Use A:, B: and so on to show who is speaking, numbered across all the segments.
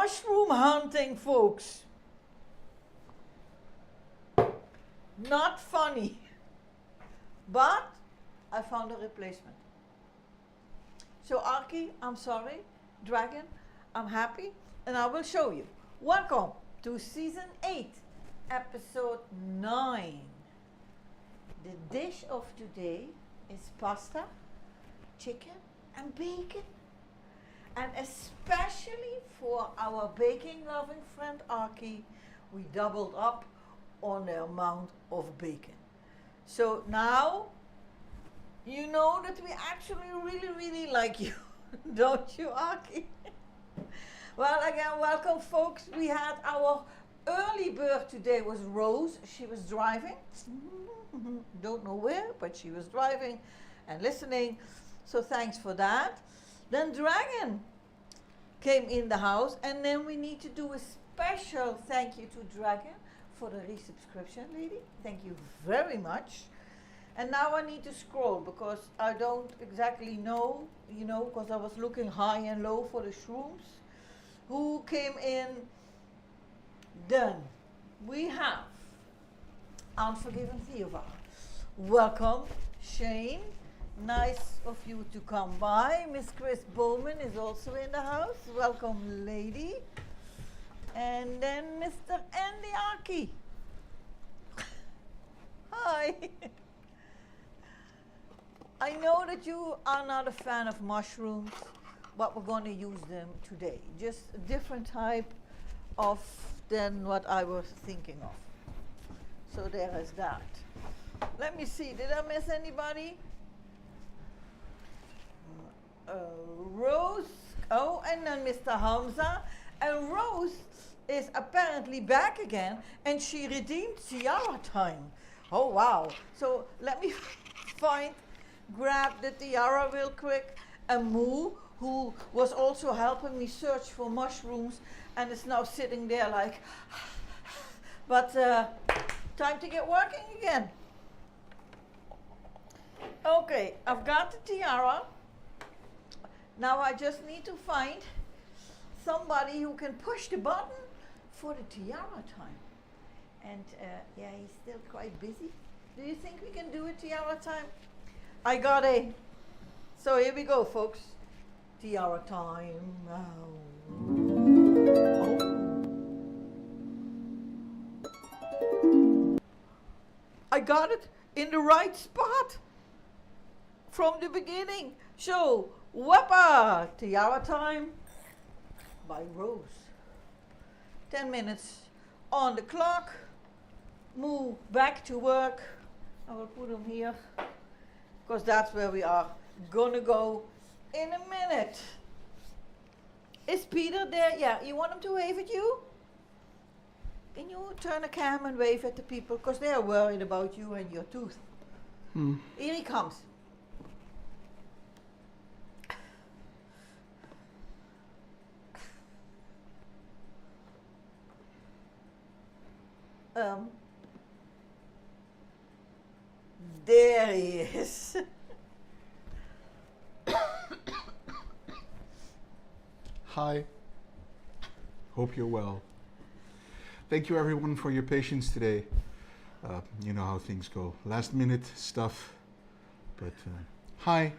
A: mushroom hunting, folks. Not funny, but I found a replacement. So Arky, I'm sorry. Dragon, I'm happy, and I will show you. Welcome to season 8, episode 9. The dish of today is pasta, chicken, and bacon. And especially for our baking-loving friend Arky, we doubled up on the amount of bacon. So now, you know that we actually really like you, don't you, Arky? Well, again, welcome, folks. We had our early bird today was Rose. She was driving. Don't know where, but she was driving and listening. So thanks for that. Then Dragon came in the house, and then we need to do a special thank you to Dragon for the resubscription, lady. Thank you very much. And now I need to scroll because I don't exactly know, you know, because I was looking high and low for the shrooms. Who came in? Then we have Unforgiven Theova. Welcome, Shane. Nice of you to come by. Miss Chris Bowman is also in the house. Welcome, lady. And then Mr. Andy Arky. Hi. I know that you are not a fan of mushrooms, but we're going to use them today. Just a different type of than what I was thinking of. So there is that. Let me see, did I miss anybody? Rose, oh, and then Mr. Hamza. And Rose is apparently back again, and she redeemed tiara time. Oh, wow. So let me grab the tiara real quick. And Moo, who was also helping me search for mushrooms, and is now sitting there like, but time to get working again. Okay, I've got the tiara. Now I just need to find somebody who can push the button for the tiara time. And yeah, he's still quite busy. Do you think we can do a tiara time? I got a. So here we go, folks. Tiara time. Oh. I got it in the right spot from the beginning. So, whoppa! Tiara time by Rose. 10 minutes on the clock. Move back to work. I will put them here because that's where we are gonna go in a minute. Is Peter there? Yeah, you want him to wave at you? Can you turn a cam and wave at the people because they are worried about you and your tooth? Here he comes. There he is.
B: Hi. Hope you're well. Thank you everyone for your patience today. You know how things go. Last minute stuff. But hi.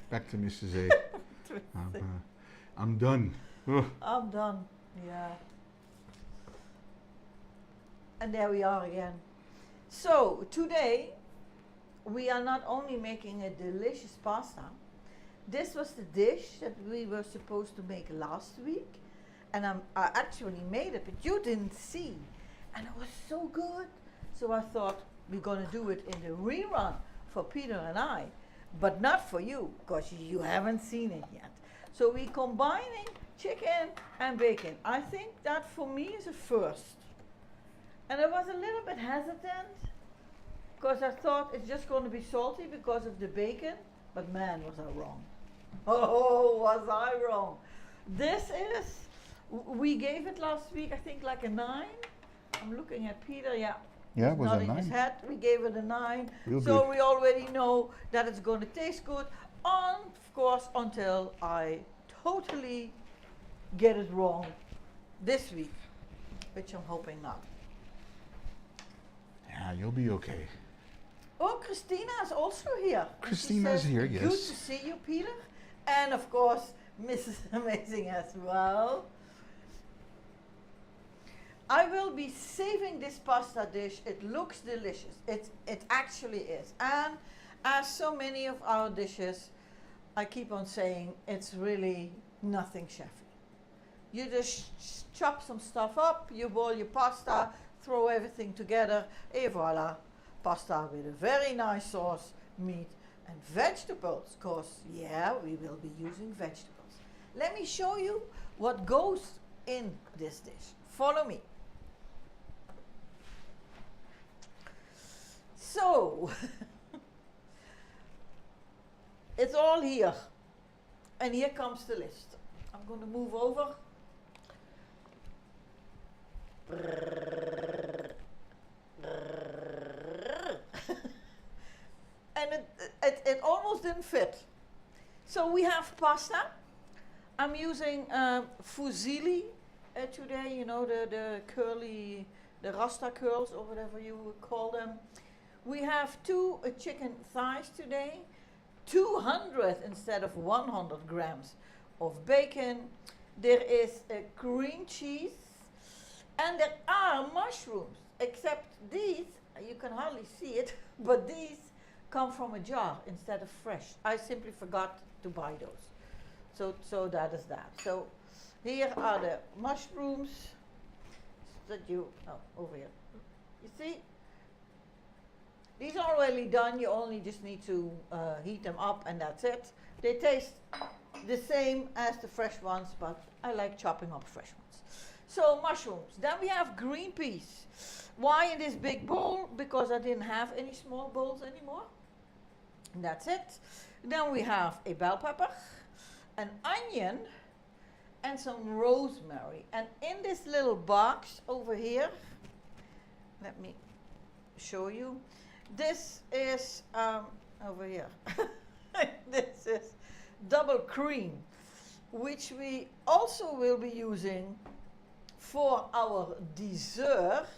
B: Back to Mrs. A. I'm done. Ugh.
A: I'm done. Yeah. And there we are again. So today we are not only making a delicious pasta. This was the dish that we were supposed to make last week, and I actually made it, but you didn't see, and it was so good. So I thought we're gonna do it in the rerun for Peter and I, but not for you, because you haven't seen it yet. So we're combining chicken and bacon. I think that for me is a first. And I was a little bit hesitant, because I thought it's just going to be salty because of the bacon, but man, was I wrong. Oh, was I wrong. This is, we gave it last week, I think like a 9. I'm looking at Peter, yeah.
B: Yeah, it was a
A: nodding
B: 9.
A: his head, we gave it a 9.
B: Real
A: so
B: good.
A: we already know that it's going to taste good, of course, until I totally get it wrong this week, which I'm hoping not.
B: Yeah, you'll be okay.
A: Oh, Christina is also here. And she
B: Christina's
A: says,
B: here,
A: Good
B: yes.
A: to see you, Peter. And of course, Mrs. Amazing as well. I will be saving this pasta dish. It looks delicious. It actually is. And as so many of our dishes, I keep on saying it's really nothing chefy. You just chop some stuff up, you boil your pasta, throw everything together, et voila. Pasta with a very nice sauce, meat and vegetables. Because, yeah, we will be using vegetables. Let me show you what goes in this dish. Follow me. So, it's all here. And here comes the list. I'm going to move over. And it almost didn't fit. So we have pasta. I'm using fusilli today, you know, the curly, the rasta curls or whatever you would call them. We have two chicken thighs today, 200 instead of 100 grams of bacon. There is a cream cheese, and there are mushrooms, except these, you can hardly see it, but these come from a jar instead of fresh. I simply forgot to buy those. So that is that. So here are the mushrooms that you, over here. You see? These are already done, you only just need to heat them up and that's it. They taste the same as the fresh ones, but I like chopping up fresh ones. So mushrooms. Then we have green peas. Why in this big bowl? Because I didn't have any small bowls anymore. And that's it. Then we have a bell pepper, an onion, and some rosemary. And in this little box over here, let me show you. This is over here. This is double cream, which we also will be using for our dessert.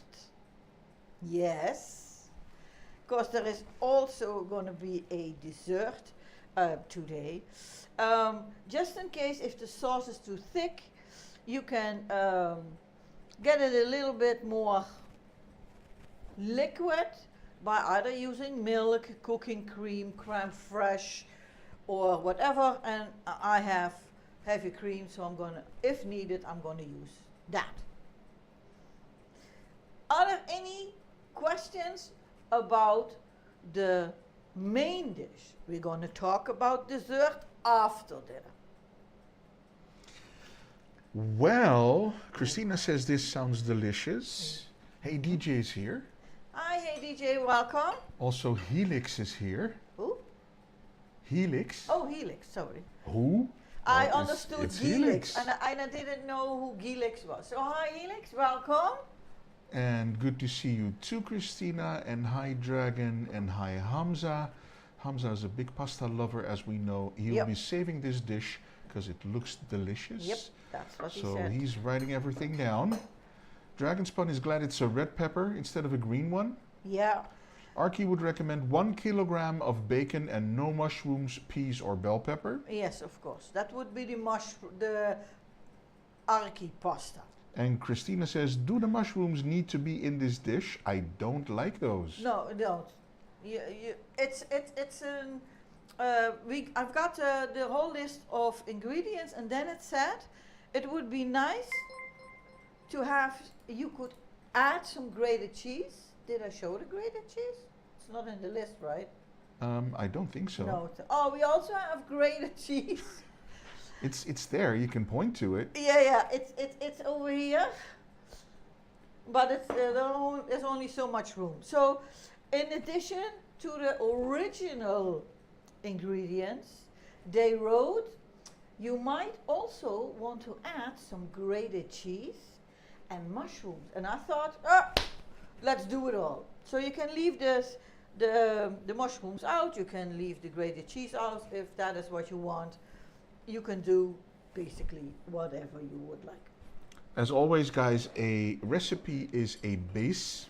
A: Yes, because there is also going to be a dessert today. Just in case if the sauce is too thick, you can get it a little bit more liquid by either using milk, cooking cream, crème fraîche, or whatever. And I have heavy cream, so I'm gonna, if needed, I'm gonna use that. Are there any questions about the main dish? We're gonna talk about dessert after dinner.
B: Well, Christina says this sounds delicious. Hey, DJ's here.
A: Hi, hey DJ, welcome.
B: Also, Helix is here.
A: Who?
B: Helix?
A: Oh, Helix, sorry.
B: Who?
A: I
B: Well,
A: understood
B: it's
A: Helix,
B: Helix.
A: and I didn't know who Helix was. So hi Helix, welcome.
B: And good to see you too, Christina. And hi, Dragon. And hi, Hamza. Hamza is a big pasta lover, as we know. He'll
A: Yep.
B: be saving this dish because it looks delicious.
A: Yep, that's what he
B: So
A: said.
B: he's writing everything down. Dragon Spun is glad it's a red pepper instead of a green one.
A: Yeah.
B: Arky would recommend 1 kilogram of bacon and no mushrooms, peas, or bell pepper.
A: Yes, of course. That would be the arki pasta.
B: And Christina says, do the mushrooms need to be in this dish? I don't like those.
A: No, don't. It's an. I've got the whole list of ingredients, and then it said it would be nice to have. You could add some grated cheese. Did I show the grated cheese? It's not in the list, right?
B: I don't think so.
A: No. Oh, we also have grated cheese.
B: It's there. You can point to it.
A: Yeah. It's over here. But there's only so much room. So, in addition to the original ingredients, they wrote, you might also want to add some grated cheese and mushrooms. And I thought, let's do it all. So you can leave the mushrooms out, you can leave the grated cheese out if that is what you want. You can do basically whatever you would like.
B: As always, guys, a recipe is a base.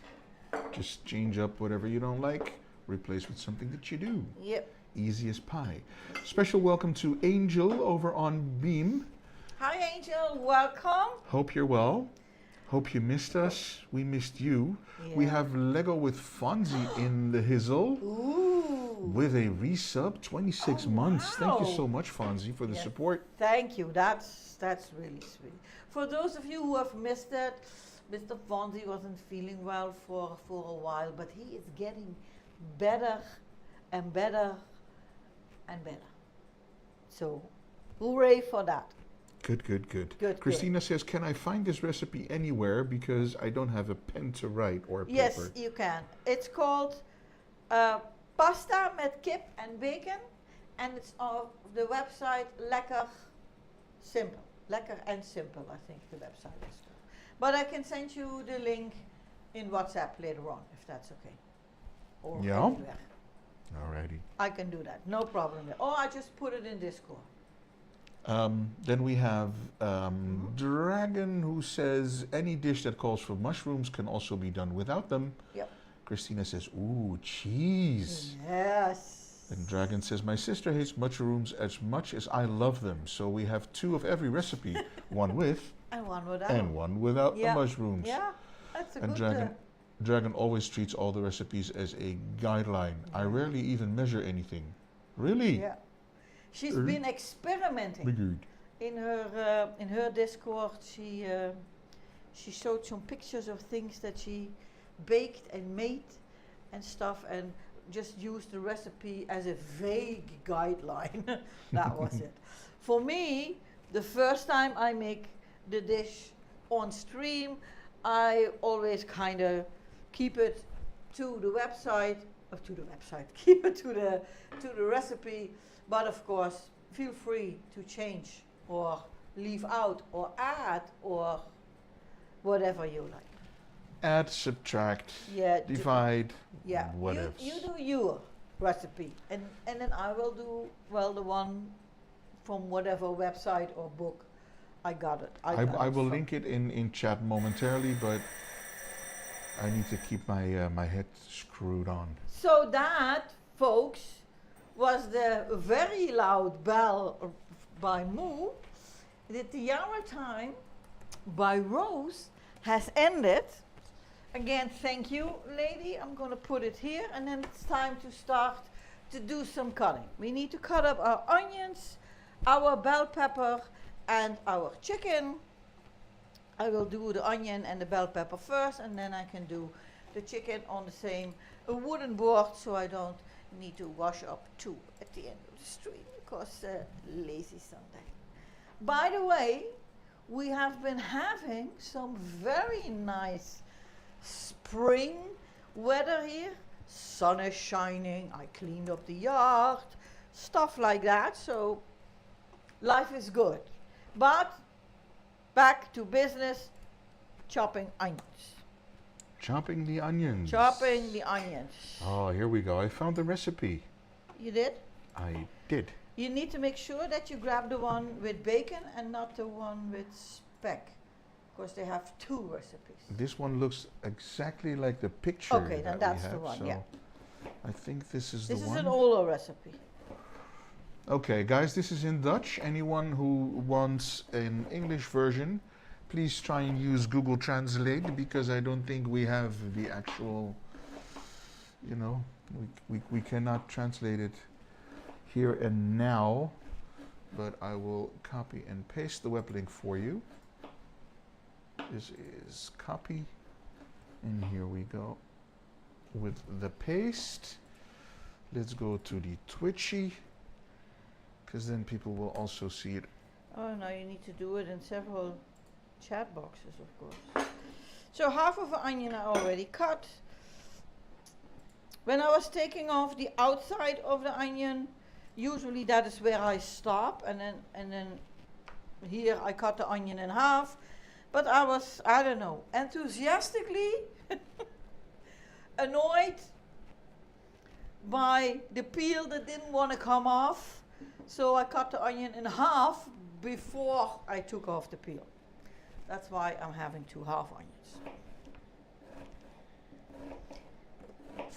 B: Just change up whatever you don't like, replace with something that you do.
A: Yep.
B: Easy as pie. Special welcome to Angel over on Beam.
A: Hi, Angel. Welcome.
B: Hope you're well. Hope you missed us. We missed you. We
A: Yeah.
B: have Lego with Fonzie in the hizzle
A: Ooh.
B: with a resub, 26 months. Thank you
A: wow.
B: so much, Fonzie, for the
A: Yes.
B: support.
A: Thank you. That's really sweet. For those of you who have missed it, Mr. Fonzie wasn't feeling well for a while, but he is getting better and better and better. So, hooray for that.
B: Good, good, good.
A: Good,
B: Christina says, can I find this recipe anywhere because I don't have a pen to write or a paper?
A: Yes, you can. It's called pasta met kip and bacon, and it's on the website Lekker Simple. Lekker and Simple, I think the website is called. But I can send you the link in WhatsApp later on, if that's okay. Or
B: Yeah.
A: anywhere.
B: Alrighty.
A: I can do that, no problem. Or I just put it in Discord.
B: Then we have Dragon, who says any dish that calls for mushrooms can also be done without them.
A: Yep.
B: Christina says, ooh, cheese.
A: Yes.
B: And Dragon says, my sister hates mushrooms as much as I love them. So we have two of every recipe, one with
A: And one without.
B: and one without
A: Yeah.
B: the mushrooms.
A: Yeah, that's a
B: And
A: good.
B: Dragon always treats all the recipes as a guideline. I rarely even measure anything. Really?
A: Yeah. She's
B: Really?
A: been experimenting.
B: Good.
A: In her Discord, she showed some pictures of things that she baked and made and stuff, and just used the recipe as a vague guideline. That was it. For me, the first time I make the dish on stream, I always kind of keep it to the website, keep it to the recipe, but of course, feel free to change or leave out or add or whatever you like.
B: Add, subtract,
A: Yeah,
B: divide,
A: yeah.
B: whatever.
A: You do your recipe, and then I will do the one from whatever website or book I got it.
B: I will
A: from.
B: link it in chat momentarily, but I need to keep my head screwed on.
A: So that, folks, was the very loud bell by Moo. The Tiara time by Rose has ended. Again, thank you, lady. I'm going to put it here, and then it's time to start to do some cutting. We need to cut up our onions, our bell pepper, and our chicken. I will do the onion and the bell pepper first, and then I can do the chicken on the same wooden board, so I don't need to wash up too at the end of the stream, because lazy Sunday. By the way, we have been having some very nice spring weather here. Sun is shining, I cleaned up the yard, stuff like that, so life is good. But back to business, chopping onions.
B: Chopping the onions.
A: Chopping the onions.
B: Oh, here we go. I found the recipe.
A: You did?
B: I did.
A: You need to make sure that you grab the one with bacon and not the one with speck, because they have two recipes.
B: This one looks exactly like the picture.
A: Okay, then
B: that
A: that's
B: we
A: the
B: have,
A: one,
B: so
A: yeah.
B: I think this is
A: This
B: the
A: is
B: one.
A: an older recipe.
B: Okay, guys, this is in Dutch. Anyone who wants an English version, please try and use Google Translate, because I don't think we have the actual, you know, we cannot translate it here and now, but I will copy and paste the web link for you. This is copy, and here we go with the paste. Let's go to the Twitchy, because then people will also see it.
A: Oh no, you need to do it in several chat boxes, of course. So half of an onion I already cut. When I was taking off the outside of the onion, usually that is where I stop, and then here I cut the onion in half. But I was, I don't know, enthusiastically annoyed by the peel that didn't want to come off. So I cut the onion in half before I took off the peel. That's why I'm having 2 half onions.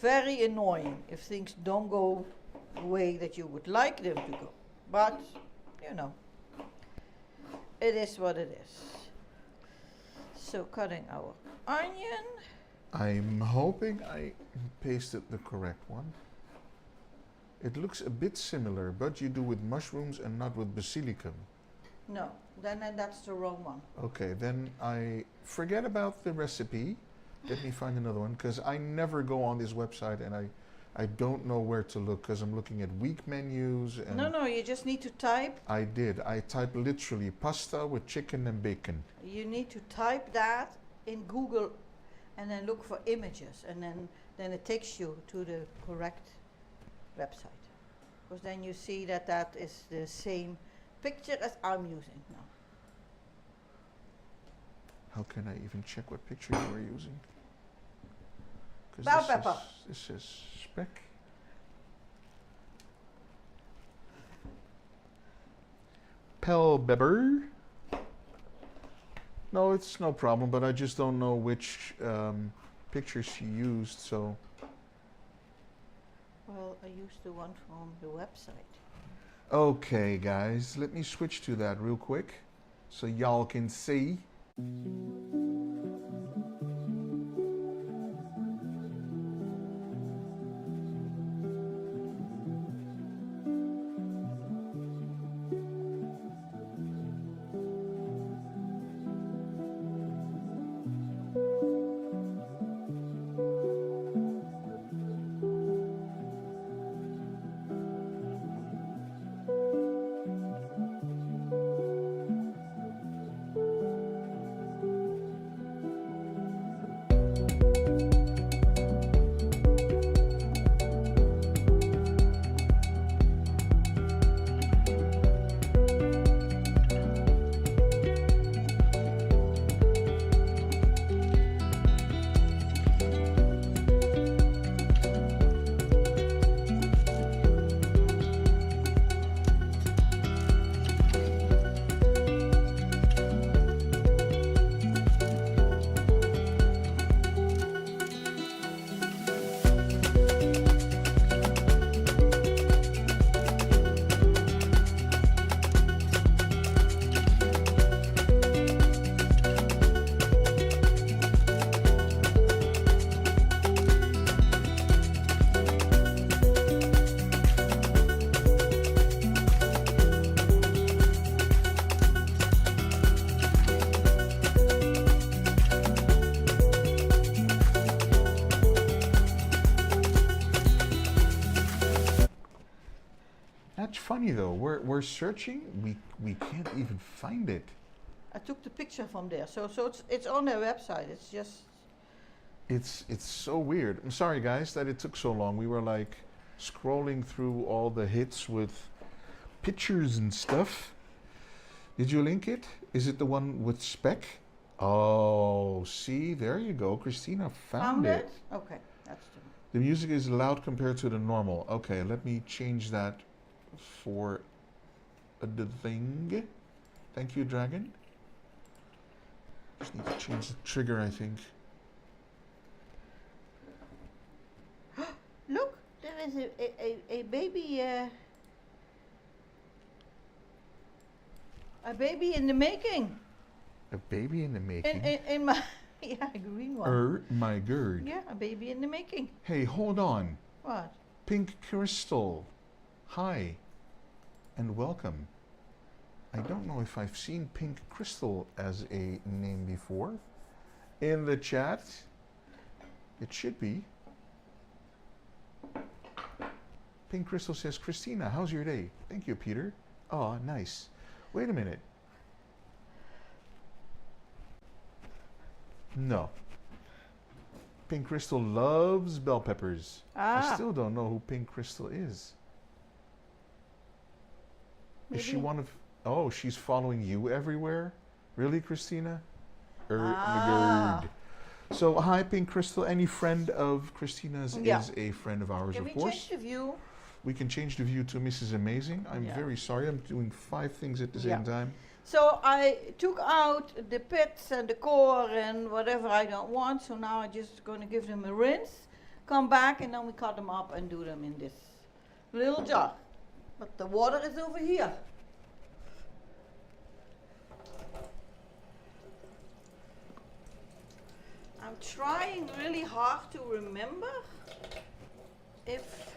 A: Very annoying if things don't go the way that you would like them to go. But, you know, it is what it is. So cutting our onion.
B: I'm hoping I pasted the correct one. It looks a bit similar, but you do with mushrooms and not with basilicum.
A: No, then that's the wrong one.
B: Okay, then I forget about the recipe. Let me find another one, because I never go on this website and I don't know where to look, because I'm looking at week menus and...
A: No, you just need to type.
B: I did. I typed literally pasta with chicken and bacon.
A: You need to type that in Google and then look for images, and then it takes you to the correct website. Because then you see that that is the same picture as I'm using now.
B: How can I even check what picture you are using? 'Cause
A: Bell pepper.
B: This is speck. Bell pepper. No, it's no problem, but I just don't know which picture she used, so...
A: Well, I used the one from the website.
B: Okay, guys, let me switch to that real quick so y'all can see. That's funny though. We're searching. We can't even find it.
A: I took the picture from there, so it's on their website. It's just...
B: It's so weird. I'm sorry guys that it took so long. We were like scrolling through all the hits with pictures and stuff. Did you link it? Is it the one with spec? Oh, see, there you go. Christina found it.
A: Okay, that's the one.
B: The music is loud compared to the normal. Okay, let me change that for the thing. Thank you, Dragon. Just need to change the trigger, I think.
A: Look, there is a baby... a baby in the making.
B: A baby in the making?
A: In my... Yeah, a green one.
B: My gird.
A: Yeah, a baby in the making.
B: Hey, hold on.
A: What?
B: Pink Crystal. Hi. And welcome. I don't know if I've seen Pink Crystal as a name before. In the chat. It should be. Pink Crystal says, Christina, how's your day? Thank you, Peter. Oh, nice. Wait a minute. No. Pink Crystal loves bell peppers. I still don't know who Pink Crystal is.
A: Maybe.
B: Is she one of... Oh, she's following you everywhere? Really, Christina? So, hi, Pink Crystal. Any friend of Christina's is a friend of ours,
A: Can
B: of
A: we
B: course.
A: change the view?
B: we can change the view to Mrs. Amazing. I'm
A: Yeah.
B: very sorry. I'm doing 5 things at the
A: Yeah.
B: same time.
A: So I took out the pits and the core and whatever I don't want. So now I'm just going to give them a rinse, come back, and then we cut them up and do them in this little jar. But the water is over here. I'm trying really hard to remember if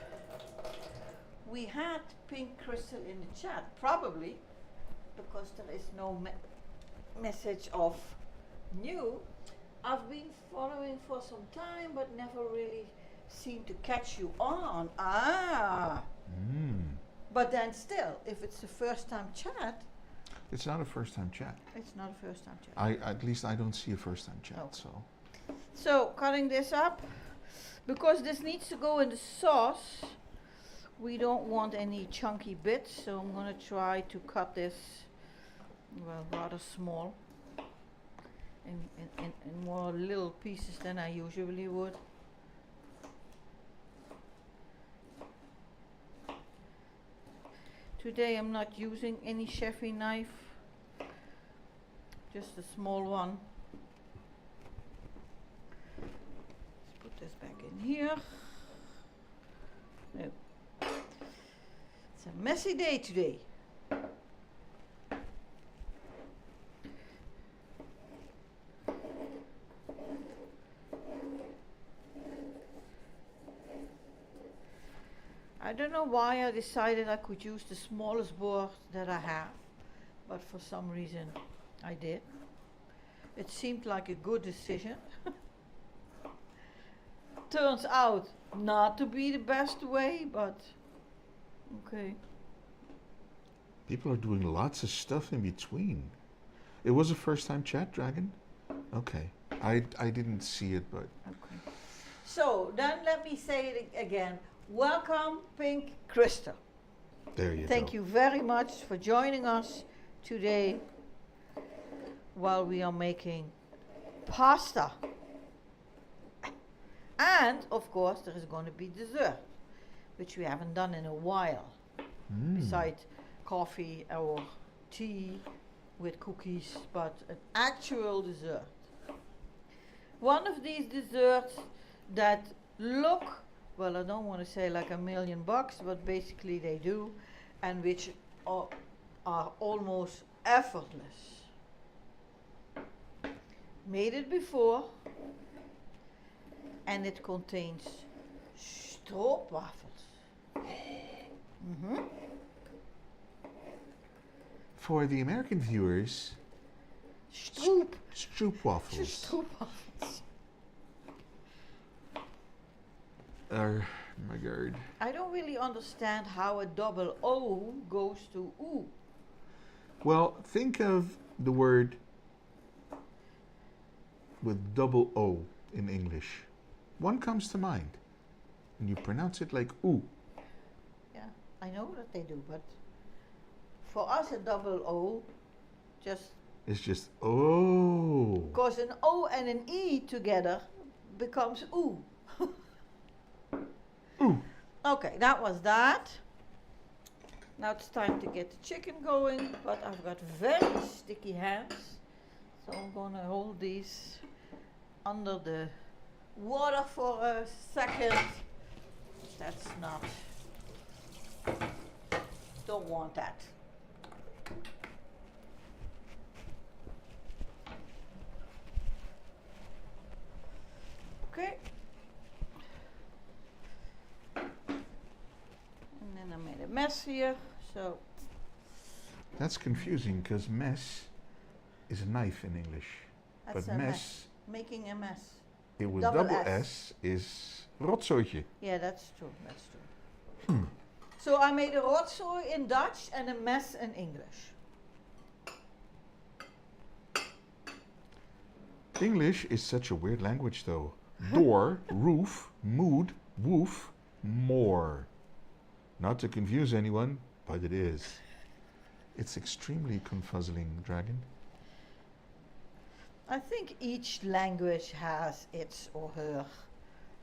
A: we had pink crystal in the chat. Probably, because there is no message of new. I've been following for some time, but never really seemed to catch you on. But then still, if it's the first time chat,
B: It's not a first time chat.
A: it's not a first time chat.
B: At least I don't see a first time chat.
A: Okay.
B: So
A: So cutting this up, because this needs to go in the sauce, we don't want any chunky bits, so I'm going to try to cut this, well, rather small, in more little pieces than I usually would. Today I'm not using any chefy knife, just a small one. Let's put this back in here. No. It's a messy day today. I don't know why I decided I could use the smallest board that I have, but for some reason I did. It seemed like a good decision. Turns out not to be the best way, but okay.
B: people are doing lots of stuff in between. It was a first time chat, Dragon? Okay. I didn't see it, but
A: Okay. So then let me say it again. Welcome, Pink Crystal.
B: there you go.
A: Thank you very much for joining us today while we are making pasta. And of course there is going to be dessert, which we haven't done in a while, besides coffee or tea with cookies, but an actual dessert. One of these desserts that look, well, I don't want to say like $1,000,000, but basically they do, and which are almost effortless. Made it before, and it contains stroopwafels.
B: For the American viewers, stroopwafels
A: Stroopwafels.
B: are, my god.
A: I don't really understand how a double O goes to oo.
B: Well, think of the word with double O in English. One comes to mind, and you pronounce it like oo.
A: Yeah, I know that they do, but for us a double O just
B: It's just oh.
A: because an O and an E together becomes oo.
B: Ooh.
A: Okay, that was that. Now it's time to get the chicken going, but I've got very sticky hands, so I'm gonna hold these under the water for a second. That's not, don't want that. Okay. And then I made a mess here, so
B: That's confusing because mess is a knife in English.
A: that's
B: but
A: a
B: mess,
A: mess. Making a mess.
B: it with
A: Double
B: double
A: S.
B: S is rotzootje.
A: Yeah, that's true, that's true. So I made a rotzooi in Dutch and a mess in English.
B: English is such a weird language though. Door, roof, mood, woof, more. Not to confuse anyone, but it is. It's extremely confuzzling, Dragon.
A: I think each language has its or her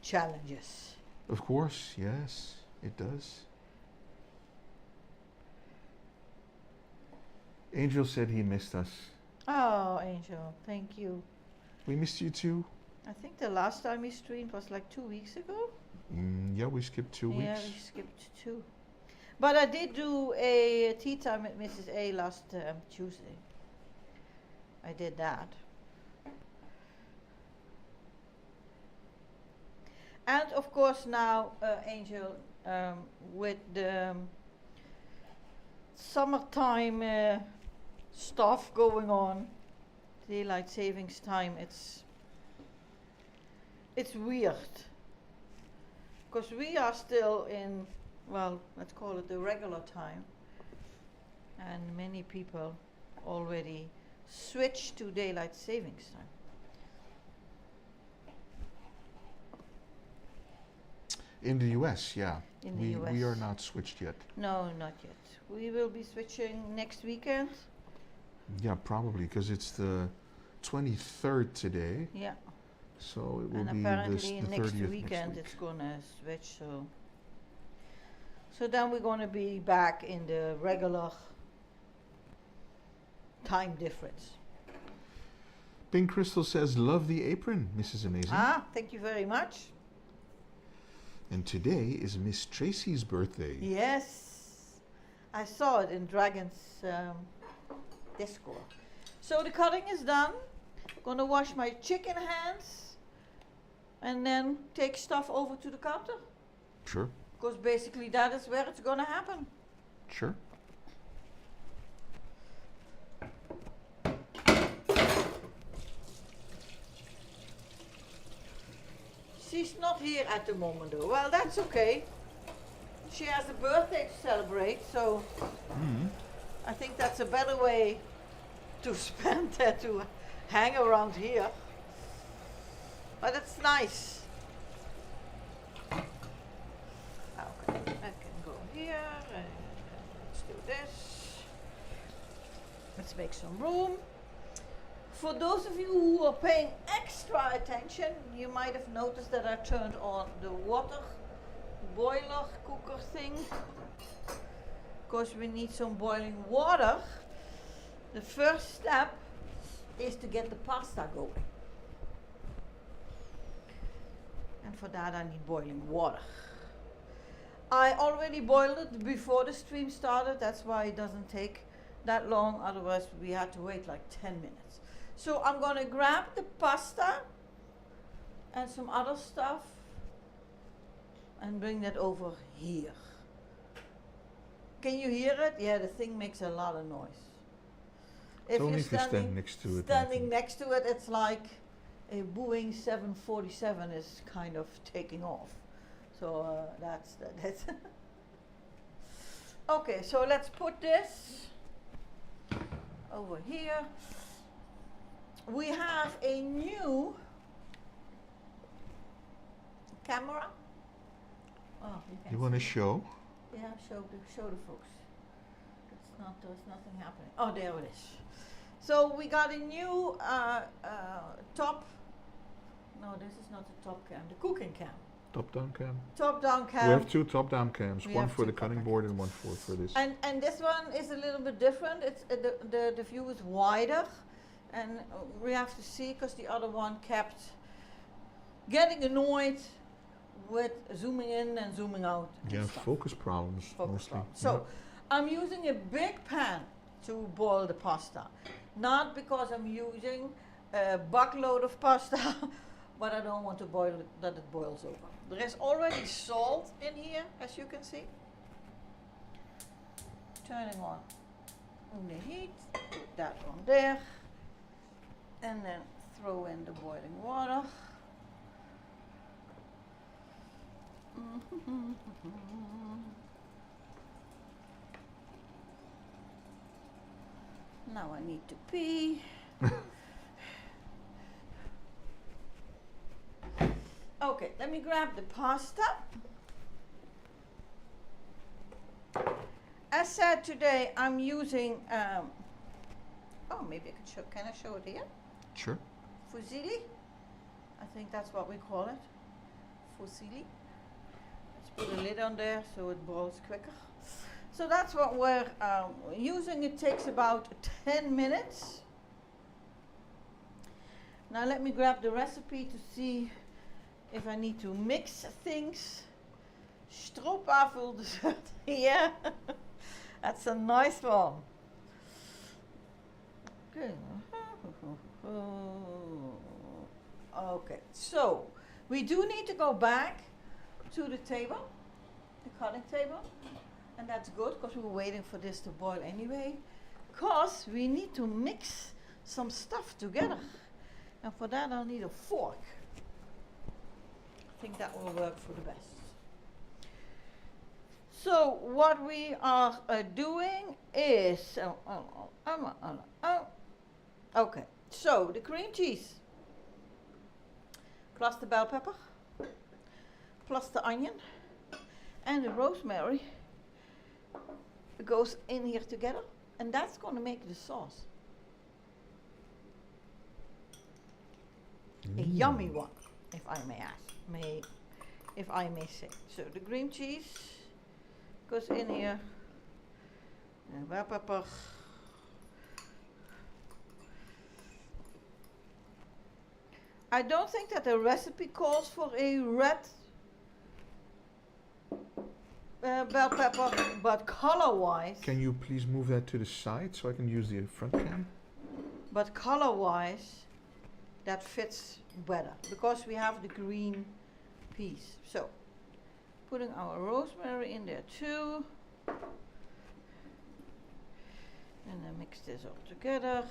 A: challenges.
B: Of course, yes, it does. Angel said he missed us.
A: Oh, Angel, thank you.
B: We missed you too.
A: I think the last time we streamed was like 2 weeks ago.
B: Yeah, we skipped 2 weeks.
A: Yeah, we skipped 2. But I did do a tea time with Mrs. A last Tuesday. I did that. And of course now, Angel, with the summertime stuff going on, daylight savings time, it's weird. Because we are still in, well, let's call it the regular time. And many people already switched to daylight savings time.
B: In the US, yeah.
A: In the US.
B: We are not switched yet.
A: No, not yet. We will be switching next weekend.
B: Yeah, probably, because it's the 23rd today.
A: Yeah.
B: So it will
A: And
B: be
A: apparently
B: the
A: next
B: 30th
A: weekend
B: next week.
A: it's gonna switch. So then we're gonna be back in the regular time difference.
B: Pink Crystal says, love the apron, Mrs. Amazing.
A: Ah, thank you very much.
B: And today is Miss Tracy's birthday.
A: Yes, I saw it in Dragon's Discord. So the cutting is done. Gonna wash my chicken hands and then take stuff over to the counter.
B: Sure,
A: Because basically that is where it's gonna happen.
B: sure.
A: She's not here at the moment though. Well, that's okay. She has a birthday to celebrate, so I think that's a better way to spend than to hang around here. But it's nice. Okay, I can go here. Let's do this. Let's make some room. For those of you who are paying extra attention, you might have noticed that I turned on the water boiler cooker thing. Because we need some boiling water. The first step is to get the pasta going. And for that I need boiling water. I already boiled it before the stream started, that's why it doesn't take that long, otherwise we had to wait like 10 minutes. So I'm gonna grab the pasta and some other stuff and bring that over here. Can you hear it? Yeah, the thing makes a lot of noise. If
B: Only
A: you're
B: if you stand next to it, I
A: standing
B: think.
A: next to it, it's like a Boeing 747 is kind of taking off. So that's. Okay, so let's put this over here. We have a new camera. Oh,
B: You want to
A: see it.
B: show?
A: Yeah, show the folks. There's nothing happening. Oh, there it is. So we got a new top. No, this is not the top cam. The cooking cam.
B: Top-down cam.
A: Top-down cam.
B: We have two top-down cams,
A: We
B: one
A: have
B: for
A: two
B: the cutting
A: top-down
B: board
A: cams.
B: and one for this.
A: And this one is a little bit different. It's the view is wider, and we have to see because the other one kept getting annoyed with zooming in and zooming out. and
B: Yeah,
A: stuff.
B: focus problems
A: Focus
B: mostly.
A: problem. So I'm using a big pan to boil the pasta, not because I'm using a buckload of pasta, but I don't want to boil it, that it boils over. There is already salt in here, as you can see. Turning on the heat, put that on there, and then throw in the boiling water. Now I need to pee. Okay, let me grab the pasta. As said today, I'm using, oh, maybe I can show, can I show it here?
B: Sure.
A: Fusilli, I think that's what we call it. Fusilli. Let's put a lid on there so it boils quicker. So that's what we're using. It takes about 10 minutes. Now let me grab the recipe to see if I need to mix things. Stroopwafel dessert. Yeah, that's a nice one. Okay. Okay, so we do need to go back to the table, the cutting table, and that's good because we were waiting for this to boil anyway, because we need to mix some stuff together, and for that I'll need a fork. I think that will work for the best. So what we are doing is, okay, so the cream cheese, plus the bell pepper, plus the onion, and the rosemary goes in here together, and that's going to make the sauce. A yummy one, if I may ask, if I may say. So the cream cheese goes in here, and bell pepper. I don't think that the recipe calls for a red bell pepper, but color-wise.
B: Can you please move that to the side so I can use the front cam?
A: But color-wise, that fits better because we have the green piece. So, putting our rosemary in there too, and then mix this all together.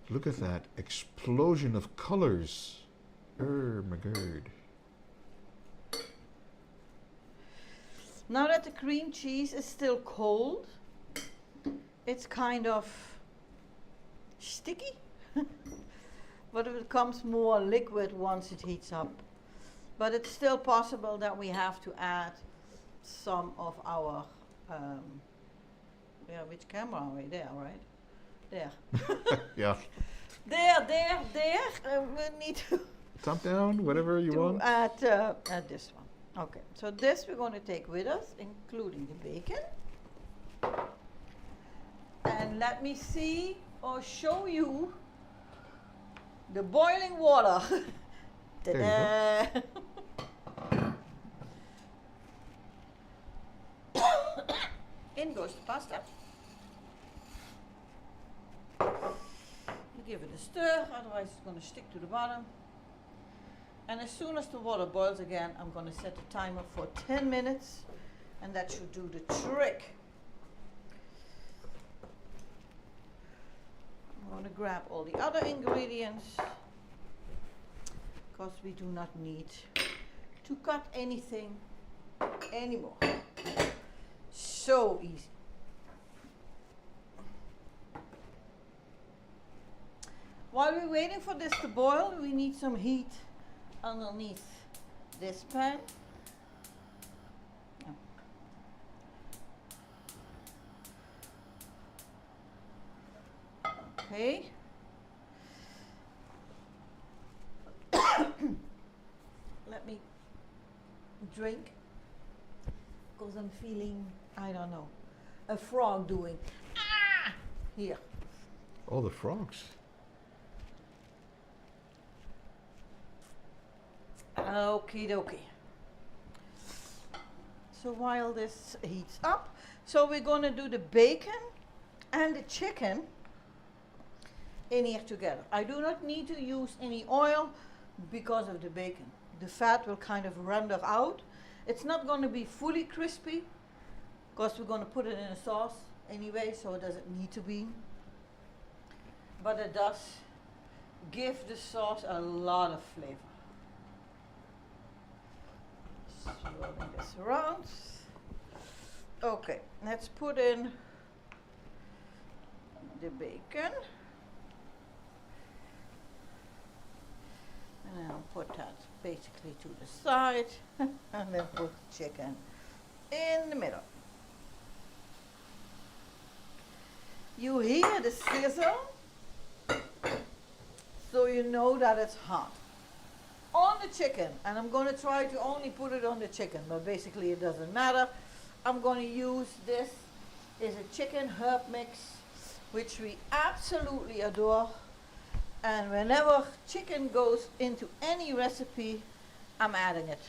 B: Look at that explosion of colors. My god.
A: Now that the cream cheese is still cold, it's kind of sticky, but it becomes more liquid once it heats up. But it's still possible that we have to add some of our, which camera are we? There, right? There.
B: Yeah.
A: There. We need to
B: Top down, whatever you want.
A: add this one. Okay, so this we're going to take with us, including the bacon. And let me see or show you the boiling water.
B: There you
A: In goes the pasta. You give it a stir, otherwise it's going to stick to the bottom. And as soon as the water boils again, I'm going to set the timer for 10 minutes, and that should do the trick. I'm going to grab all the other ingredients, because we do not need to cut anything anymore. So easy. While we're waiting for this to boil, we need some heat underneath this pan. Okay. Let me drink, because I'm feeling, I don't know, a frog doing here.
B: All the frogs.
A: Okie dokie. So while this heats up, so we're going to do the bacon and the chicken in here together. I do not need to use any oil because of the bacon. The fat will kind of render out. It's not going to be fully crispy because we're going to put it in a sauce anyway, so it doesn't need to be. But it does give the sauce a lot of flavor. Swirling this around. Okay, let's put in the bacon. And I'll put that basically to the side. And then put the chicken in the middle. You hear the sizzle, so you know that it's hot. On the chicken, and I'm going to try to only put it on the chicken, but basically it doesn't matter. I'm going to use this is a chicken herb mix, which we absolutely adore. And whenever chicken goes into any recipe, I'm adding it.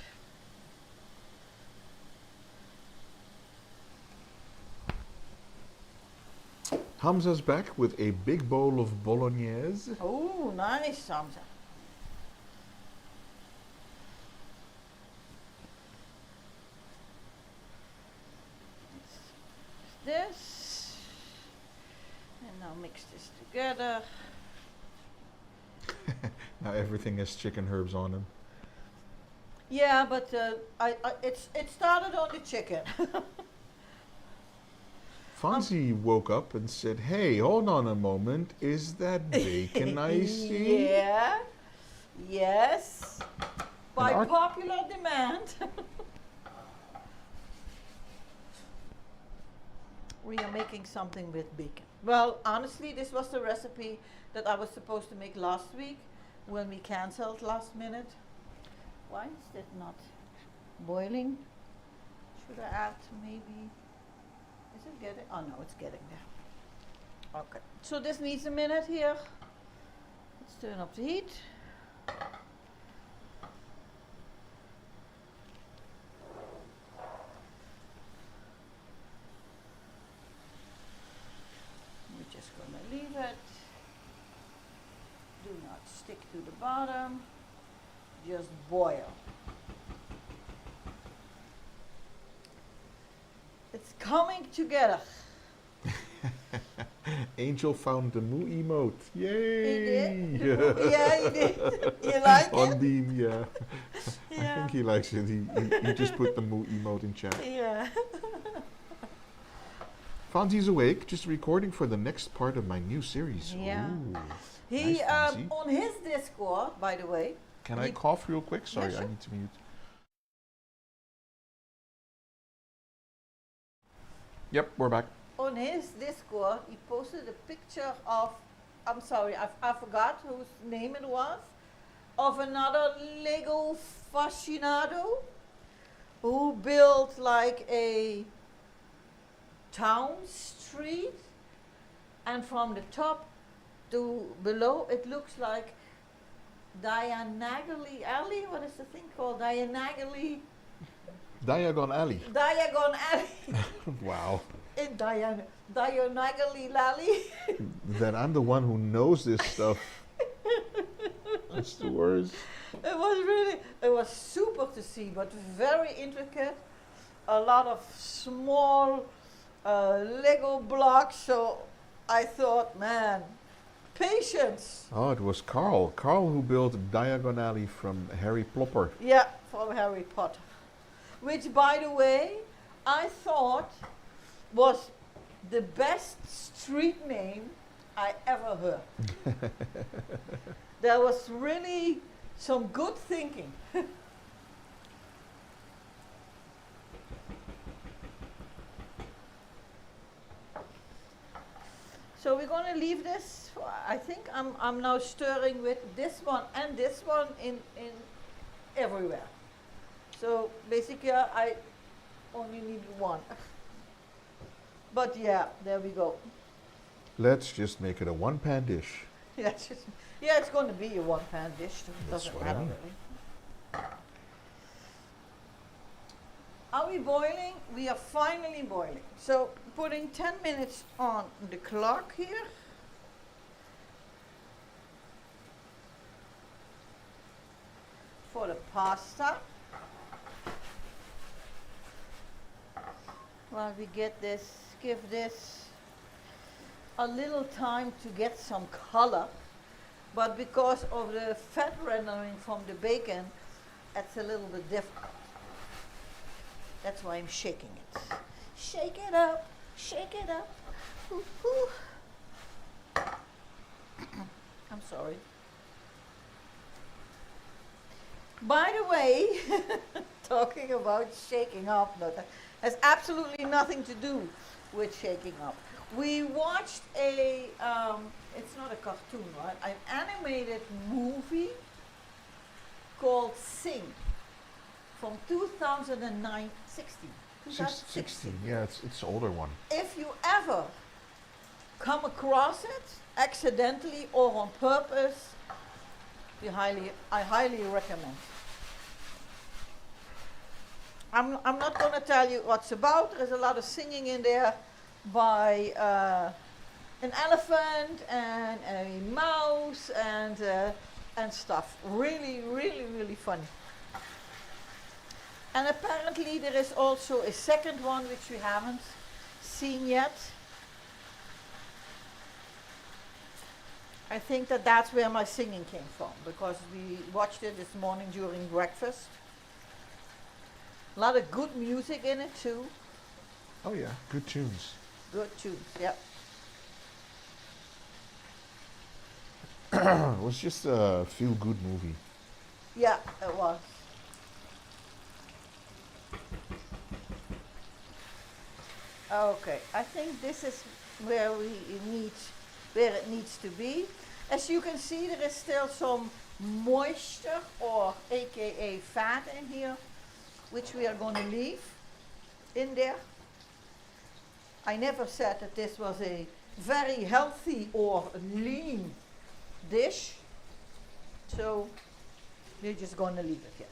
B: Hamza's back with a big bowl of bolognese.
A: Oh, nice, Hamza. This, and now mix this together.
B: Now everything has chicken herbs on them.
A: Yeah, but it started on the chicken.
B: Fonzie woke up and said, "Hey, hold on a moment. Is that bacon I see?"
A: Yeah. Yes. By
B: our-
A: popular demand. We are making something with bacon. Well, honestly, this was the recipe that I was supposed to make last week when we cancelled last minute. Why is that not boiling? Should I add maybe? Is it getting? Oh no, it's getting there. Okay. So this needs a minute here. Let's turn up the heat. We're just gonna leave it. Do not stick to the bottom. Just boil. It's coming together.
B: Angel found the moo emote. Yay!
A: He did? Yeah, he did. You like
B: On
A: it?
B: Beam, yeah. I
A: Yeah.
B: think he likes it. He just put the moo emote in chat.
A: Yeah.
B: Fonzie's awake, just recording for the next part of my new series.
A: Yeah.
B: Ooh,
A: He
B: nice, Fonzie.
A: on his Discord, by the way.
B: Can I
A: he-
B: cough real quick? Sorry,
A: sure.
B: I need to mute. Yep, we're back.
A: On his Discord, he posted a picture of, I'm sorry, I forgot whose name it was, of another Lego aficionado who built like a town street, and from the top to below it looks like diagonally alley. What is the thing called? Diagonally
B: Diagon
A: alley.
B: Wow.
A: In diagonally alley.
B: Then I'm the one who knows this stuff. That's the worst.
A: It was super to see, but very intricate. A lot of small Lego blocks. So I thought, man, patience.
B: Oh, it was Carl. Carl who built Diagon Alley from Harry Plopper.
A: Yeah, from Harry Potter. Which, by the way, I thought was the best street name I ever heard. There was really some good thinking. So we're going to leave this. I think I'm now stirring with this one and this one in everywhere. So basically I only need one. But yeah, there we go.
B: Let's just make it a one-pan dish.
A: Yeah, it's going to be a one-pan dish. So it
B: That's
A: doesn't
B: what I
A: matter
B: mean.
A: really. Are we boiling? We are finally boiling. So putting 10 minutes on the clock here. For the pasta. While we get this, give this a little time to get some color. But because of the fat rendering from the bacon, it's a little bit difficult. That's why I'm shaking it. Shake it up, shake it up. Ooh, ooh. I'm sorry. By the way, talking about shaking up, no, that has absolutely nothing to do with shaking up. We watched it's not a cartoon, right? An animated movie called Sing from 2016. 2016.
C: Yeah, it's an older one.
A: If you ever come across it accidentally or on purpose, I highly recommend. I'm not going to tell you what's about. There's a lot of singing in there by an elephant and a mouse and stuff. Really, really, really funny. And apparently there is also a second one which we haven't seen yet. I think that's where my singing came from, because we watched it this morning during breakfast. A lot of good music in it too.
C: Oh yeah, good tunes.
A: Good tunes, yeah.
C: It was just a feel-good movie.
A: Yeah, it was. Okay, I think this is where it needs to be. As you can see, there is still some moisture, or aka fat, in here, which we are going to leave in there. I never said that this was a very healthy or lean dish, so we're just going to leave it here.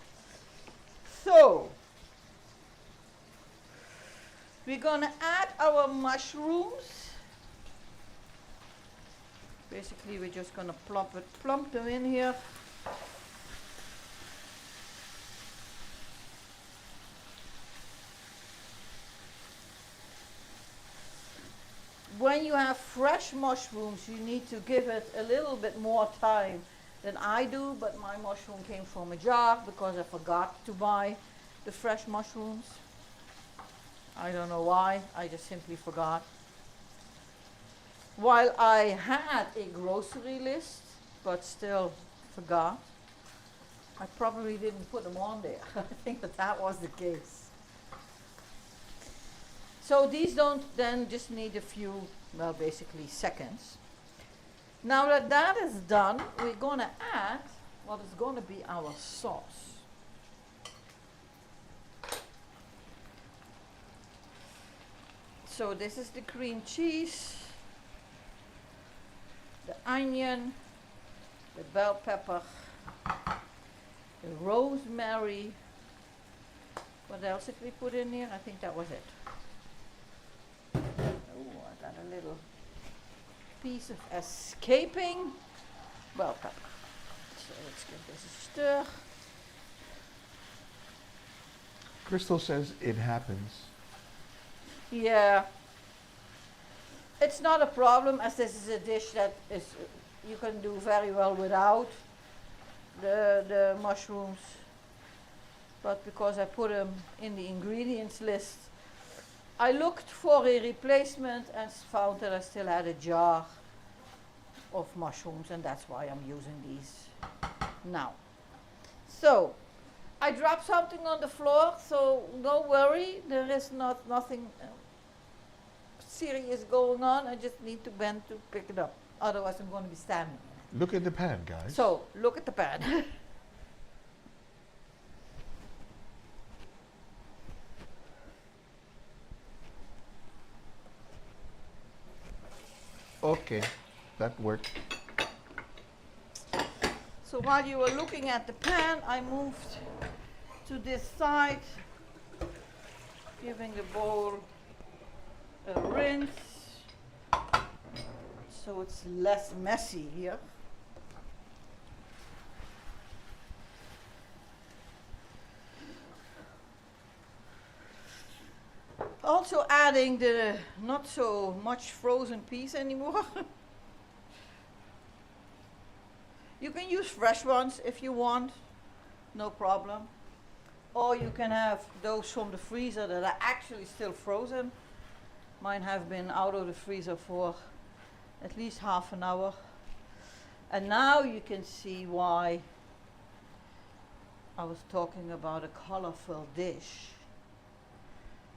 A: So we're going to add our mushrooms. Basically, we're just going to plump them in here. When you have fresh mushrooms, you need to give it a little bit more time than I do, but my mushroom came from a jar because I forgot to buy the fresh mushrooms. I don't know why, I just simply forgot. While I had a grocery list, but still forgot. I probably didn't put them on there. I think that was the case. So these don't then just need a few, well, basically seconds. Now that that is done, we're going to add what is going to be our sauce. So this is the cream cheese, the onion, the bell pepper, the rosemary. What else did we put in here? I think that was it. Oh, I got a little piece of escaping bell pepper. So let's give this a stir.
C: Crystal says it happens.
A: Yeah. It's not a problem, as this is a dish that is you can do very well without the mushrooms. But because I put them in the ingredients list, I looked for a replacement and found that I still had a jar of mushrooms, and that's why I'm using these now. So I dropped something on the floor, so don't worry, there is nothing serious going on. I just need to bend to pick it up, otherwise I'm going to be standing.
C: Look at the pan, guys.
A: So look at the pan.
C: Okay, that worked.
A: So while you were looking at the pan, I moved to this side, giving the bowl a rinse, so it's less messy here. Also adding the not so much frozen peas anymore. You can use fresh ones if you want, no problem. Or you can have those from the freezer that are actually still frozen. Mine have been out of the freezer for at least half an hour. And now you can see why I was talking about a colorful dish.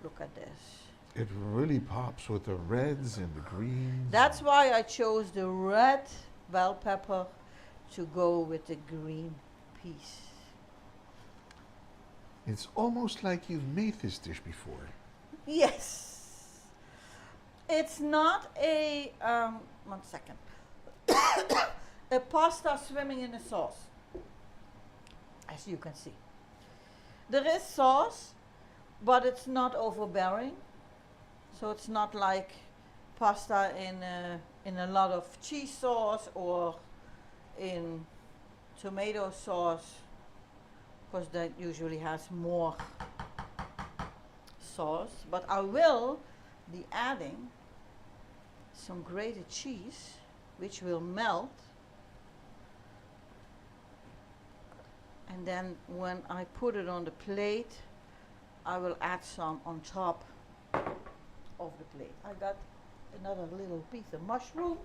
A: Look at this.
C: It really pops with the reds and the greens.
A: That's why I chose the red bell pepper to go with the green peas.
C: It's almost like you've made this dish before.
A: Yes. It's not a, 1 second, a pasta swimming in a sauce, as you can see. There is sauce, but it's not overbearing. So it's not like pasta in a lot of cheese sauce or in tomato sauce, because that usually has more sauce. But I will be adding some grated cheese, which will melt. And then when I put it on the plate, I will add some on top of the plate. I got another little piece of mushroom.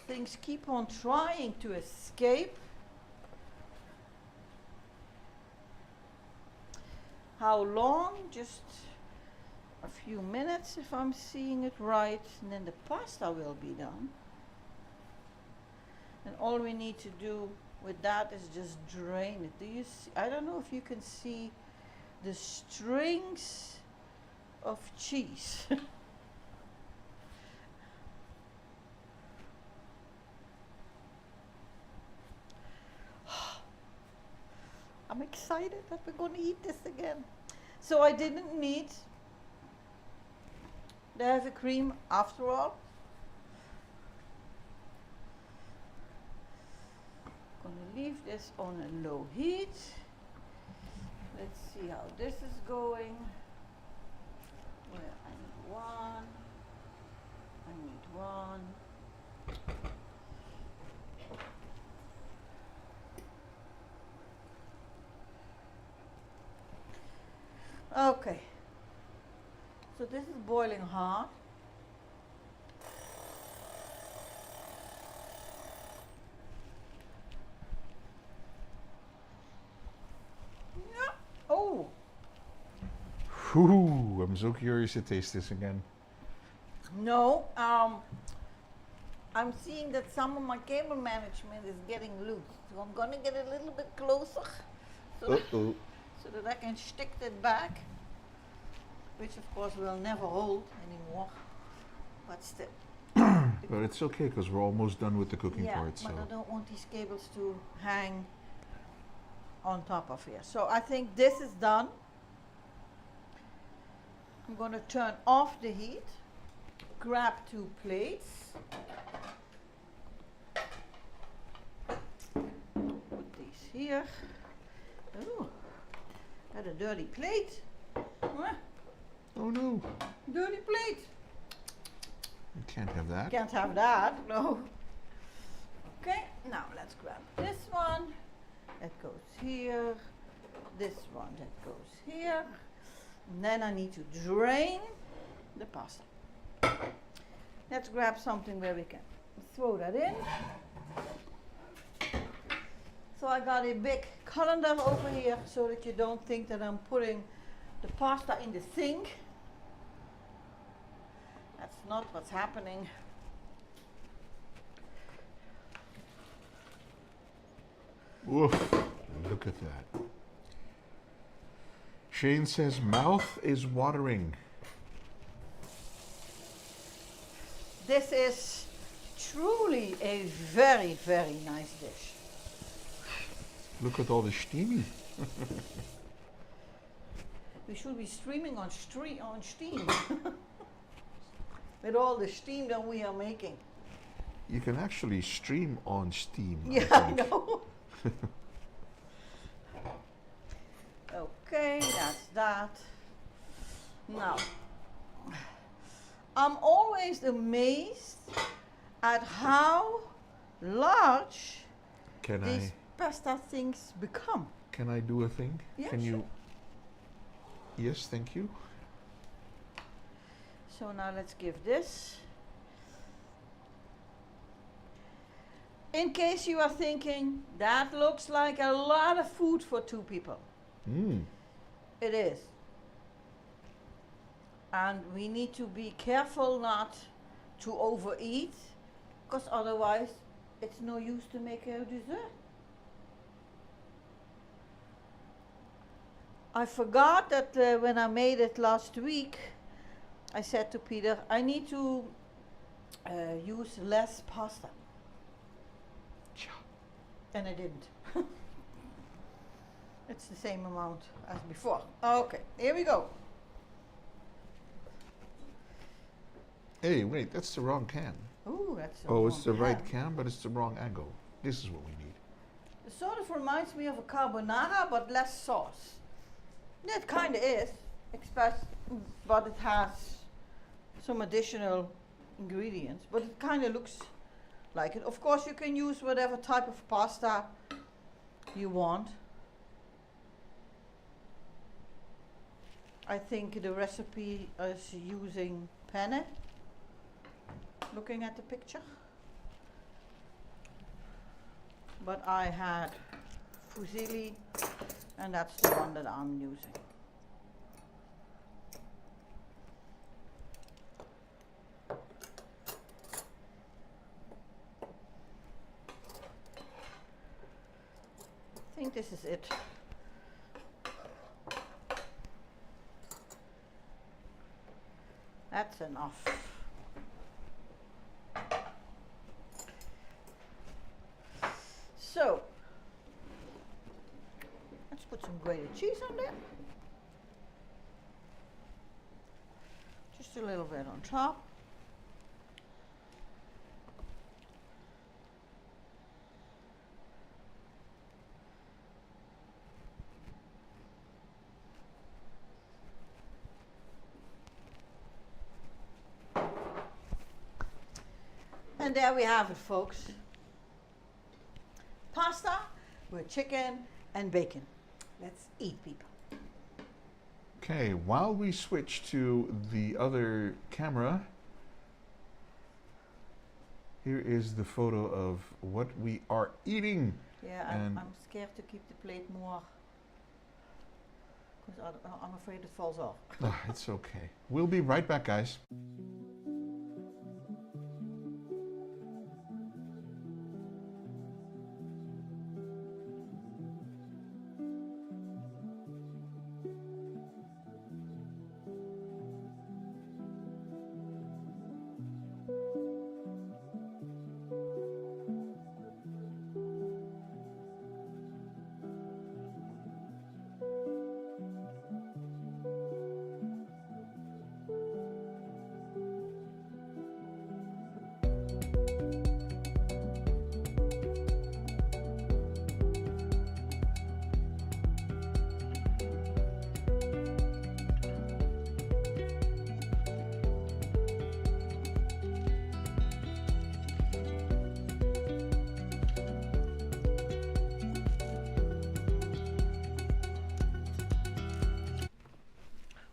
A: Things keep on trying to escape. How long? Just a few minutes if I'm seeing it right, and then the pasta will be done. And all we need to do with that is just drain it. Do you see? I don't know if you can see the strings of cheese. I'm excited that we're going to eat this again. So I didn't need the heavy cream after all. Gonna leave this on a low heat. Let's see how this is going. Well, I need one. I need one. Okay. So this is boiling hot. Yeah. Oh.
C: Whew, I'm so curious to taste this again.
A: No. I'm seeing that some of my cable management is getting loose. So I'm gonna get a little bit closer so that,
C: Uh-oh.
A: so that I can stick it back. Which of course will never hold anymore. But still.
C: But it's okay because we're almost done with the cooking
A: Yeah,
C: part. So
A: but I don't want these cables to hang on top of here. So I think this is done. I'm going to turn off the heat, grab 2 plates, put these here. Oh, got a dirty plate.
C: oh no,
A: Dirty plate.
C: you can't have that.
A: Can't have that, no. Okay, now let's grab this one. That goes here. This one, that goes here. And then I need to drain the pasta. Let's grab something where we can throw that in. So I got a big colander over here so that you don't think that I'm putting the pasta in the sink. That's not what's happening.
C: Woof, look at that. Shane says mouth is watering.
A: This is truly a very, very nice dish.
C: Look at all the steamy.
A: We should be streaming on steam. With all the steam that we are making.
C: You can actually stream on Steam.
A: Yeah,
C: I
A: I
C: think.
A: know. Okay, that's that. Now, I'm always amazed at how large
C: Can
A: these pasta things become.
C: Can I do a thing?
A: Yeah,
C: Can
A: sure.
C: you? Yes, thank you.
A: So now let's give this. In case you are thinking, that looks like a lot of food for 2 people. It is. And we need to be careful not to overeat, because otherwise it's no use to make a dessert. I forgot that when I made it last week, I said to Peter, I need to use less pasta. And I didn't. It's the same amount as before. Okay, here we go.
C: Hey, wait, that's the wrong can.
A: Ooh, that's the
C: Oh, it's the
A: wrong
C: right
A: hand.
C: can, but it's the wrong angle. This is what we need.
A: It sort of reminds me of a carbonara, but less sauce. It kind of is, but it has some additional ingredients. But it kind of looks like it. Of course, you can use whatever type of pasta you want. I think the recipe is using penne. Looking at the picture. But I had fusilli, and that's the one that I'm using. I think this is it. That's enough. So, let's put some grated cheese on there. Just a little bit on top. And there we have it, folks. Pasta with chicken and bacon. Let's eat, people.
C: Okay, while we switch to the other camera, here is the photo of what we are eating.
A: Yeah,
C: And
A: I'm scared to keep the plate more, because I'm afraid it falls off.
C: Ah, it's okay. We'll be right back, guys.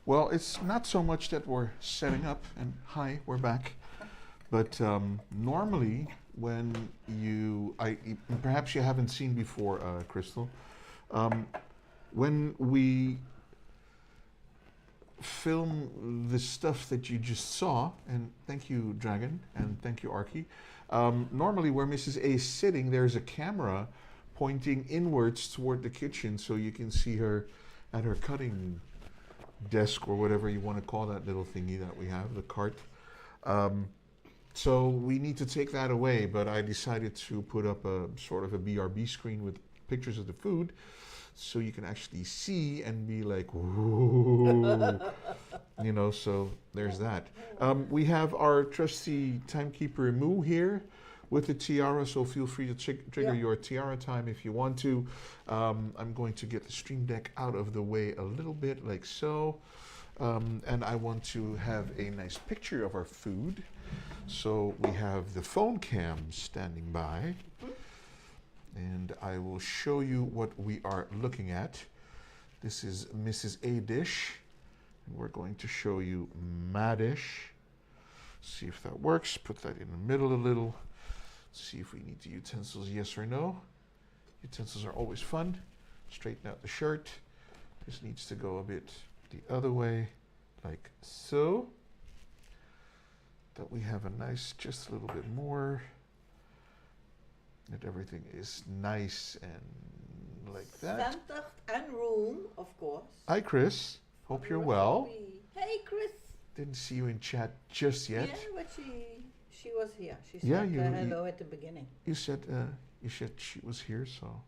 C: Well, it's not so much that we're setting up, and hi, we're back. But normally, when perhaps you haven't seen before, Crystal, when we film the stuff that you just saw, and thank you, Dragon, and thank you, Arky. Normally, where Mrs. A is sitting, there's a camera pointing inwards toward the kitchen, so you can see her at her cutting desk, or whatever you want to call that little thingy that we have, the cart. So we need to take that away, but I decided to put up a sort of a BRB screen with pictures of the food, so you can actually see and be like, whoa, you know, so there's that. We have our trusty timekeeper Moo here with the tiara, so feel free to trigger your tiara time if you want to. I'm going to get the stream deck out of the way a little bit, like so. And I want to have a nice picture of our food. So we have the phone cam standing by. And I will show you what we are looking at. This is Mrs. A dish. And we're going to show you my dish. See if that works. Put that in the middle a little. See if we need the utensils, yes or no. Utensils are always fun. Straighten out the shirt. This needs to go a bit the other way, like so. That we have a nice, just a little bit more. That everything is nice and like that.
A: Centered and room, of course.
C: Hi, Chris. Hope you're
A: What
C: well.
A: should we- Hey, Chris.
C: Didn't see you in chat just yet.
A: Yeah, but she was here. She said
C: Yeah, you-
A: hello at the beginning.
C: You said she was here, so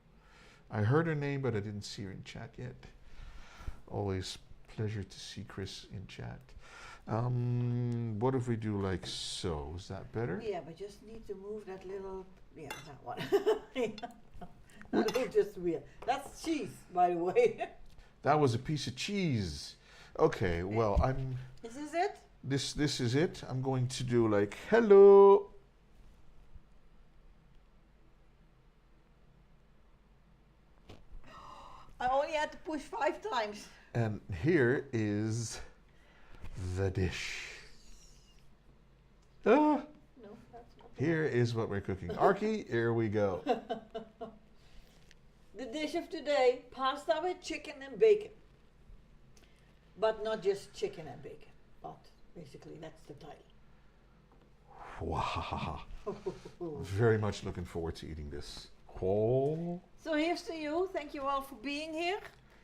C: I heard her name, but I didn't see her in chat yet. Always pleasure to see Chris in chat. What if we do like so? Is that better?
A: Yeah, but just need to move that little, that one. That looks just weird. That's cheese, by the way.
C: That was a piece of cheese. Okay, well,
A: Is this it?
C: this is it. I'm going to do like hello.
A: I only had to push 5 times.
C: And here is the dish. Ah,
A: No, that's not
C: here is what we're cooking. Arky, here we go.
A: the dish of today, pasta with chicken and bacon. But not just chicken and bacon, but basically that's the title.
C: Wow. Very much looking forward to eating this. Oh.
A: So here's to you. Thank you all for being here.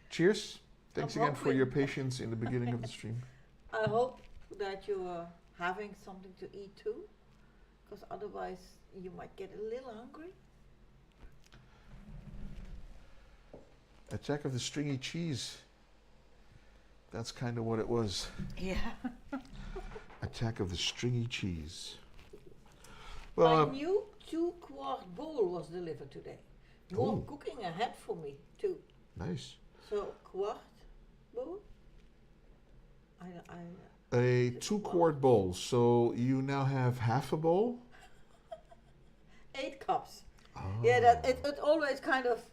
C: Cheers. Thanks
A: I'm
C: again for
A: hoping-
C: your patience in the beginning of the stream.
A: I hope that you are having something to eat too, because otherwise you might get a little hungry.
C: Attack of the stringy cheese. That's kind of what it was.
A: Yeah.
C: Attack of the stringy cheese.
A: My
C: Well,
A: new 2-quart bowl was delivered today. More
C: Ooh.
A: cooking ahead for me too.
C: nice.
A: So quart bowl.
C: A 2-quart bowl. So you now have half a bowl?
A: 8 cups.
C: Oh.
A: Yeah, that it always kind of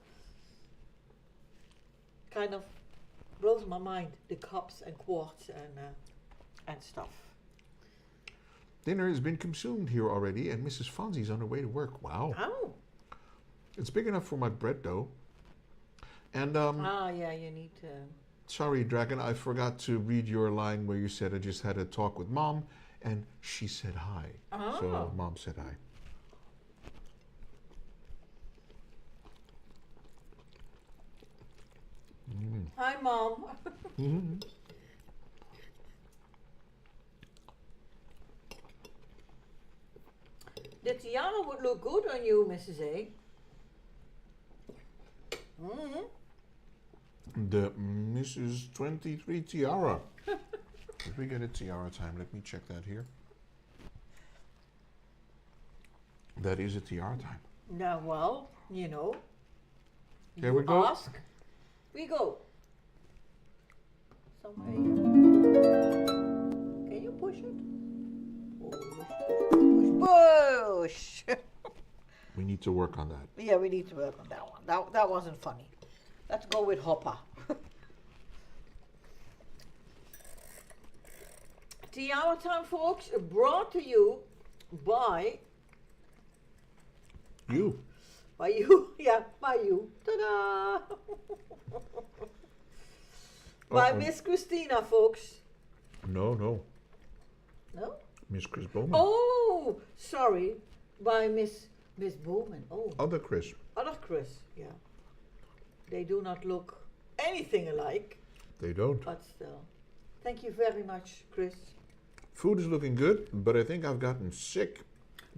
A: blows my mind, the cups and quarts and stuff.
C: Dinner has been consumed here already, and Mrs. Fonzie's on her way to work. Wow.
A: Oh.
C: It's big enough for my bread dough. And
A: Yeah, you need to.
C: sorry, Dragon, I forgot to read your line where you said I just had a talk with Mom, and she said hi.
A: Oh.
C: So Mom said hi.
A: Hi, Mom.
C: Mhm.
A: The tiara would look good on you, Mrs. A. Mm-hmm.
C: The Mrs. 23 tiara. Did we get a tiara time? Let me check that here. That is a tiara time.
A: Now, well, you know.
C: Here
A: you
C: we go.
A: Ask, we go. Somewhere here. Can you push it? Push.
C: We need to work on that.
A: Yeah, we need to work on that one. That wasn't funny. Let's go with Hoppa. Tiara time, folks, brought to you by
C: You.
A: you. Yeah, by you. Ta-da! By
C: Uh-oh.
A: Miss Christina, folks.
C: No.
A: No?
C: Miss Chris Bowman.
A: Oh, sorry. By Miss Bowman. Oh,
C: Other Chris.
A: other Chris. Yeah. They do not look anything alike,
C: They don't.
A: but still. Thank you very much, Chris.
C: Food is looking good, but I think I've gotten sick.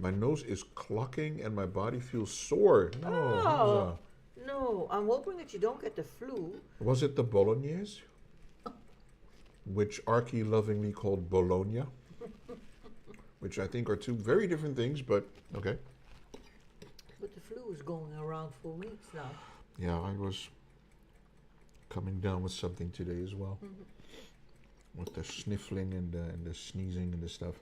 C: My nose is clucking and my body feels sore. No.
A: Oh. No, I'm hoping that you don't get the flu.
C: Was it the bolognese? Which Archie lovingly called Bologna. Which I think are two very different things, but okay.
A: But the flu is going around for weeks now.
C: Yeah, I was coming down with something today as well. With the sniffling and the sneezing and the stuff.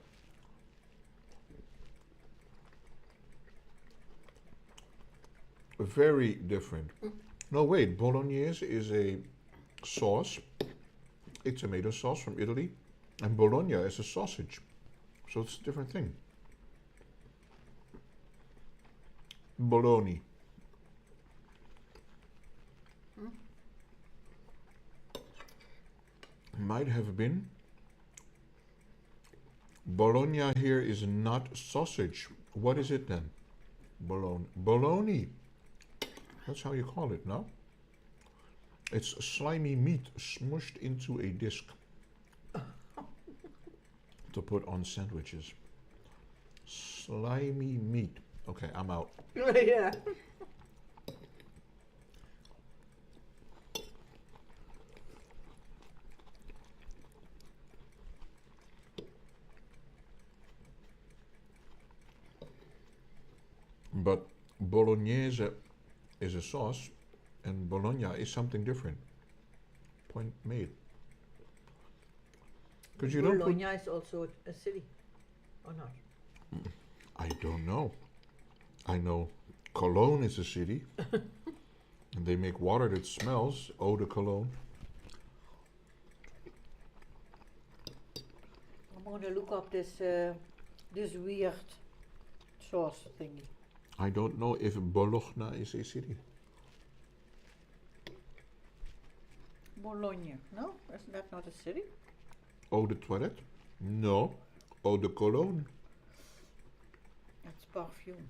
C: Very different. No, wait, bolognese is a sauce, a tomato sauce from Italy, and bologna is a sausage. So it's a different thing. Bologna. Might have been. Bologna here is not sausage. What is it then? Bologna. Bologna. That's how you call it, no? It's slimy meat smushed into a disc to put on sandwiches. Slimy meat. Okay, I'm out.
A: Yeah.
C: But bolognese is a sauce, and bologna is something different. Point made. Because you don't put.
A: Bologna is also a city, or not?
C: I don't know. I know Cologne is a city, and they make water that smells. Eau de Cologne.
A: I'm gonna look up this weird sauce thingy.
C: I don't know if Bologna is a city.
A: Bologna, no? Isn't that not a city?
C: Eau de Toilette? No. Eau de Cologne.
A: That's perfume.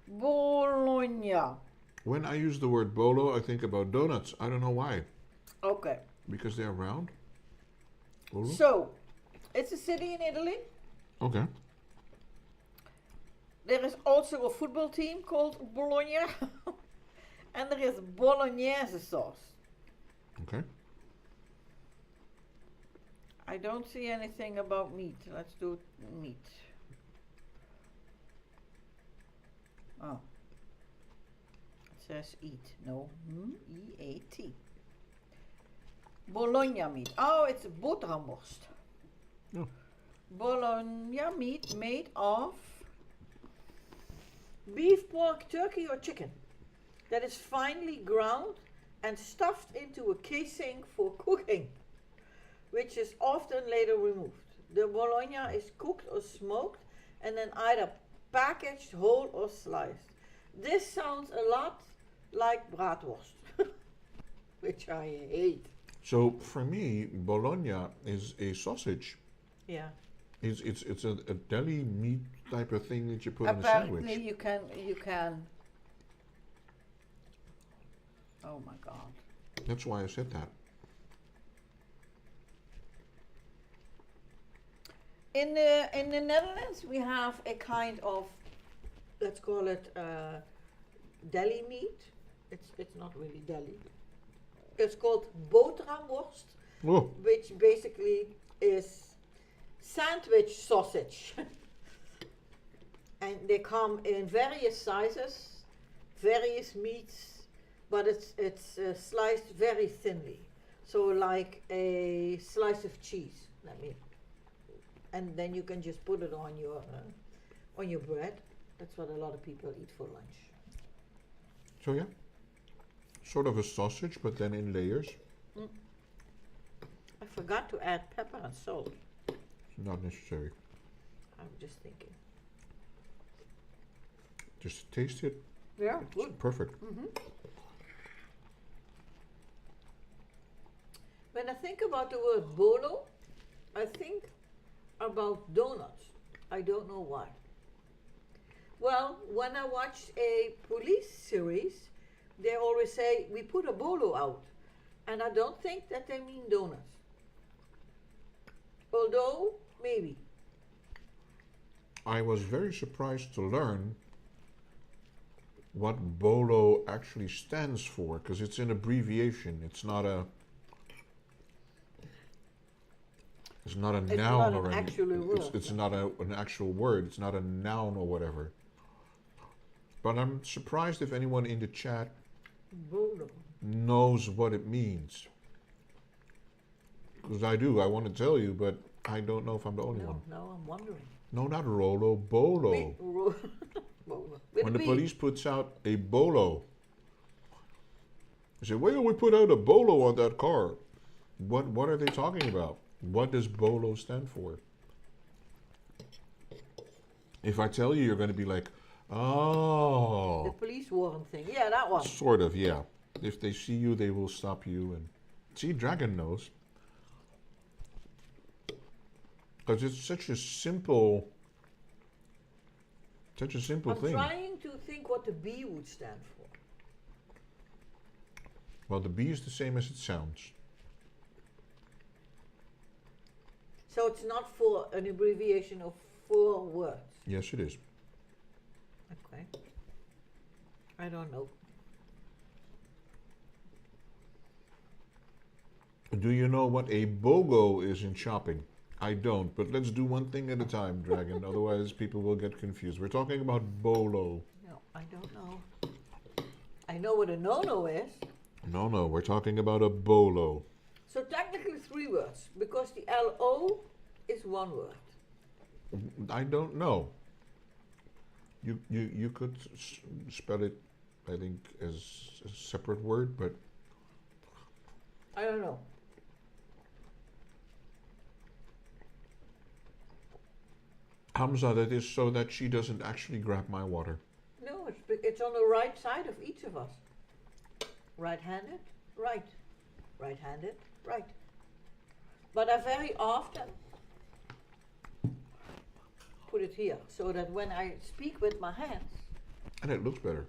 A: Bologna.
C: When I use the word bolo, I think about donuts. I don't know why.
A: Okay.
C: Because they're round? Bolo?
A: So, it's a city in Italy.
C: Okay.
A: There is also a football team called Bologna. And there is bolognese sauce.
C: Okay.
A: I don't see anything about meat. Let's do meat. Oh. It says eat. No. E-A-T. Bologna meat. Oh, it's boterhamworst.
C: Oh.
A: Bologna meat made of beef, pork, turkey or chicken that is finely ground and stuffed into a casing for cooking, which is often later removed. The bologna is cooked or smoked and then either packaged whole or sliced. This sounds a lot like bratwurst, which I hate.
C: So for me, Bologna is a sausage.
A: Yeah.
C: It's a deli meat type of thing that you put in a
A: Apparently
C: sandwich.
A: you can. Oh my God.
C: That's why I said that.
A: In the Netherlands, we have a kind of, let's call it deli meat. It's not really deli. It's called boterhamworst,
C: Oh,
A: which basically is sandwich sausage. And they come in various sizes, various meats, but it's sliced very thinly. So like a slice of cheese. And then you can just put it on your bread. That's what a lot of people eat for lunch.
C: so yeah. Sort of a sausage, but then in layers.
A: I forgot to add pepper and salt.
C: Not necessary.
A: I'm just thinking.
C: Just taste it.
A: Yeah,
C: It's
A: good.
C: perfect.
A: When I think about the word bolo, I think about donuts. I don't know why. Well, when I watch a police series, they always say, we put a bolo out. And I don't think that they mean donuts. Although, maybe.
C: I was very surprised to learn what BOLO actually stands for, because it's an abbreviation. It's not a noun
A: not
C: or
A: an actual word.
C: It's not an actual word. It's not a noun or whatever. But I'm surprised if anyone in the chat
A: Bolo.
C: knows what it means. Because I do. I want to tell you, but I don't know if I'm the only one.
A: No, I'm wondering.
C: No, not Rolo, BOLO.
A: Bolo. With
C: When
A: a
C: the
A: B.
C: police puts out a bolo, they say, well, we put out a bolo on that car. What are they talking about? What does bolo stand for? If I tell you, you're going to be like,
A: The
C: oh.
A: police warrant thing. Yeah, that one.
C: Sort of, yeah. If they see you, they will stop you. And see, Dragon knows. Because it's such a simple Such a simple
A: I'm
C: thing.
A: trying to think what the B would stand for.
C: Well, the B is the same as it sounds.
A: So it's not for an abbreviation of 4 words.
C: Yes, it is.
A: Okay. I don't know.
C: Do you know what a BOGO is in shopping? I don't, but let's do one thing at a time, Dragon. Otherwise, people will get confused. We're talking about BOLO.
A: No, I don't know. I know what a no-no is.
C: No, we're talking about a BOLO.
A: So technically 3 words, because the LO is 1 word.
C: I don't know. You could spell it, I think, as a separate word, but
A: I don't know.
C: Hamza, that is so that she doesn't actually grab my water.
A: No, it's on the right side of each of us. Right-handed, right. Right-handed, right. But I very often put it here, so that when I speak with my hands,
C: And it looks better.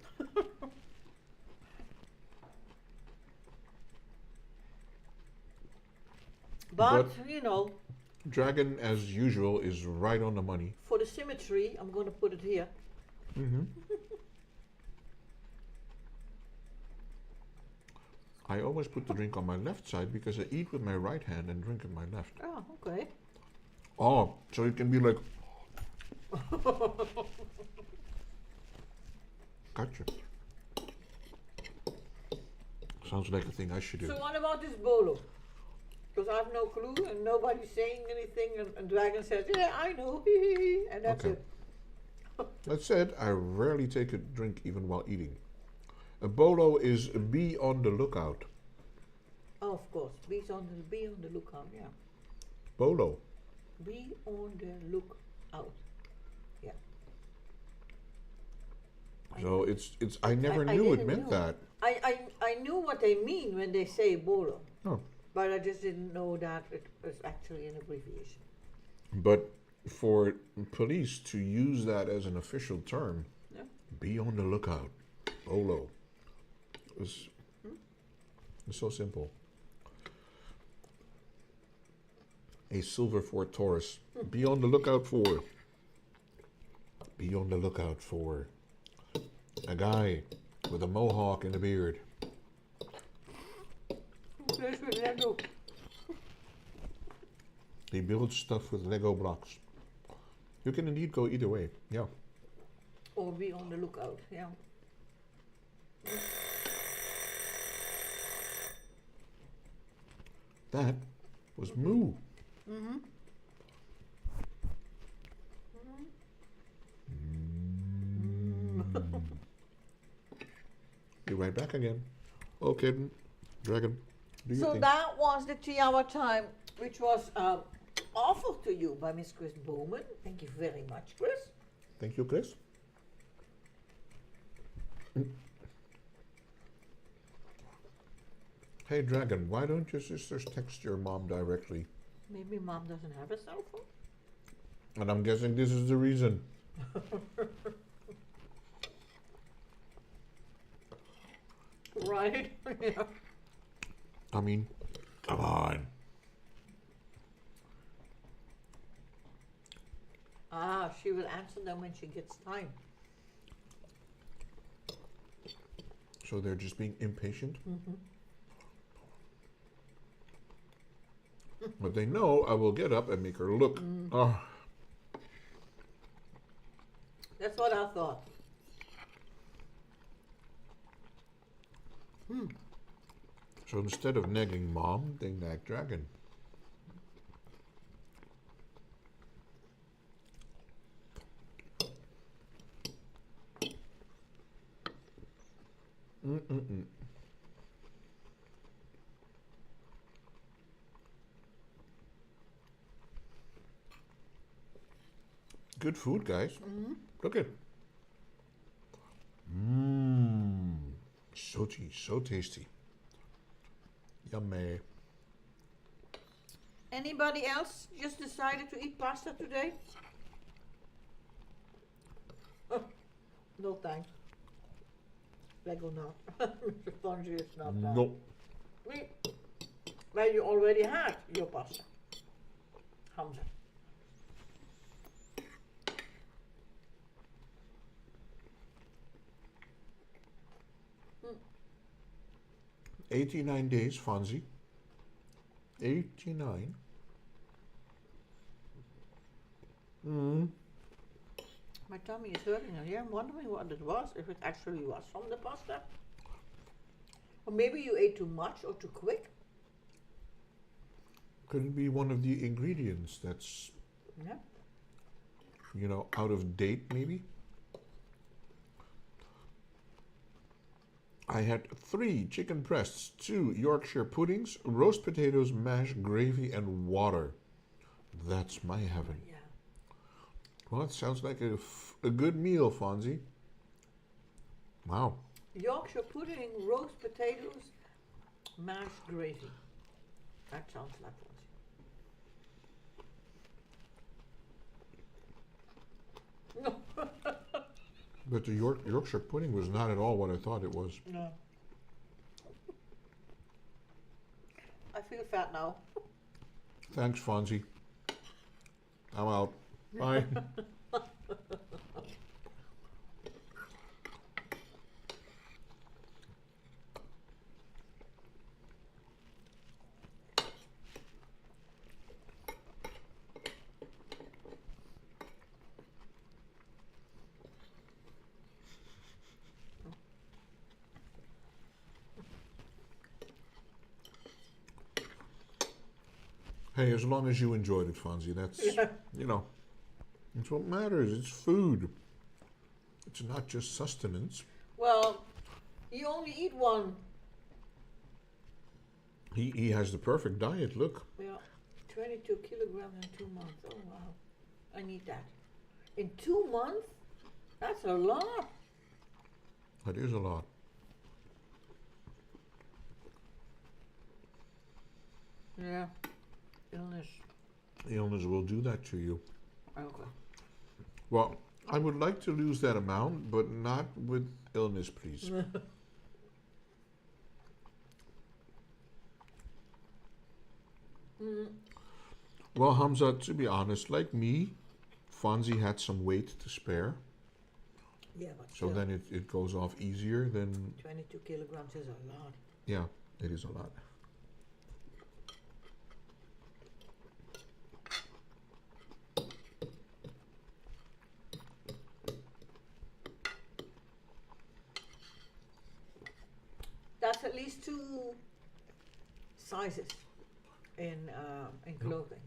A: but you know,
C: Dragon, as usual, is right on the money.
A: for the symmetry, I'm going to put it here.
C: Mm-hmm. I always put the drink on my left side because I eat with my right hand and drink with my left.
A: Oh, okay.
C: Oh, so it can be like. Gotcha. Sounds like a thing I should do.
A: So what about this bolo? Because I have no clue and nobody's saying anything, and Dragon says, yeah, I know, and that's
C: Okay.
A: it.
C: That said, I rarely take a drink even while eating. A bolo is be on the lookout.
A: Oh, of course, be on the lookout, yeah.
C: Bolo.
A: Be on the lookout. Yeah.
C: So it's I never knew it
A: didn't
C: meant
A: know.
C: that.
A: I knew what they mean when they say bolo,
C: Oh.
A: but I just didn't know that it was actually an abbreviation.
C: But for police to use that as an official term,
A: Yeah.
C: be on the lookout. Bolo. It's so simple. A silver Ford Taurus. Be on the lookout for. Be on the lookout for a guy with a mohawk and a beard.
A: Plays with Lego.
C: He builds stuff with Lego blocks. You can indeed go either way. Yeah.
A: Or be on the lookout, yeah.
C: That was moo.
A: Mm-hmm.
C: Be right back again. Okay, Dragon. Do your
A: So
C: thing.
A: that was the 3-hour time, which was offered to you by Miss Chris Bowman. Thank you very much, Chris.
C: Thank you, Chris. Hey, Dragon, why don't your sisters text your mom directly?
A: Maybe Mom doesn't have a cell phone.
C: And I'm guessing this is the reason.
A: Right? Yeah.
C: I mean, come on.
A: Ah, she will answer them when she gets time.
C: So they're just being impatient? But they know I will get up and make her look. Oh,
A: That's what I thought.
C: so instead of nagging mom, they nag Dragon. Good food, guys. Look at. Mmm. So tasty. Yummy.
A: Anybody else just decided to eat pasta today? No thanks. Lego not. Mr. Fonzie is not that.
C: No.
A: We, well, you already had your pasta. Hamza.
C: 89 days, Fonzie. 89.
A: My tummy is hurting again. I'm wondering what it was, if it actually was from the pasta. Or maybe you ate too much or too quick.
C: Could it be one of the ingredients that's,
A: Yeah.
C: you know, out of date maybe? I had 3 chicken breasts, 2 Yorkshire puddings, roast potatoes, mashed gravy, and water. That's my heaven.
A: Yeah.
C: Well, it sounds like a good meal, Fonzie. Wow.
A: Yorkshire pudding, roast potatoes, mashed gravy. That sounds like Fonzie. No.
C: But the Yorkshire pudding was not at all what I thought it was.
A: No. I feel fat now.
C: Thanks, Fonzie. I'm out. Bye. Hey, as long as you enjoyed it, Fonzie, that's,
A: Yeah.
C: you know, that's what matters. It's food. It's not just sustenance.
A: Well, you only eat one.
C: He has the perfect diet, look.
A: Yeah. 22 kilograms in 2 months. Oh, wow. I need that. In 2 months? That's a lot.
C: That is a lot.
A: Yeah. Illness.
C: Illness will do that to you.
A: Okay.
C: Well, I would like to lose that amount, but not with illness, please. Well, Hamza, to be honest, like me, Fonzie had some weight to spare,
A: Yeah, but
C: so
A: still,
C: then it goes off easier than,
A: 22 kilograms is a lot.
C: yeah, it is a lot.
A: That's at least 2 sizes in clothing.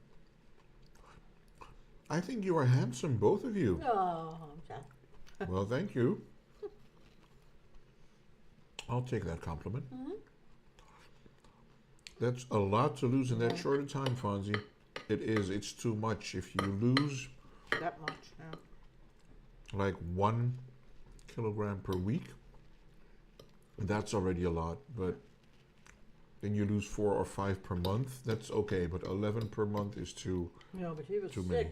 C: I think you are handsome, both of you.
A: No, Hamza.
C: Well, thank you. I'll take that compliment. That's a lot to lose in that
A: Yeah.
C: short a time, Fonzie. It is. It's too much. If you lose
A: That much, yeah.
C: like 1 kilogram per week, that's already a lot. But then you lose 4 or 5 per month. That's okay. But 11 per month is too
A: Yeah, but he was
C: too
A: sick.
C: many.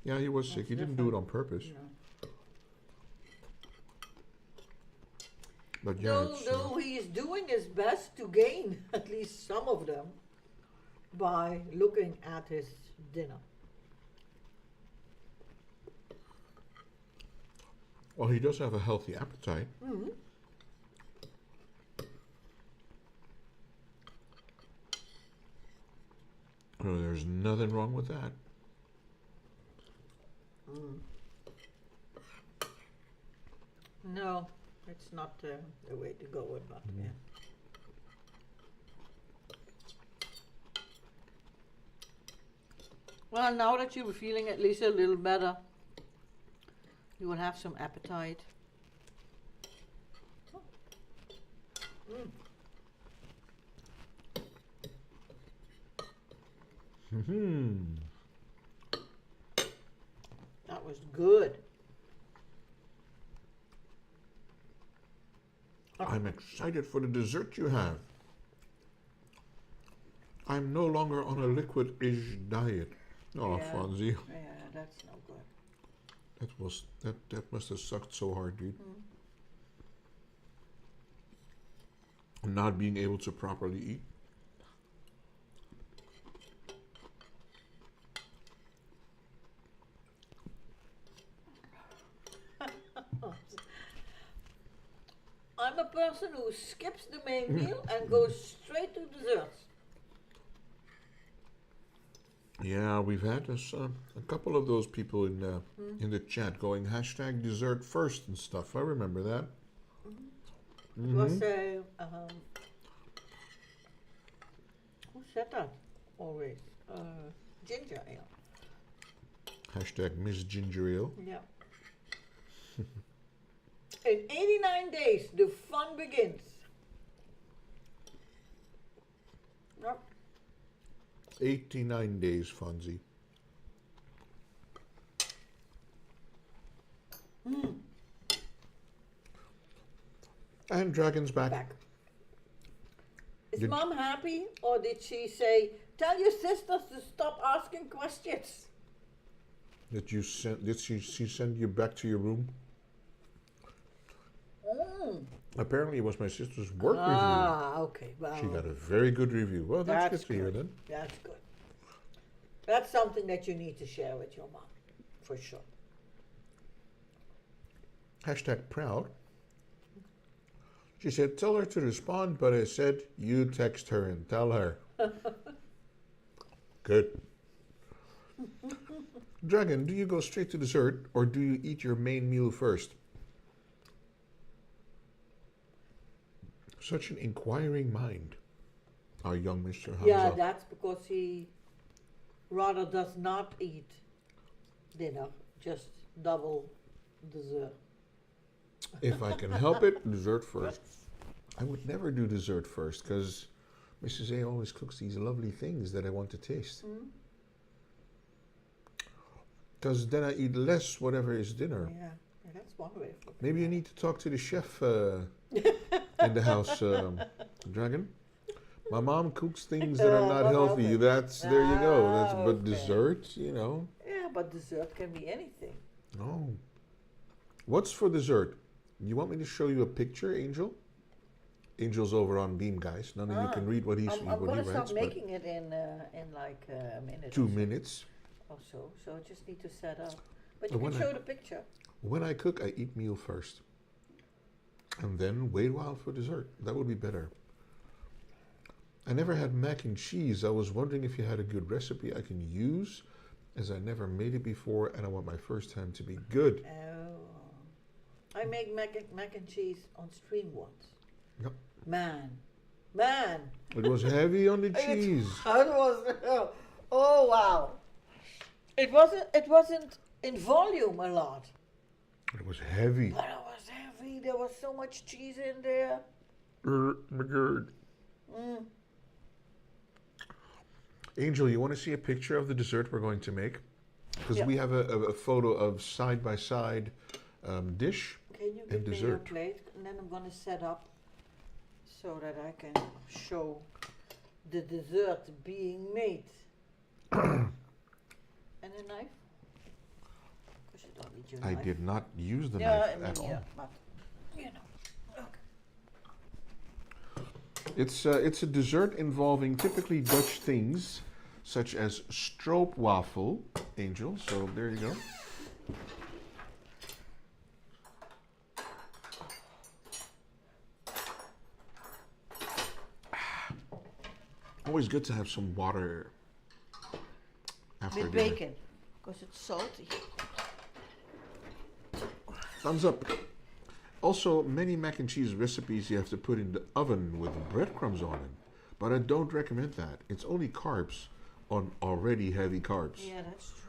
C: Yeah, he was sick.
A: That's
C: He didn't do it
A: different.
C: on purpose.
A: Yeah.
C: But yeah,
A: Though,
C: it's,
A: though he is doing his best to gain at least some of them by looking at his dinner.
C: well, he does have a healthy appetite. Oh, there's nothing wrong with that.
A: No, it's not the way to go with that. Yeah. Well, now that you're feeling at least a little better, you will have some appetite. That was good.
C: I'm excited for the dessert you have. I'm no longer on a liquid-ish diet. Oh,
A: Yeah.
C: Fonzie.
A: Yeah, that's no good.
C: That must have sucked so hard, dude. Not being able to properly eat.
A: I'm a person who skips the main meal and goes straight to desserts.
C: Yeah, we've had a couple of those people in the chat going hashtag dessert first and stuff. I remember that.
A: It was who said that always? Ginger ale.
C: Hashtag Miss Ginger Ale.
A: Yeah. In 89 days, the fun begins. Yep.
C: 89 days, Fonzie. And Dragon's back.
A: Is
C: Did-
A: Mom happy, or did she say, "Tell your sisters to stop asking questions"?
C: Did she send you back to your room? Apparently, it was my sister's work
A: Ah, okay. Well,
C: review. She got a very good review. Well, that's good to hear then.
A: That's good. That's something that you need to share with your mom, for sure.
C: Hashtag proud. She said, tell her to respond, but I said, you text her and tell her. Good. Dragon, do you go straight to dessert or do you eat your main meal first? Such an inquiring mind, our young Mr. Hamza.
A: Yeah, that's because he rather does not eat dinner, just double dessert.
C: If I can help it, dessert first. I would never do dessert first because Mrs. A always cooks these lovely things that I want to taste. Because then I eat less whatever is dinner.
A: Yeah, that's one way of looking
C: Maybe you
A: at it.
C: need to talk to the chef in the house, Dragon. My mom cooks things that are not
A: not
C: healthy.
A: healthy.
C: There you go. But
A: Okay.
C: dessert, you know.
A: Yeah, but dessert can be anything.
C: No. What's for dessert? You want me to show you a picture, Angel? Angel's over on Beam, guys. None of you can read what
A: I'm
C: what he
A: gonna
C: writes,
A: start
C: but
A: making it in like a minute.
C: 2
A: or so.
C: minutes.
A: Or so. So I just need to set up. But
C: Oh,
A: you can
C: when I-
A: show the picture.
C: When I cook, I eat meal first. And then wait a while for dessert. That would be better. I never had mac and cheese. I was wondering if you had a good recipe I can use, as I never made it before and I want my first time to be good.
A: Oh. I make mac and cheese on stream once.
C: Yep.
A: Man.
C: It was heavy on the cheese.
A: It was. Oh wow. It wasn't in volume a lot,
C: It was heavy.
A: but it was heavy. There was so much cheese in there.
C: McGurd. Angel, you want to see a picture of the dessert we're going to make? Because
A: Yeah.
C: we have a photo of side-by-side dish.
A: Can you
C: And
A: give me your
C: dessert.
A: plate, and then I'm gonna set up so that I can show the dessert being made. And a knife? Because you don't need your
C: I
A: knife.
C: did not use the
A: Yeah,
C: knife
A: I mean,
C: at all.
A: yeah, but you know. Okay.
C: It's a dessert involving typically Dutch things, such as stroopwafel, Angel. So there you go. Always good to have some water after
A: With
C: dinner.
A: bacon, because it's salty.
C: Thumbs up. Also, many mac and cheese recipes you have to put in the oven with breadcrumbs on it. But I don't recommend that. It's only carbs on already heavy carbs.
A: Yeah, that's true.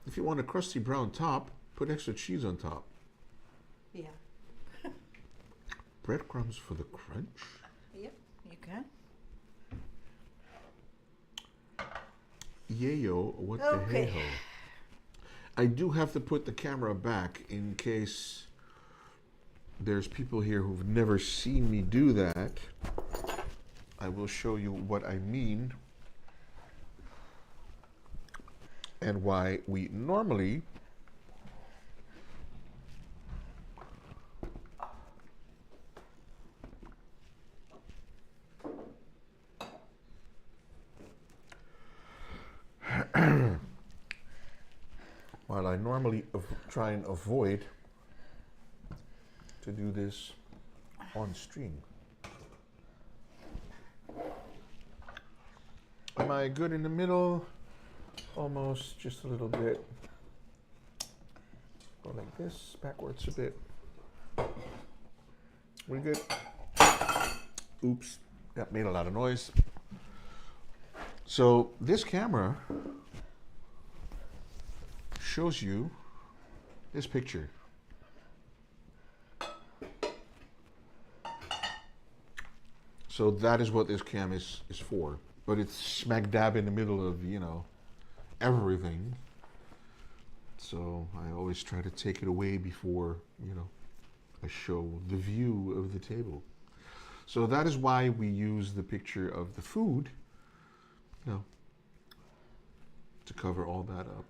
C: If you want a crusty brown top, put extra cheese on top.
A: Yeah.
C: Breadcrumbs for the crunch.
A: Yep, you can.
C: Yayo, what the
A: Okay.
C: hey-ho. I do have to put the camera back in case there's people here who've never seen me do that. I will show you what I mean and why we normally normally try and avoid to do this on stream. Am I good in the middle? Almost, just a little bit. Go like this, backwards a bit. We good? Oops, that made a lot of noise. So this camera shows you this picture. So that is what this cam is for. But it's smack dab in the middle of, you know, everything. So I always try to take it away before, you know, I show the view of the table. So that is why we use the picture of the food, you know, to cover all that up.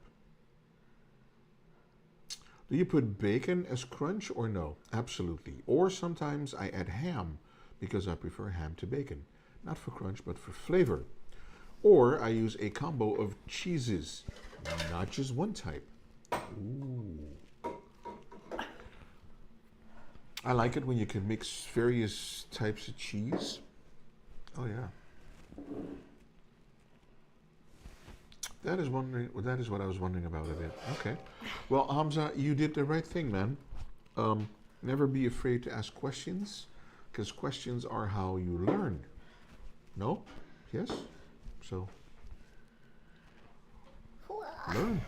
C: Do you put bacon as crunch or no? Absolutely. Or sometimes I add ham because I prefer ham to bacon. Not for crunch, but for flavor. Or I use a combo of cheeses, not just one type. Ooh. I like it when you can mix various types of cheese. Oh yeah. That is what I was wondering about a bit. Okay. Well, Hamza, you did the right thing, man. Never be afraid to ask questions, because questions are how you learn. No? Yes? So, learn.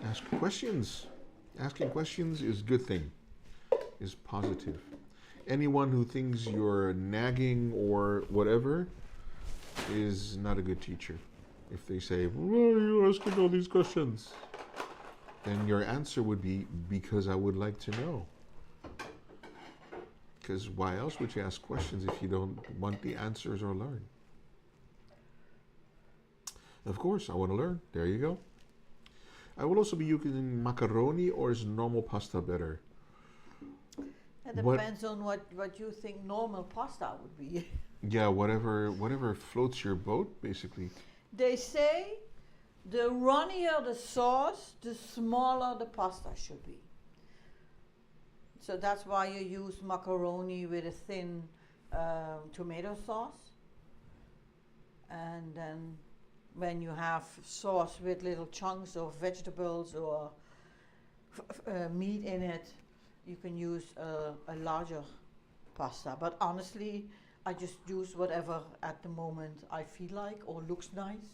C: Ask questions. Asking questions is a good thing, is positive. Anyone who thinks you're nagging or whatever is not a good teacher. If they say, why are you asking all these questions? Then your answer would be, because I would like to know. Because why else would you ask questions if you don't want the answers or learn? Of course, I want to learn. There you go. I will also be using macaroni, or is normal pasta better?
A: It depends on what you think normal pasta would be.
C: Yeah, whatever floats your boat, basically.
A: They say the runnier the sauce, the smaller the pasta should be. So that's why you use macaroni with a thin tomato sauce. And then when you have sauce with little chunks of vegetables or meat in it, you can use a larger pasta. But honestly, I just use whatever at the moment I feel like or looks nice.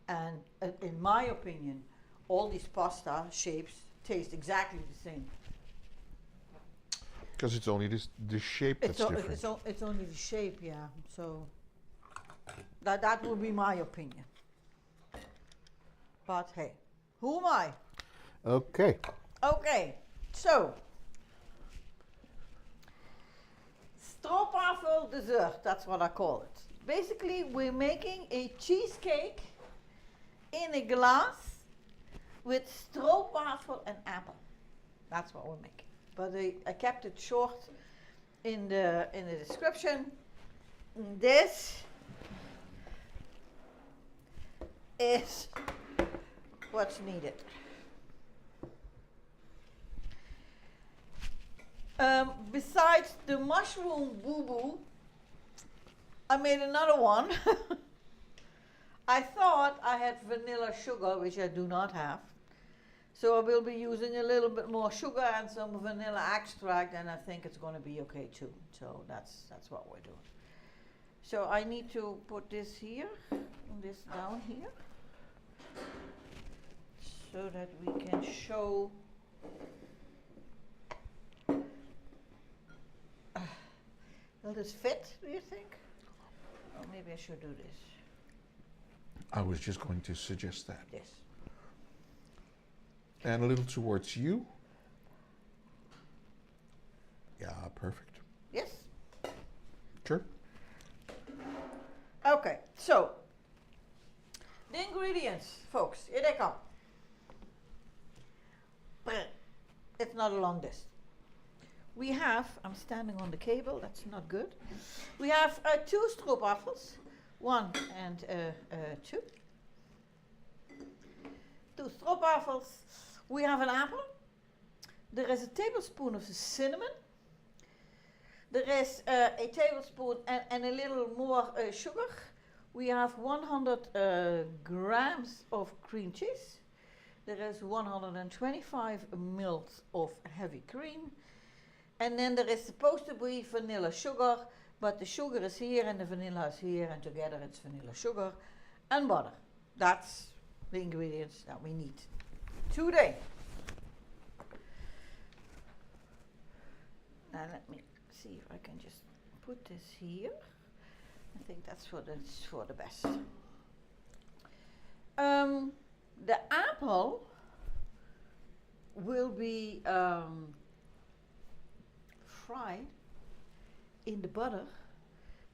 A: And in my opinion, all these pasta shapes taste exactly the same.
C: Because it's only the shape that's different.
A: It's only the shape, yeah. So that would be my opinion. But hey, who am I?
C: Okay.
A: Okay, so Stroopwafel dessert, that's what I call it. Basically, we're making a cheesecake in a glass with stroopwafel and apple. That's what we're making. But I kept it short in the description. This is what's needed. Besides the mushroom boo-boo, I made another one. I thought I had vanilla sugar, which I do not have. So I will be using a little bit more sugar and some vanilla extract, and I think it's going to be okay too. So that's what we're doing. So I need to put this here, this down here, so that we can show. Will this fit, do you think? Or maybe I should do this.
C: I was just going to suggest that.
A: Yes.
C: And a little towards you. Yeah, perfect.
A: Yes?
C: Sure.
A: Okay, so the ingredients, folks, here they come. But it's not a long list. We have, I'm standing on the cable, that's not good. We have 2 stroopwafels, 1 and 2. 2 stroopwafels. We have an apple. There is a tablespoon of cinnamon. There is a tablespoon and a little more sugar. We have 100 grams of cream cheese. There is 125 mils of heavy cream. And then there is supposed to be vanilla sugar, but the sugar is here and the vanilla is here, and together it's vanilla sugar and butter. That's the ingredients that we need today. Now let me see if I can just put this here. I think that's for the best. The apple will be fried in the butter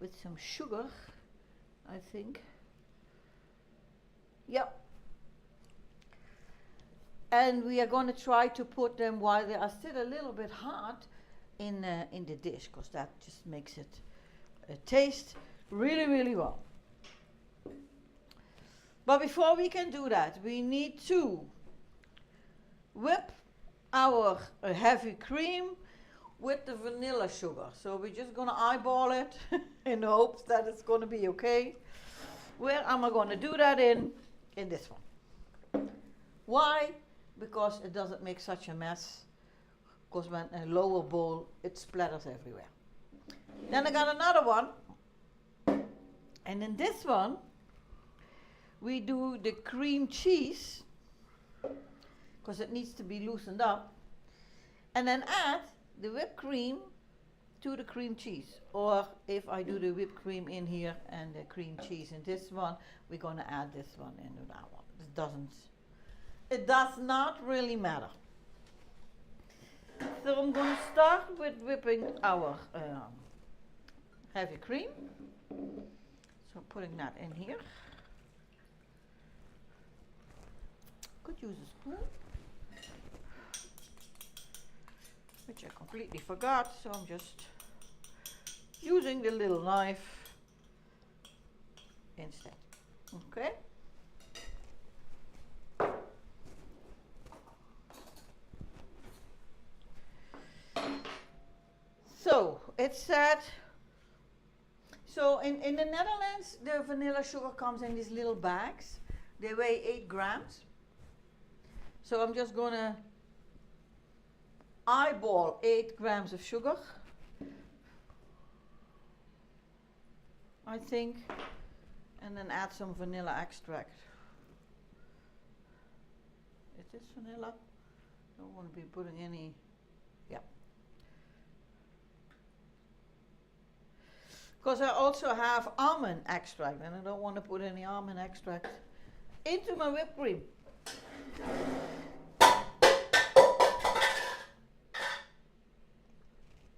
A: with some sugar, I think. Yep. And we are going to try to put them while they are still a little bit hard in the dish, because that just makes it taste really, really well. But before we can do that, we need to whip our heavy cream with the vanilla sugar. So we're just going to eyeball it in the hopes that it's going to be okay. Where am I going to do that in? In this one. Why? Because it doesn't make such a mess. Because when a lower bowl, it splatters everywhere. Then I got another one. And in this one, we do the cream cheese, because it needs to be loosened up. And then add the whipped cream to the cream cheese. Or if I do the whipped cream in here and the cream cheese in this one, we're going to add this one into that one. It does not really matter. So I'm going to start with whipping our heavy cream. So putting that in here. Could use a spoon, which I completely forgot, so I'm just using the little knife instead. Okay. So it said, so in the Netherlands, the vanilla sugar comes in these little bags. They weigh 8 grams. So I'm just going to eyeball 8 grams of sugar, I think, and then add some vanilla extract. Is this vanilla? Don't want to be putting any, yeah. Because I also have almond extract, and I don't want to put any almond extract into my whipped cream.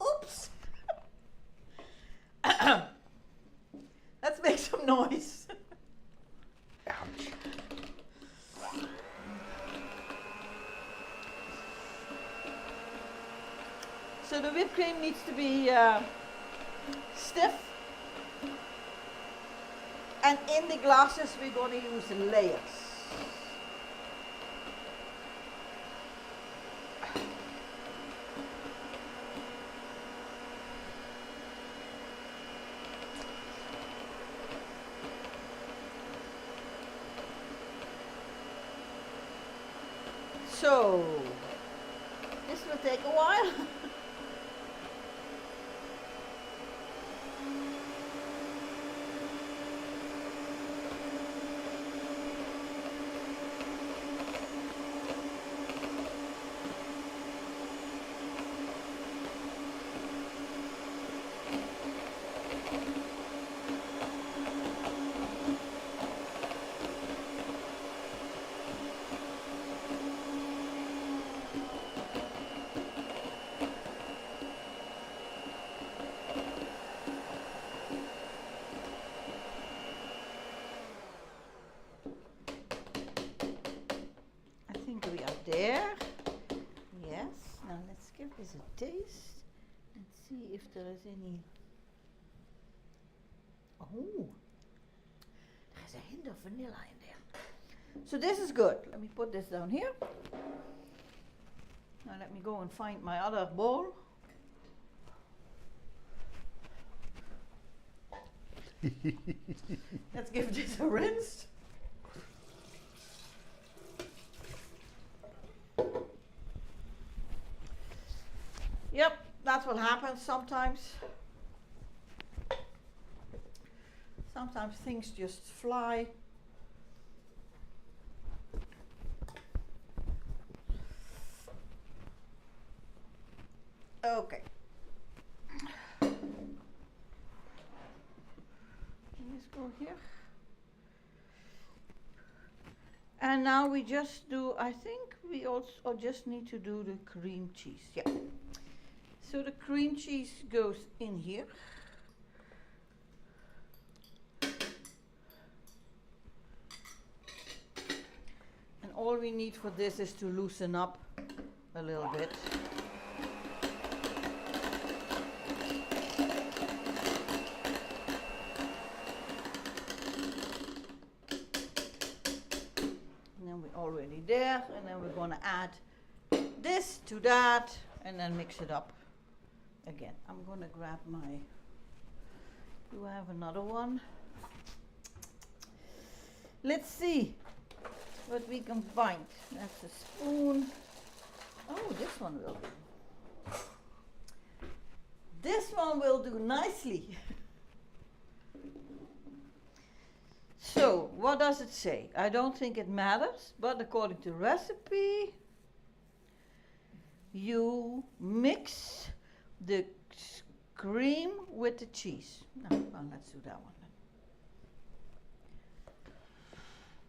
A: Oops! Let's make some noise.
C: Ouch.
A: So the whipped cream needs to be stiff. And in the glasses we're going to use layers. So, this will take a while. We are there. Yes. Now let's give this a taste and see if there is any. Oh, there is a hint of vanilla in there. So this is good. Let me put this down here. Now let me go and find my other bowl. Let's give this a rinse. Yep, that's what happens sometimes. Sometimes things just fly. Okay. Let's go here. And now we just do, I think we also just need to do the cream cheese. Yeah. So the cream cheese goes in here. And all we need for this is to loosen up a little bit. Already there, and then we're going to add this to that and then mix it up again. I'm going to grab my, do I have another one? Let's see what we can find. That's a spoon. Oh, this one will do. This one will do nicely. So, what does it say? I don't think it matters, but according to recipe, you mix the cream with the cheese. No, well, let's do that one then.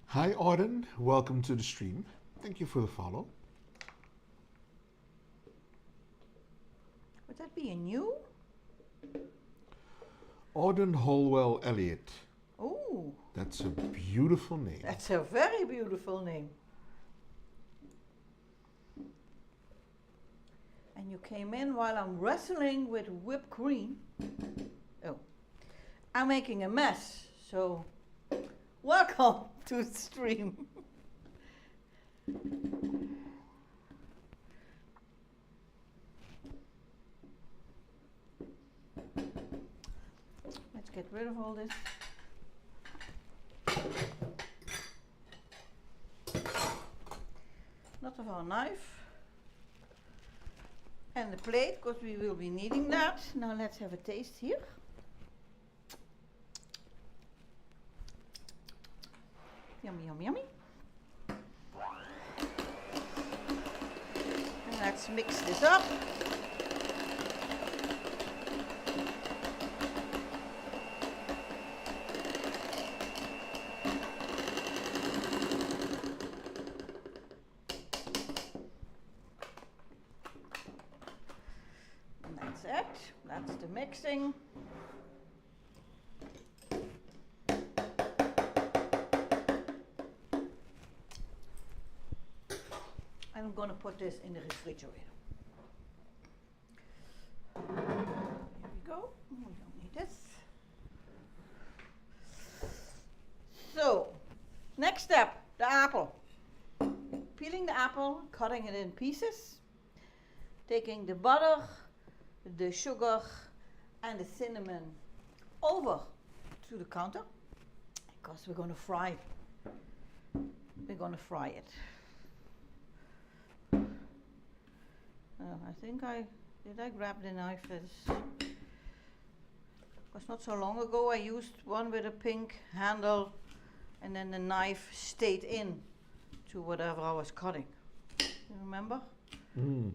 C: Hi Auden, welcome to the stream. Thank you for the follow.
A: Would that be a new?
C: Auden Holwell Elliott.
A: Oh,
C: That's a beautiful name.
A: that's a very beautiful name. And you came in while I'm wrestling with whipped cream. Oh, I'm making a mess, so welcome to the stream. Let's get rid of all this. Not of our knife and the plate, because we will be needing that. Now let's have a taste here. Yummy, yummy, yummy. And let's mix this up. That's the mixing. And I'm going to put this in the refrigerator. Here we go. We don't need this. So, next step, the apple. Peeling the apple, cutting it in pieces, taking the butter, the sugar and the cinnamon over to the counter, because we're going to fry it. We're going to fry it. I think did I grab the knife? Because not so long ago I used one with a pink handle and then the knife stayed in to whatever I was cutting. You remember?
C: Mm.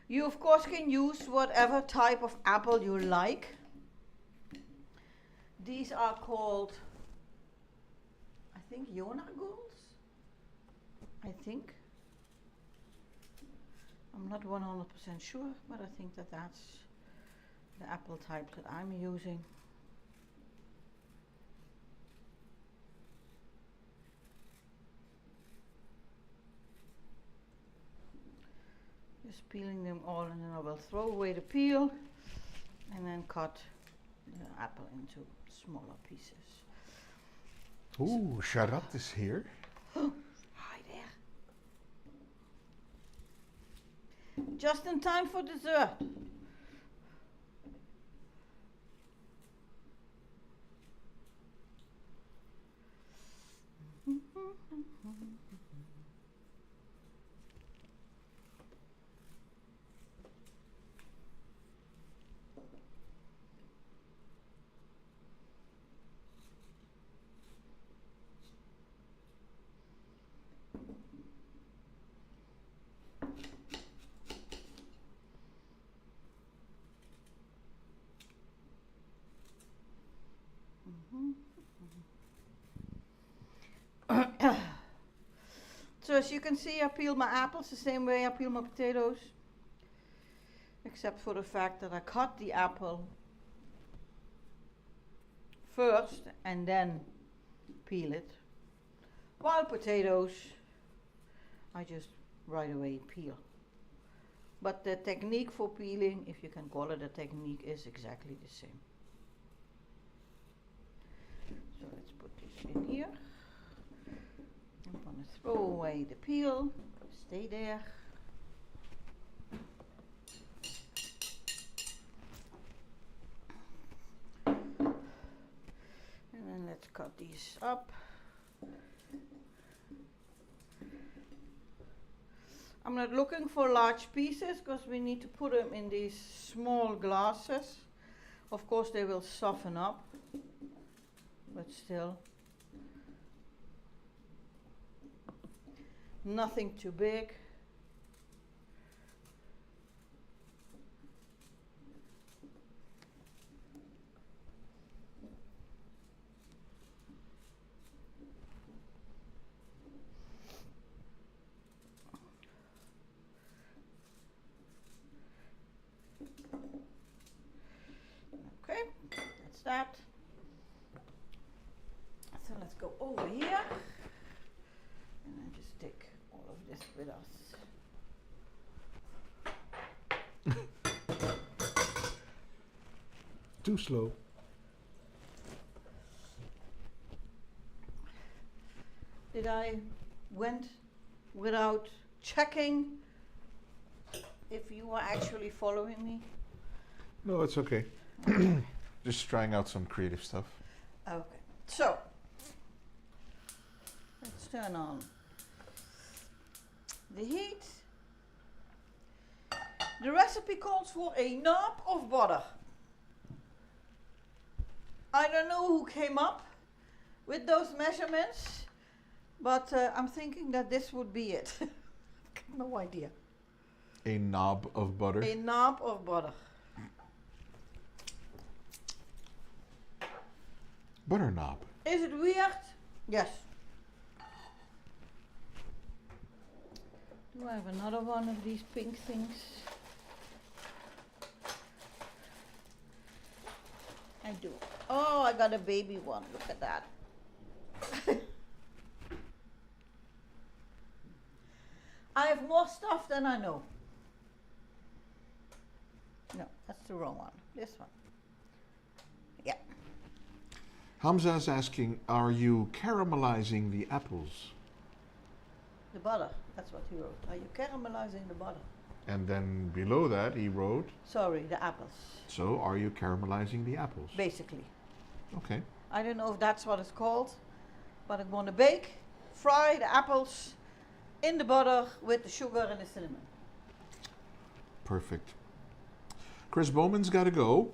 A: You of course can use whatever type of apple you like. These are called, I think, Jonagulls. I think. I'm not 100% sure, but I think that that's the apple type that I'm using. Just peeling them all, and then I will throw away the peel and then cut the apple into smaller pieces.
C: Ooh, Sharat is here.
A: Hi there. Just in time for dessert. So as you can see, I peel my apples the same way I peel my potatoes, except for the fact that I cut the apple first and then peel it, while potatoes I just right away peel. But the technique for peeling, if you can call it a technique, is exactly the same. So let's put this in here. I'm going to throw away the peel, stay there. And then let's cut these up. I'm not looking for large pieces because we need to put them in these small glasses. Of course they will soften up, but still. Nothing too big. Okay, that's that. So let's go over here and then just take all of this with us.
C: Too slow.
A: Did I went without checking if you were actually following me?
C: No, it's okay. Just trying out some creative stuff.
A: Okay, so let's turn on the heat. The recipe calls for a knob of butter. I don't know who came up with those measurements, but I'm thinking that this would be it. I've got no idea.
C: A knob of butter.
A: A knob of butter.
C: Butter knob.
A: Is it weird? Yes. Do I have another one of these pink things? I do. Oh, I got a baby one. Look at that. I have more stuff than I know. No, that's the wrong one. This one. Yeah.
C: Hamza is asking, are you caramelizing the apples?
A: The butter. That's what he wrote. Are you caramelizing the butter?
C: And then below that he wrote,
A: Sorry, the apples.
C: so are you caramelizing the apples?
A: Basically.
C: Okay.
A: I don't know if that's what it's called, but I'm going to bake, fry the apples in the butter with the sugar and the cinnamon.
C: Perfect. Chris Bowman's got to go.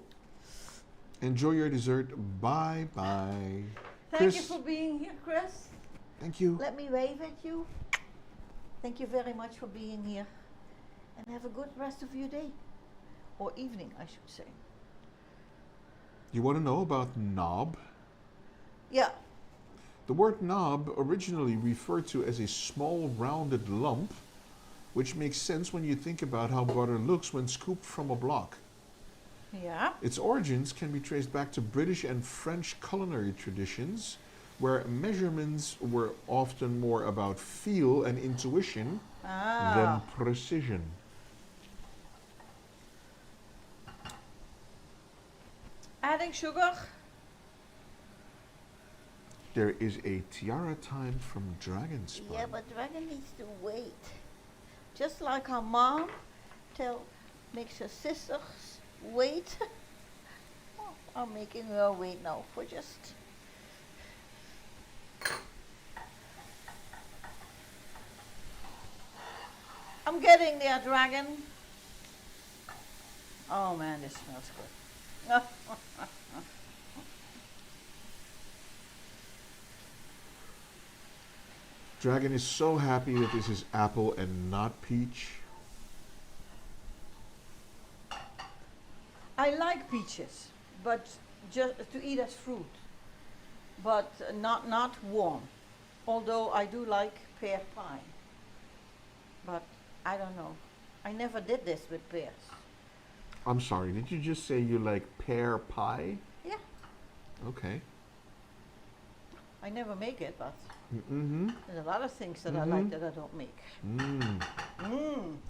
C: Enjoy your dessert. Bye bye.
A: Thank you for being here, Chris.
C: Thank you.
A: Let me wave at you. Thank you very much for being here. And have a good rest of your day. Or evening, I should say.
C: You want to know about knob?
A: Yeah.
C: The word knob originally referred to as a small rounded lump, which makes sense when you think about how butter looks when scooped from a block.
A: Yeah.
C: Its origins can be traced back to British and French culinary traditions, where measurements were often more about feel and intuition than precision.
A: adding sugar?
C: There is a tiara time from Dragon Spun.
A: Yeah, but Dragon needs to wait. Just like her mom makes her sisters wait. Well, I'm making her wait now for just. I'm getting there, Dragon. Oh man, this smells good.
C: Dragon is so happy that this is apple and not peach.
A: I like peaches, but just to eat as fruit, but not warm. Although I do like pear pie, but I don't know. I never did this with pears.
C: I'm sorry, did you just say you like pear pie?
A: Yeah,
C: Okay.
A: I never make it, but
C: Mm-hmm.
A: there's a lot of things that I like that I don't make.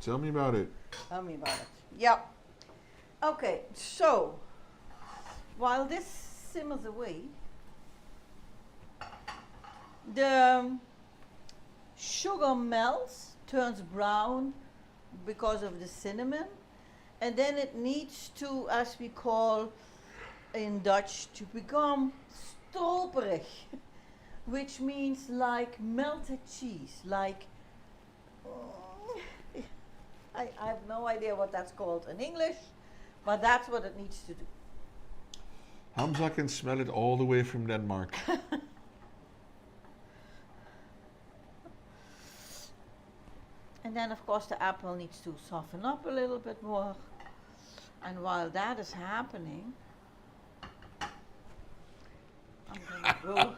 C: Tell me about it.
A: Tell me about it. Yep. Okay, so while this simmers away, the sugar melts, turns brown because of the cinnamon, and then it needs to, as we call in Dutch, to become stroperig, which means like melted cheese, like I have no idea what that's called in English, but that's what it needs to do.
C: Hamza can smell it all the way from Denmark.
A: And then of course the apple needs to soften up a little bit more. And while that is happening, I'm gonna go.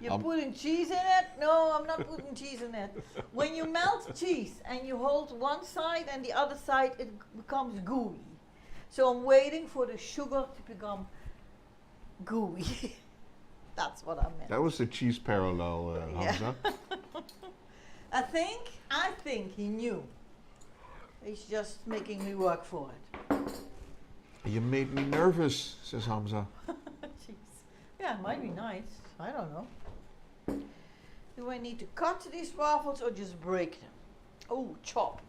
A: You're putting cheese in it? No, I'm not putting cheese in it. When you melt cheese and you hold one side and the other side, it becomes gooey. So I'm waiting for the sugar to become gooey. That's what I meant.
C: That was the cheese parallel, Hamza.
A: I think he knew. He's just making me work for it.
C: You made me nervous, says Hamza.
A: Jeez. Yeah, it might be nice. I don't know. Do I need to cut these waffles or just break them? Oh, chop.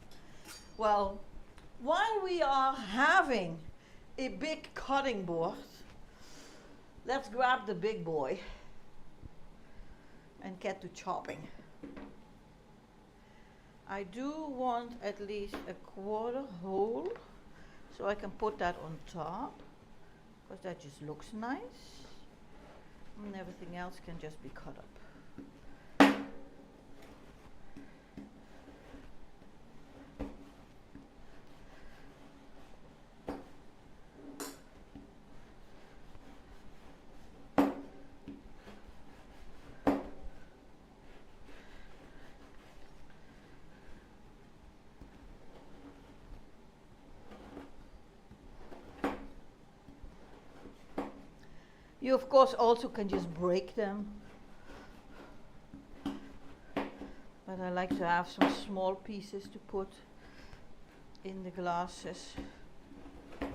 A: Well, while we are having a big cutting board, let's grab the big boy and get to chopping. I do want at least a quarter whole, so I can put that on top, because that just looks nice. And everything else can just be cut up. You of course also can just break them, but I like to have some small pieces to put in the glasses. I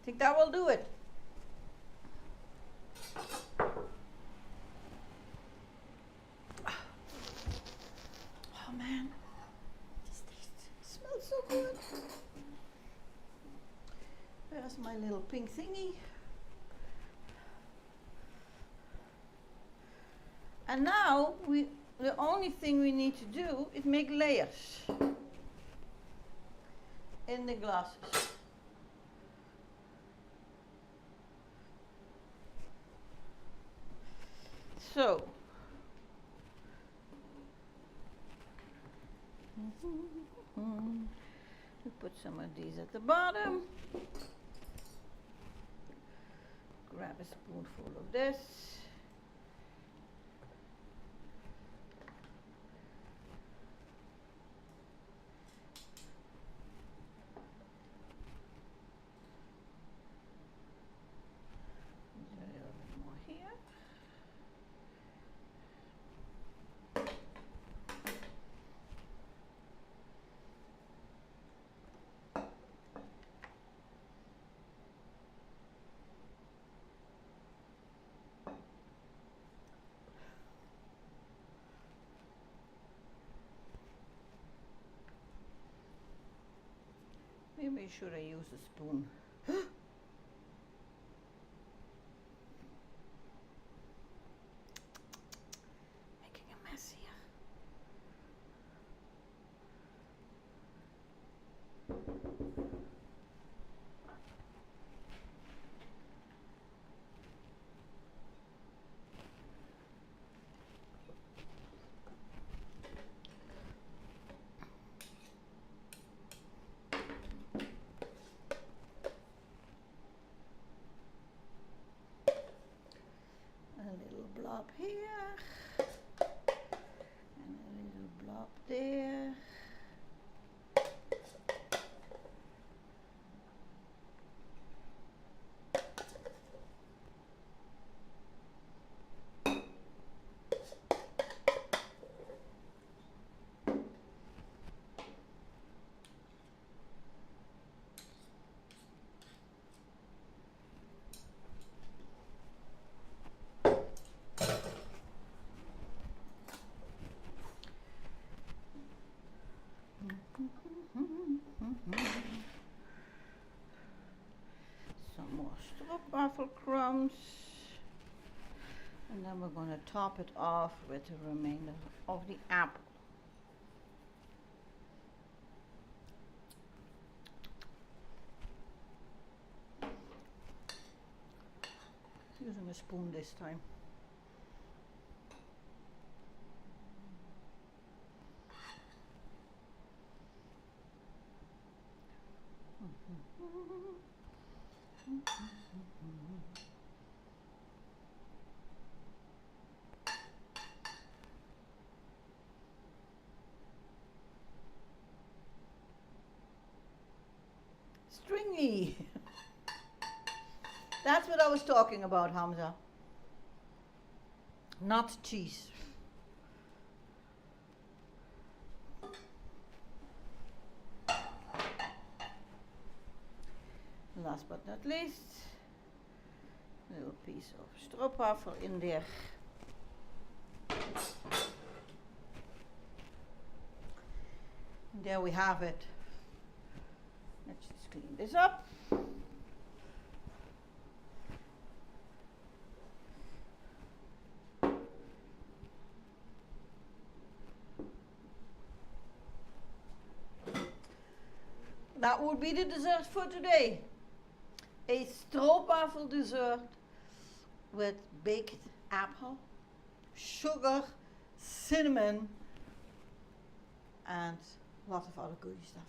A: think that will do it. Man, this smells so good. There's my little pink thingy. And now the only thing we need to do is make layers in the glasses. So we put some of these at the bottom. Grab a spoonful of this. A little bit more here. Maybe should I use a spoon? Making a mess here. A little blob here and a little blob there. Some more stroopwafel crumbs, and then we're going to top it off with the remainder of the apple. Using a spoon this time. Stringy. That's what I was talking about, Hamza. Not cheese. Last but not least, a little piece of stroopwafel in there. And there we have it. Let's just clean this up. That would be the dessert for today. A stroopwafel dessert with baked apple, sugar, cinnamon, and lots of other goody stuff.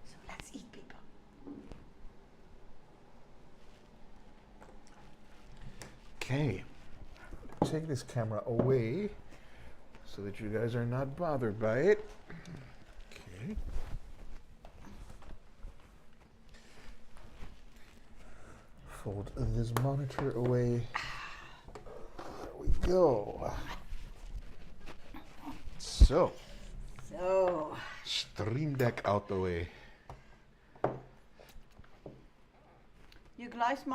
A: So let's eat, people.
C: Okay. Take this camera away so that you guys are not bothered by it. Okay. Fold this monitor away. There we go. So, Stream Deck out the way.
A: Your glass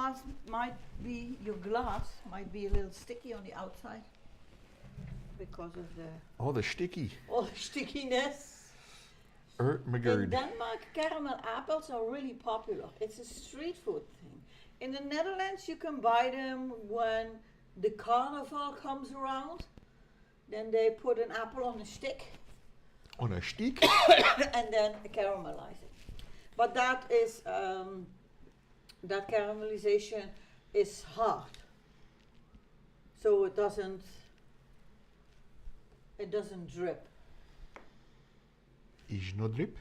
A: might be a little sticky on the outside because of the
C: Oh, the sticky.
A: all the stickiness.
C: In
A: In Denmark, caramel apples are really popular. It's a street food thing. In the Netherlands, you can buy them when the carnival comes around. Then they put an apple on a stick
C: On a stick?
A: and then caramelize it. But that is that caramelization is hard, so it doesn't drip.
C: Is no drip?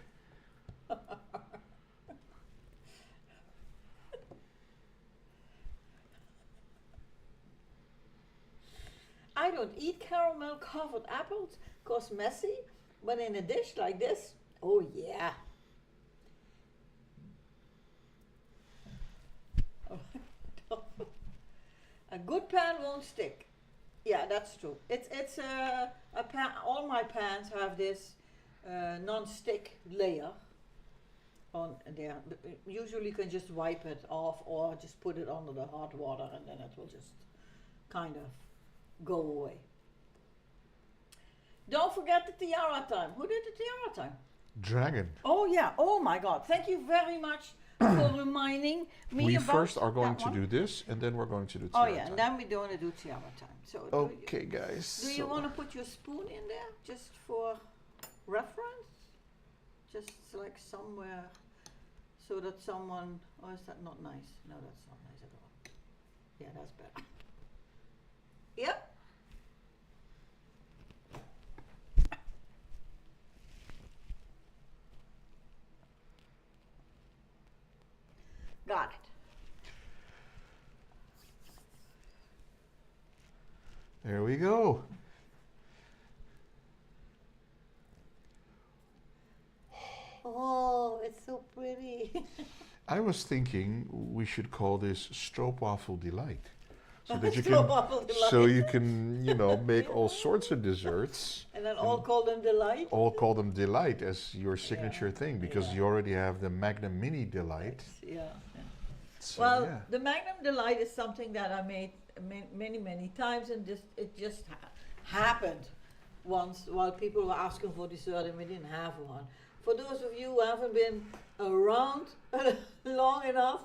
A: I don't eat caramel covered apples because messy, but in a dish like this, oh yeah. A good pan won't stick. Yeah, that's true. It's a pan. All my pans have this non-stick layer on there. Usually you can just wipe it off or just put it under the hot water and then it will just kind of go away. Don't forget the tiara time. Who did the tiara time?
C: Dragon.
A: Oh yeah. Oh my God. Thank you very much for reminding me
C: We
A: about
C: first are going
A: that
C: to
A: one.
C: do this, and then we're going to do
A: Oh
C: tiara
A: yeah,
C: time.
A: and then we're going to do tiara time. So
C: Okay, guys.
A: do you want to put your spoon in there just for reference? Just like somewhere so that someone, oh, is that not nice? No, that's not nice at all. Yeah, that's better. Yep. Got it.
C: There we go.
A: Oh, it's so pretty.
C: I was thinking we should call this Stroopwafel Delight. So that you
A: Stroopwafel
C: can,
A: Delight.
C: so you can, you know, make all sorts of desserts.
A: And then all call them delight.
C: All call them Delight as your signature thing, because
A: yeah.
C: you already have the Magnum Mini Delight.
A: Yeah.
C: So,
A: Well,
C: yeah.
A: the Magnum Delight is something that I made many times, and it just happened once while people were asking for dessert and we didn't have one. For those of you who haven't been around long enough,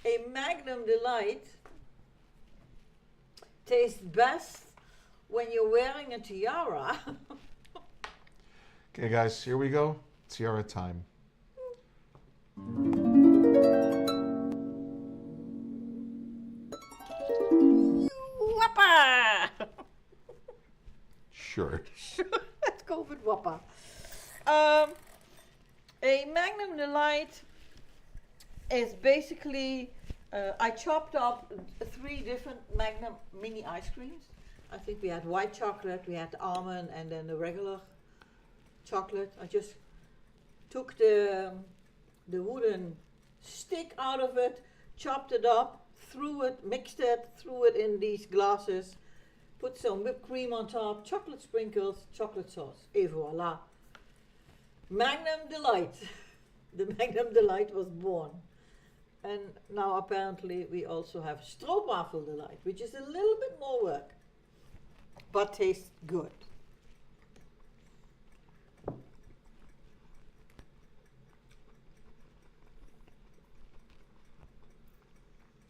A: a Magnum Delight tastes best when you're wearing a tiara.
C: Okay, guys, here we go. Tiara time.
A: Whopper!
C: Sure.
A: Let's go with Whopper. A Magnum Delight is basically, I chopped up 3 different Magnum mini ice creams. I think we had white chocolate, we had almond, and then the regular chocolate. I just took the wooden stick out of it, chopped it up, threw it, mixed it, threw it in these glasses, put some whipped cream on top, chocolate sprinkles, chocolate sauce. Et voila. Magnum Delight. The Magnum Delight was born. And now apparently we also have Stroopwafel Delight, which is a little bit more work, but tastes good.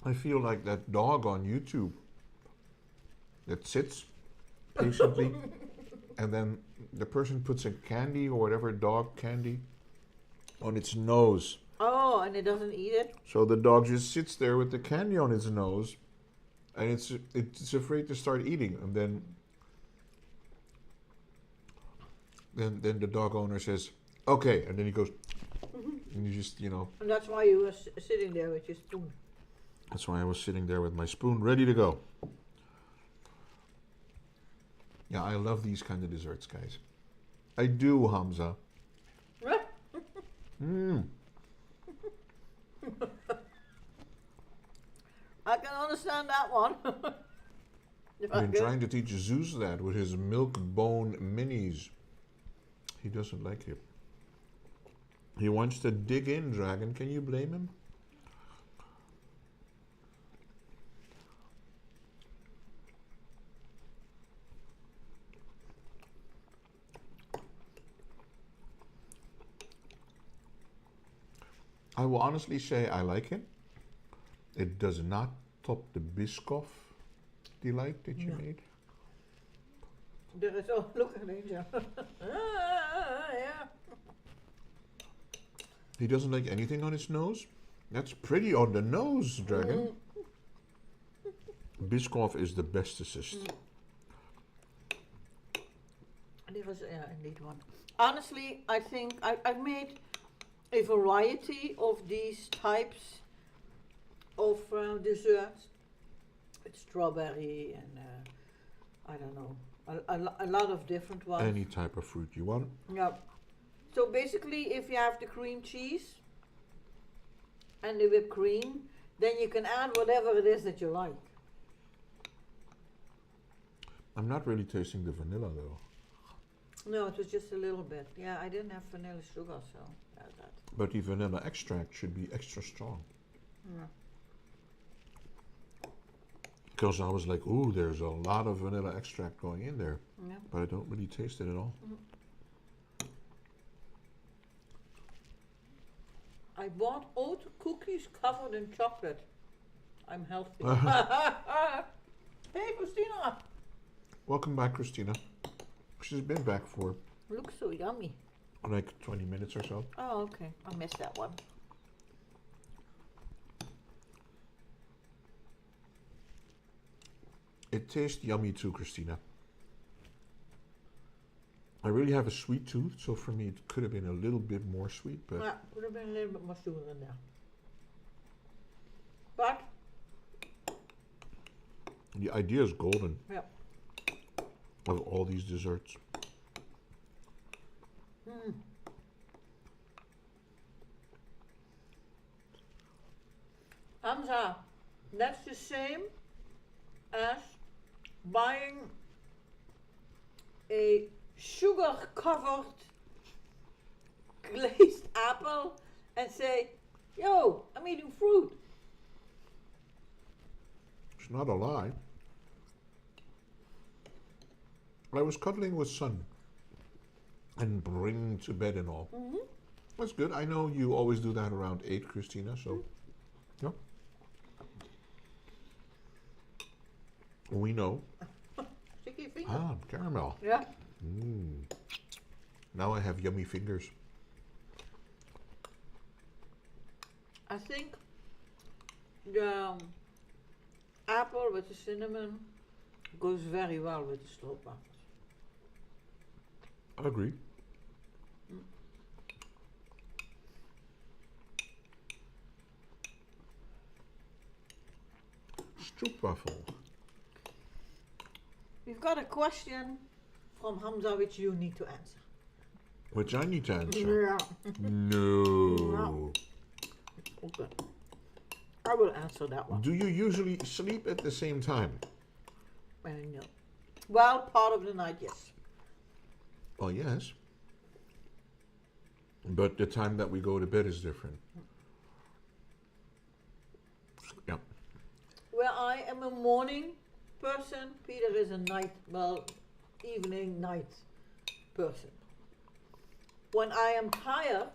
C: I feel like that dog on YouTube that sits patiently and then the person puts a candy or whatever dog candy on its nose.
A: Oh, and it doesn't eat it?
C: So the dog just sits there with the candy on its nose and it's afraid to start eating, and then the dog owner says, "Okay," and then he goes and you just, you know.
A: And that's why you were sitting there with your spoon.
C: That's why I was sitting there with my spoon ready to go. Yeah, I love these kind of desserts, guys. I do, Hamza.
A: I can understand that one.
C: I've been trying to teach Zeus that with his milk bone minis. He doesn't like it. He wants to dig in, Dragon. Can you blame him? I will honestly say I like it. It does not top the Biscoff Delight that you made.
A: There is, oh, look at Angel. Yeah.
C: He doesn't like anything on his nose? That's pretty on the nose, Dragon. Biscoff is the bestest.
A: There is, yeah, indeed one. Honestly, I think I've made a variety of these types of desserts. It's strawberry and I don't know, a lot of different ones.
C: Any type of fruit you want.
A: Yeah. So basically, if you have the cream cheese and the whipped cream, then you can add whatever it is that you like.
C: I'm not really tasting the vanilla though.
A: No, it was just a little bit. Yeah, I didn't have vanilla sugar, so that's that.
C: But the vanilla extract should be extra strong.
A: Yeah.
C: Because I was like, ooh, there's a lot of vanilla extract going in there.
A: Yeah.
C: But I don't really taste it at all.
A: I bought oat cookies covered in chocolate. I'm healthy. Hey, Christina.
C: Welcome back, Christina. She's been back for
A: Looks so yummy.
C: like 20 minutes or so.
A: Oh, okay. I missed that one.
C: It tastes yummy too, Christina. I really have a sweet tooth, so for me it could have been a little bit more sweet, but
A: Yeah, could have been a little bit more sugar in there. But,
C: the idea is golden
A: yeah.
C: of all these desserts.
A: Mm. Hamza, that's the same as buying a sugar-covered glazed apple and say, yo, I'm eating fruit.
C: It's not a lie. I was cuddling with Son and bringing to bed and all.
A: Mm-hmm.
C: That's good. I know you always do that around 8, Christina, so yeah. We know.
A: Sticky finger.
C: Ah, caramel.
A: Yeah.
C: Now I have yummy fingers.
A: I think the apple with the cinnamon goes very well with the stroopwafels.
C: I agree. Stroopwafel.
A: We've got a question from Hamza which you need to answer.
C: Which I need to answer.
A: Yeah.
C: No.
A: Okay. I will answer that one.
C: Do you usually sleep at the same time?
A: No. Well, part of the night, yes.
C: Well, yes. But the time that we go to bed is different. Yeah.
A: Well, I am a morning person. Peter is a night, well, evening, night person. When I am tired,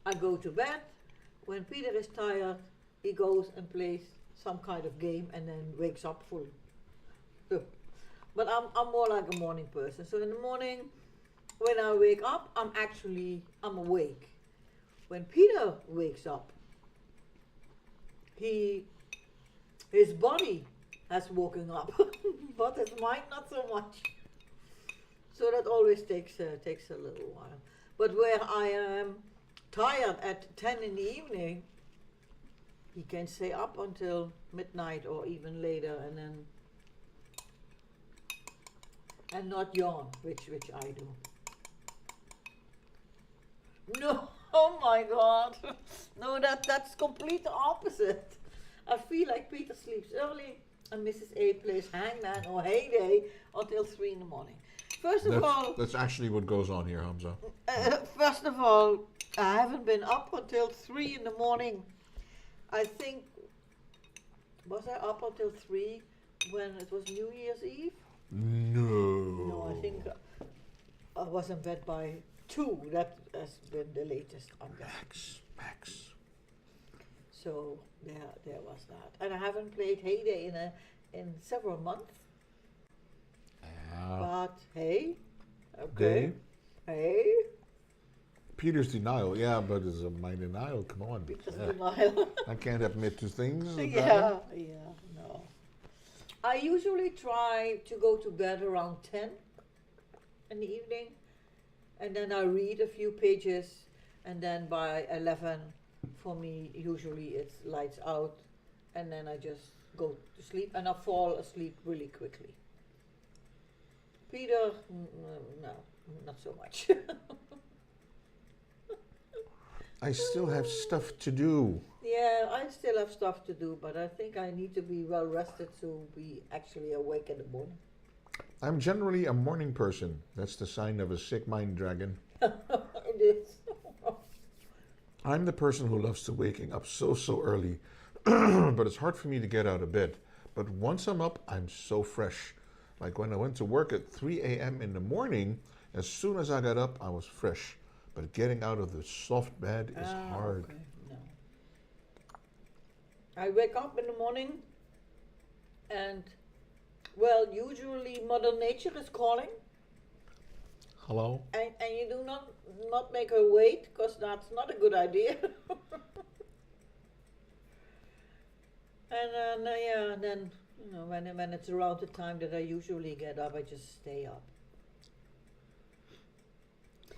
A: I go to bed. When Peter is tired, he goes and plays some kind of game and then wakes up fully. But I'm more like a morning person. So in the morning, when I wake up, I'm awake. When Peter wakes up, his body has woken up, but his mind not so much. So that always takes a little while. But where I am tired at 10 in the evening, he can stay up until midnight or even later and not yawn, which I do. No, oh my God. No, that's complete opposite. I feel like Peter sleeps early and Mrs. A plays Hangman or Heyday until 3 in the morning. First of all,
C: that's actually what goes on here, Hamza.
A: first of all, I haven't been up until 3 in the morning. I think, was I up until 3 when it was New Year's Eve?
C: No.
A: No, I think I was in bed by 2. That has been the latest I'm
C: Max.
A: So there was that. And I haven't played Heyday in several months. But hey, okay. Hey.
C: Peter's denial, yeah, but it's my denial. Come on.
A: Peter's
C: Yeah.
A: denial.
C: I can't admit to things.
A: Yeah, no. I usually try to go to bed around 10 in the evening, and then I read a few pages, and then by 11, for me, usually it's lights out, and then I just go to sleep, and I fall asleep really quickly. Peter, no, not so much.
C: I still have stuff to do.
A: Yeah, I still have stuff to do, but I think I need to be well rested to be actually awake in the morning.
C: I'm generally a morning person. That's the sign of a sick mind, dragon.
A: It is.
C: I'm the person who loves to waking up so early, but it's hard for me to get out of bed. But once I'm up, I'm so fresh. Like when I went to work at 3 a.m. in the morning, as soon as I got up, I was fresh. But getting out of the soft bed is hard.
A: Okay. No. I wake up in the morning and, well, usually Mother Nature is calling.
C: Hello?
A: And you do not make her wait, because that's not a good idea. And then when it's around the time that I usually get up, I just stay up.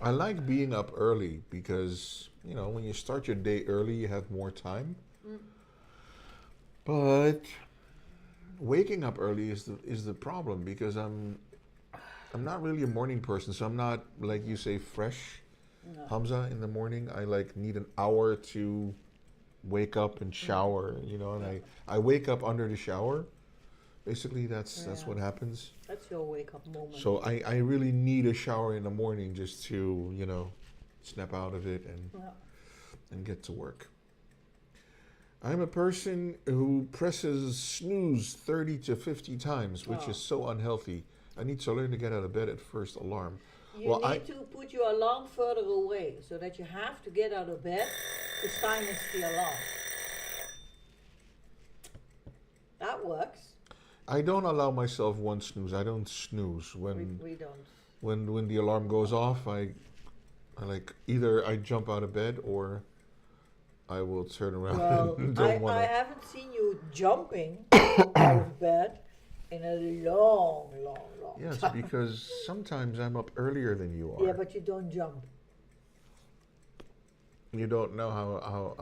C: I like being up early because, when you start your day early, you have more time.
A: Mm.
C: But waking up early is the problem because I'm not really a morning person, so I'm not, like you say, fresh.
A: No.
C: Hamza, in the morning, I need an hour to wake up and shower, and I wake up under the shower. Basically, that's what happens.
A: That's your wake up moment.
C: So I really need a shower in the morning just to, snap out of it and get to work. I'm a person who presses snooze 30 to 50 times, which is so unhealthy. I need to learn to get out of bed at first alarm.
A: You need to put your alarm further away so that you have to get out of bed to silence the alarm. That works.
C: I don't allow myself one snooze. I don't snooze when
A: We don't.
C: when the alarm goes off. I either I jump out of bed or I will turn around.
A: Well, I haven't seen you jumping out of bed in a long
C: Yes,
A: time.
C: because sometimes I'm up earlier than you are.
A: Yeah, but you don't jump.
C: You don't know how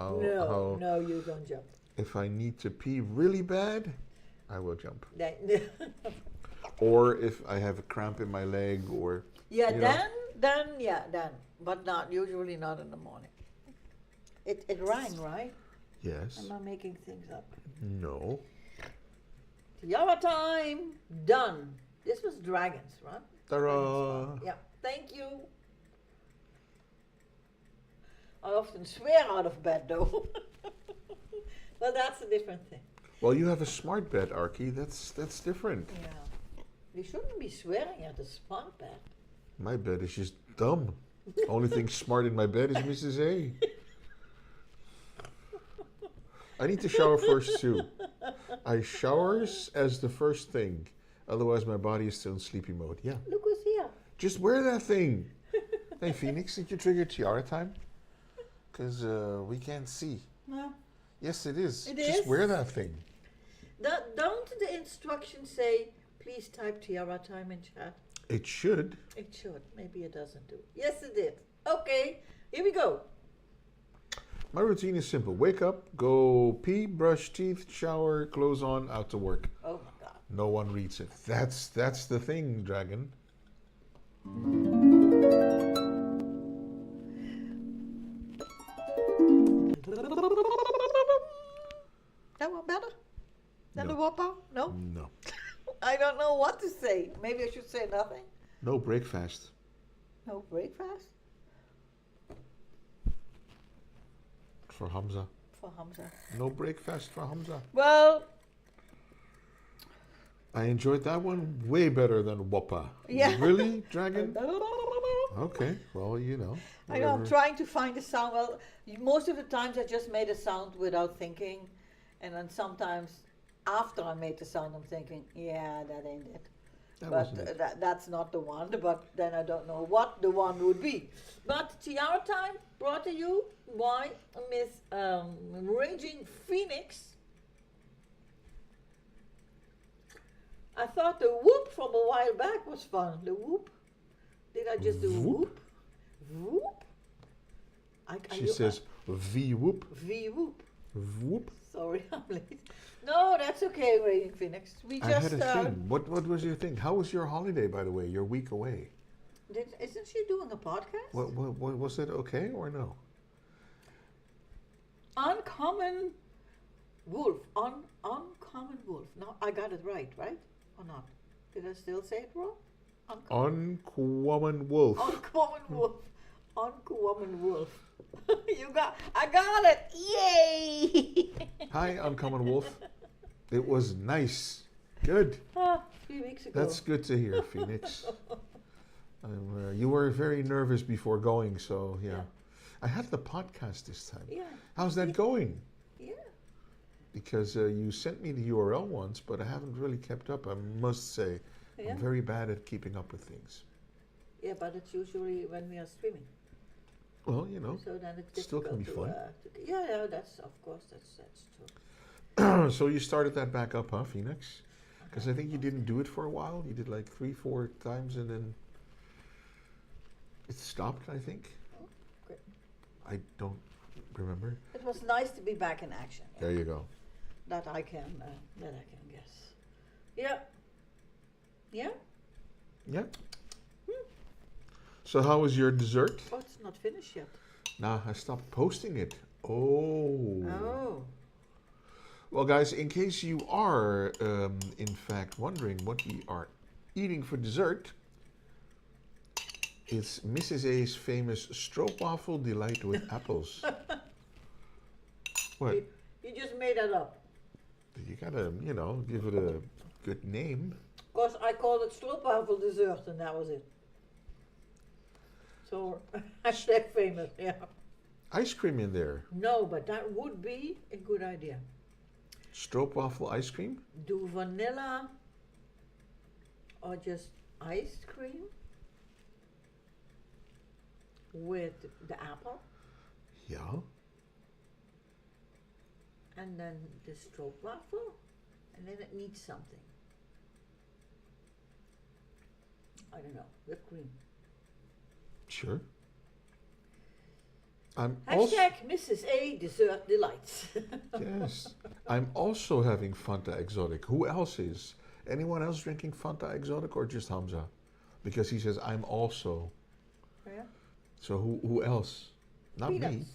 A: No, you don't jump.
C: if I need to pee really bad, I will jump.
A: Then,
C: Or if I have a cramp in my leg or
A: yeah,
C: you know.
A: then, but usually not in the morning. It rang, right?
C: Yes.
A: Am I making things up?
C: No.
A: Tiara time, done. This was dragons, right?
C: Ta-ra!
A: Yeah, thank you. I often swear out of bed though. Well, that's a different thing.
C: Well, you have a smart bed, Archie. That's different.
A: Yeah. You shouldn't be swearing at a smart bed.
C: My bed is just dumb. Only thing smart in my bed is Mrs. A. I need to shower first too. I showers as the first thing. Otherwise, my body is still in sleepy mode. Yeah.
A: Look who's here.
C: Just wear that thing. Hey, Phoenix, did you trigger tiara time? Because we can't see.
A: No.
C: Yes, it is.
A: It
C: Just
A: is?
C: wear that thing.
A: Don't the instructions say, please type tiara time in chat?
C: It should.
A: It should. Maybe it doesn't do. Yes, it did. Okay, here we go.
C: My routine is simple. Wake up, go pee, brush teeth, shower, clothes on, out to work.
A: Oh my God.
C: No one reads it. That's the thing, Dragon.
A: That one better than
C: No.
A: the whopper? No?
C: No.
A: I don't know what to say. Maybe I should say nothing.
C: No breakfast.
A: No breakfast
C: For Hamza.
A: for Hamza.
C: No breakfast for Hamza.
A: Well,
C: I enjoyed that one way better than Whoppa.
A: Yeah.
C: Really, Dragon? Okay, well,
A: I know, I'm
C: whatever.
A: trying to find a sound. Well, most of the times I just made a sound without thinking. And then sometimes after I made the sound, I'm thinking, yeah, that ain't it.
C: That
A: But
C: wasn't it.
A: that's not the one. But then I don't know what the one would be. But Tiara Time brought to you by Miss Raging Phoenix. I thought the whoop from a while back was fun. The whoop. Did I just do
C: Whoop?
A: whoop? Whoop?
C: She says V-whoop.
A: V whoop.
C: Whoop.
A: Sorry, I'm late. No, that's okay, Raging Phoenix. We
C: I
A: just
C: had a thing. What was your thing? How was your holiday, by the way? Your week away.
A: isn't she doing a podcast?
C: What was it okay or no?
A: Uncommon wolf. Uncommon wolf. No, I got it right or not? Did I still say it wrong?
C: Uncommon wolf.
A: Uncommon wolf. Uncommon wolf. I got it. Yay!
C: Hi, Uncommon wolf. It was nice. Good.
A: 3 weeks ago.
C: That's good to hear, Phoenix. You were were very nervous before going, so yeah.
A: Yeah.
C: I had the podcast this time.
A: Yeah.
C: How's that going?
A: Yeah.
C: Because you sent me the URL once, but I haven't really kept up, I must say.
A: Yeah.
C: I'm very bad at keeping up with things.
A: Yeah, but it's usually when we are streaming.
C: Well, you know,
A: So then it's
C: still can be
A: difficult
C: fun.
A: yeah, yeah, that's of course that's true.
C: So you started that back up, huh, Phoenix? Because I think you didn't do it for a while. You did like 3-4 times and then it stopped, I think.
A: Oh, great.
C: I don't remember.
A: It was nice to be back in action. Yeah.
C: There you go.
A: That I can guess. Yeah. Yeah.
C: Yeah. So how was your dessert?
A: Oh, it's not finished yet.
C: Nah, I stopped posting it. Oh.
A: Oh.
C: Well, guys, in case you are, in fact, wondering what we are eating for dessert, it's Mrs. A's famous Stroopwafel delight with apples. What?
A: You just made that up.
C: You gotta, you know, give it a good name.
A: Because I called it stroopwafel dessert and that was it. So, hashtag famous, yeah.
C: Ice cream in there.
A: No, but that would be a good idea.
C: Stroopwafel ice cream?
A: Do vanilla or just ice cream with the apple
C: Yeah.
A: and then the stroopwafel and then it needs something. I don't know, whipped cream.
C: Sure. I'm also,
A: Hashtag Mrs. A dessert delights.
C: yes. I'm also having Fanta Exotic. Who else is? Anyone else drinking Fanta Exotic or just Hamza? Because he says I'm also.
A: Yeah.
C: So who else? Not me.
A: Peanuts.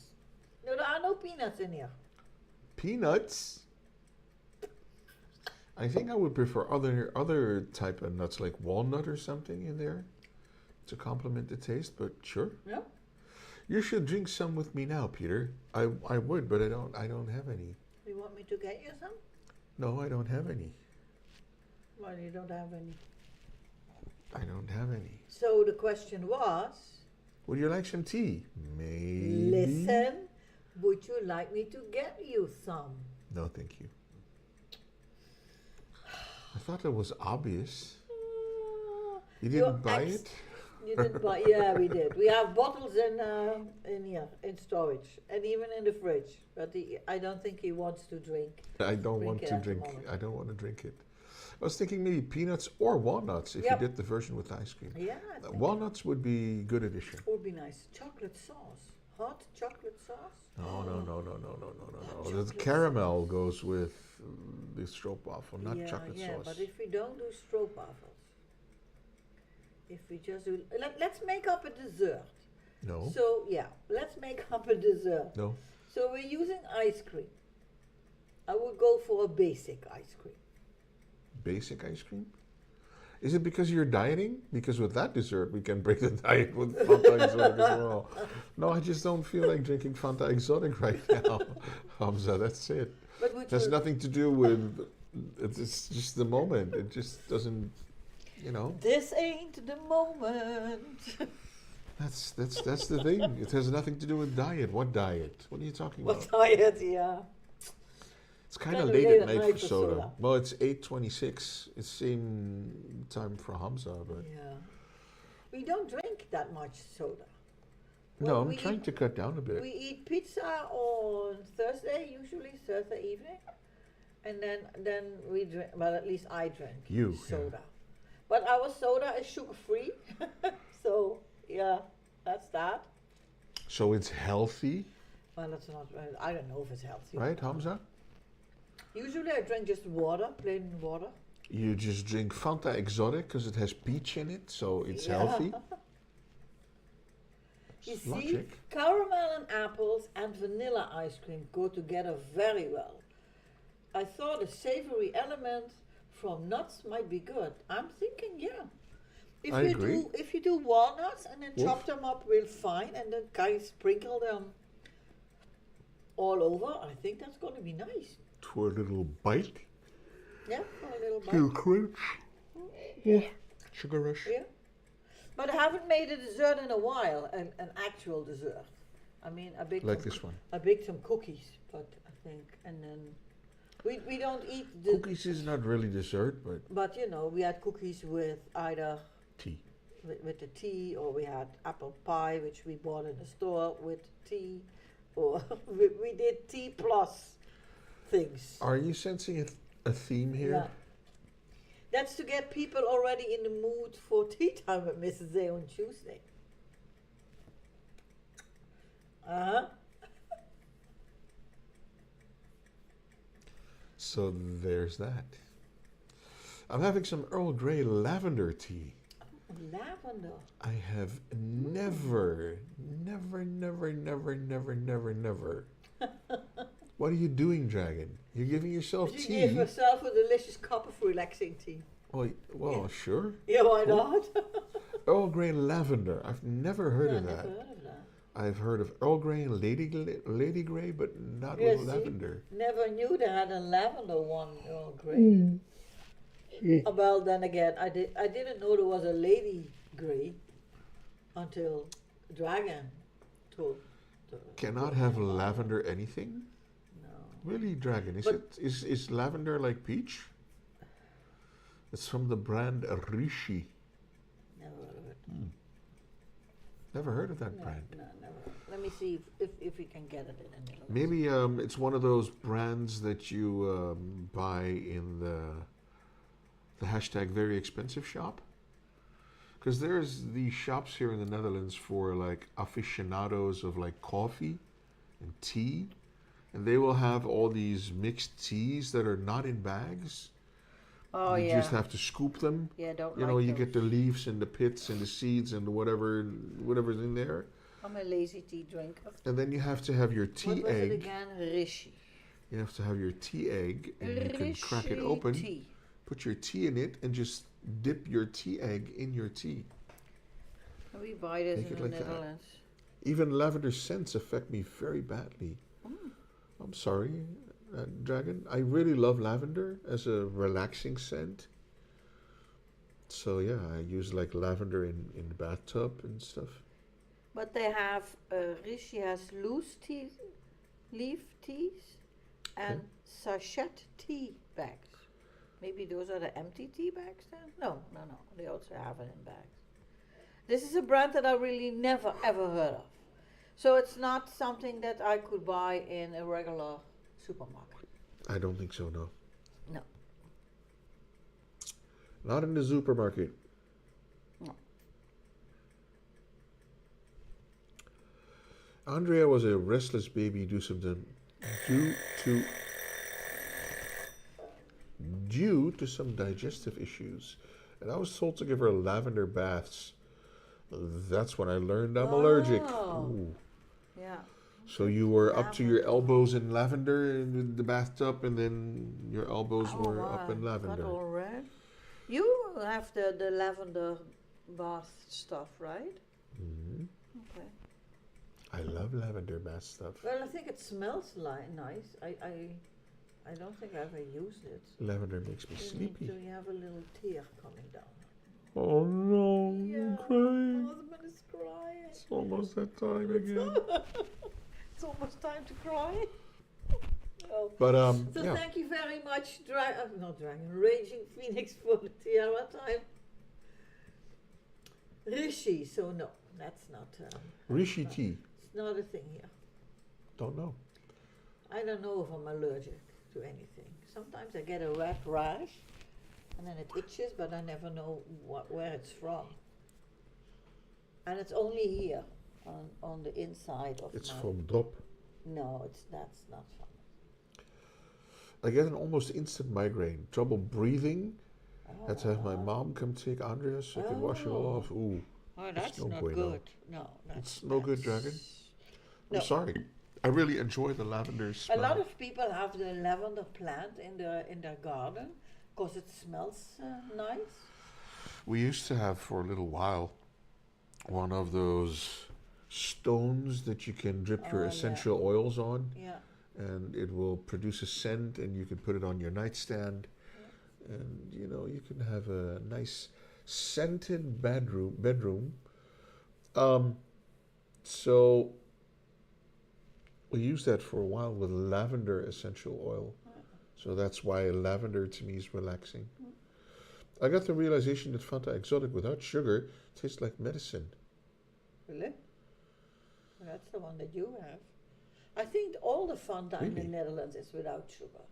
A: No, there are no peanuts in here.
C: Peanuts? I think I would prefer other type of nuts like walnut or something in there to complement the taste, but sure.
A: Yeah.
C: You should drink some with me now, Peter. I would, but I don't have any.
A: You want me to get you some?
C: No, I don't have any.
A: Well, you don't have any.
C: I don't have any.
A: So the question was,
C: Would you like some tea? Maybe.
A: listen, would you like me to get you some?
C: No, thank you. I thought that was obvious. You
A: Your
C: didn't buy
A: ex-
C: it?
A: You didn't buy? Yeah, we did. We have bottles in here, in storage, and even in the fridge. But I don't think he wants to drink.
C: I don't
A: Drink
C: want
A: it
C: to
A: at the
C: drink.
A: moment.
C: I don't want to drink it. I was thinking maybe peanuts or walnuts if
A: Yep.
C: you did the version with ice cream.
A: Yeah, I think
C: Walnuts would be good addition.
A: would be nice. Chocolate sauce, hot chocolate sauce.
C: No.
A: Hot
C: The
A: chocolate
C: caramel goes with the stroopwafel, not
A: yeah,
C: chocolate
A: yeah,
C: sauce.
A: but if we don't do stroopwafels, if we just do, let's make up a dessert.
C: No,
A: So yeah, let's make up a dessert.
C: no.
A: So we're using ice cream. I would go for a basic ice cream.
C: Basic ice cream? Is it because you're dieting? Because with that dessert, we can break the diet with Fanta Exotic as well. No, I just don't feel like drinking Fanta Exotic right now, Hamza. That's it.
A: But would
C: It has
A: you,
C: nothing to do with. It's just the moment. It just doesn't. You know.
A: this ain't the moment.
C: That's the thing. It has nothing to do with diet. What diet? What are you talking
A: What
C: about?
A: diet, yeah.
C: It's kind of
A: kinda
C: late at night for soda.
A: soda.
C: Well, it's 8:26. It's same time for Hamza, but
A: Yeah. We don't drink that much soda.
C: no,
A: Well,
C: I'm
A: we
C: trying
A: eat-
C: to cut down a bit.
A: We eat pizza on Thursday, usually Thursday evening, and then we drink. Well, at least I drink
C: You, yeah.
A: soda, but our soda is sugar free, so yeah, that's that.
C: So it's healthy,
A: Well, it's not. I don't know if it's healthy. or
C: right,
A: not.
C: Hamza?
A: Usually, I drink just water, plain water.
C: You just drink Fanta Exotic because it has peach in it, so it's
A: Yeah.
C: healthy.
A: You
C: It's
A: see,
C: logic.
A: caramel and apples and vanilla ice cream go together very well. I thought a savory element from nuts might be good. I'm thinking, yeah. If
C: I
A: you
C: agree.
A: if you do walnuts and then
C: Oof.
A: chop them up real fine and then kind of sprinkle them all over, I think that's going to be nice.
C: For a little bite,
A: Yeah, for a little
C: little
A: bite.
C: crunch. Yeah. Sugar rush.
A: Yeah. But I haven't made a dessert in a while, an actual dessert. I mean, I baked
C: Like
A: some
C: this one.
A: I baked some cookies, but I think, and then we don't eat the
C: Cookies is not really dessert,
A: but you know, we had cookies with either
C: tea.
A: with the tea, or we had apple pie, which we bought in the store with tea, or we did tea plus things.
C: Are you sensing a theme here?
A: Yeah. That's to get people already in the mood for tea time at Mrs. A on Tuesday. Uh-huh.
C: So there's that. I'm having some Earl Grey lavender tea.
A: Lavender.
C: I have never. What are you doing, Dragon? You're giving yourself
A: You
C: tea.
A: give yourself a delicious cup of relaxing tea.
C: Well, sure.
A: Yeah, why
C: Cool.
A: not?
C: Earl Grey lavender. I've never heard of
A: Never
C: that.
A: heard of that.
C: I've heard of Earl Grey and Lady Grey, but not
A: Yeah,
C: with
A: see?
C: lavender.
A: Never knew they had a lavender one, Earl Grey. Well, then again, I didn't know there was a Lady Grey until Dragon told.
C: Cannot have lavender anything?
A: No.
C: Really, Dragon? Is lavender like peach? It's from the brand Rishi.
A: Never heard of it.
C: Never heard of that
A: No,
C: brand.
A: no, never. Let me see if we can get it in the Netherlands.
C: Maybe it's one of those brands that you buy in the hashtag very expensive shop. Because there's these shops here in the Netherlands for like aficionados of like coffee and tea. And they will have all these mixed teas that are not in bags.
A: Oh
C: You
A: yeah.
C: just have to scoop them.
A: Yeah, don't
C: You
A: like
C: know, you
A: those.
C: get the leaves and the pits and the seeds and whatever's in there.
A: I'm a lazy tea drinker.
C: And then you have to have your tea
A: What was
C: egg.
A: it again? Rishi.
C: You have to have your tea egg and you can crack it
A: Rishi
C: open,
A: tea.
C: put your tea in it and just dip your tea egg in your tea.
A: And we buy this
C: Make
A: in
C: it
A: the
C: like that.
A: Netherlands.
C: Even lavender scents affect me very badly.
A: Mm.
C: I'm sorry, Dragon. I really love lavender as a relaxing scent. So yeah, I use like lavender in the bathtub and stuff.
A: But they have, Rishi has loose tea, leaf teas, and sachet tea bags. Maybe those are the empty tea bags then? No. They also have it in bags. This is a brand that I really never ever heard of. So it's not something that I could buy in a regular supermarket.
C: I don't think so, no.
A: No.
C: Not in the supermarket.
A: No.
C: Andrea was a restless baby due to some digestive issues, and I was told to give her lavender baths. That's when I learned I'm allergic.
A: Oh.
C: Ooh.
A: Yeah.
C: So you were up to your
A: Lavender.
C: elbows in lavender in the bathtub, and then your elbows
A: Oh,
C: were
A: wow.
C: up in lavender.
A: Got all red. You have the lavender bath stuff, right?
C: Mhm.
A: Okay.
C: I love lavender bath stuff.
A: Well, I think it smells nice. I don't think I ever used it.
C: Lavender makes me
A: You need
C: sleepy.
A: to have a little tear coming down.
C: Oh no, I'm crying.
A: husband is crying.
C: It's almost that time again.
A: It's almost time to cry. Oh.
C: But
A: So
C: yeah.
A: thank you very much, Raging Phoenix, for the tiara time. Rishi, so no, that's not.
C: Rishi tea.
A: It's not a thing here.
C: Don't know.
A: I don't know if I'm allergic to anything. Sometimes I get a red rash, and then it itches, but I never know where it's from. And it's only here, on the inside of
C: It's
A: my.
C: from drop.
A: No, that's not from.
C: I get an almost instant migraine, trouble breathing. Had to have my
A: Oh.
C: mom come take Andrea so I could wash it all
A: Oh.
C: off. Ooh,
A: Oh, that's
C: no
A: not
C: bueno.
A: good. No, that's
C: it's no good, Dragon.
A: No.
C: I'm sorry. I really enjoy the lavender
A: A
C: smell.
A: lot of people have the lavender plant in their garden because it smells nice.
C: We used to have for a little while one of those stones that you can drip your
A: Oh, yeah.
C: essential oils on,
A: Yeah.
C: and it will produce a scent, and you can put it on your nightstand, and you know you can have a nice scented bedroom. So we used that for a while with lavender essential oil. So that's why lavender to me is relaxing. I got the realization that Fanta Exotic without sugar tastes like medicine.
A: Really? That's the one that you have. I think all the Fanta in the
C: Really?
A: Netherlands is without sugar.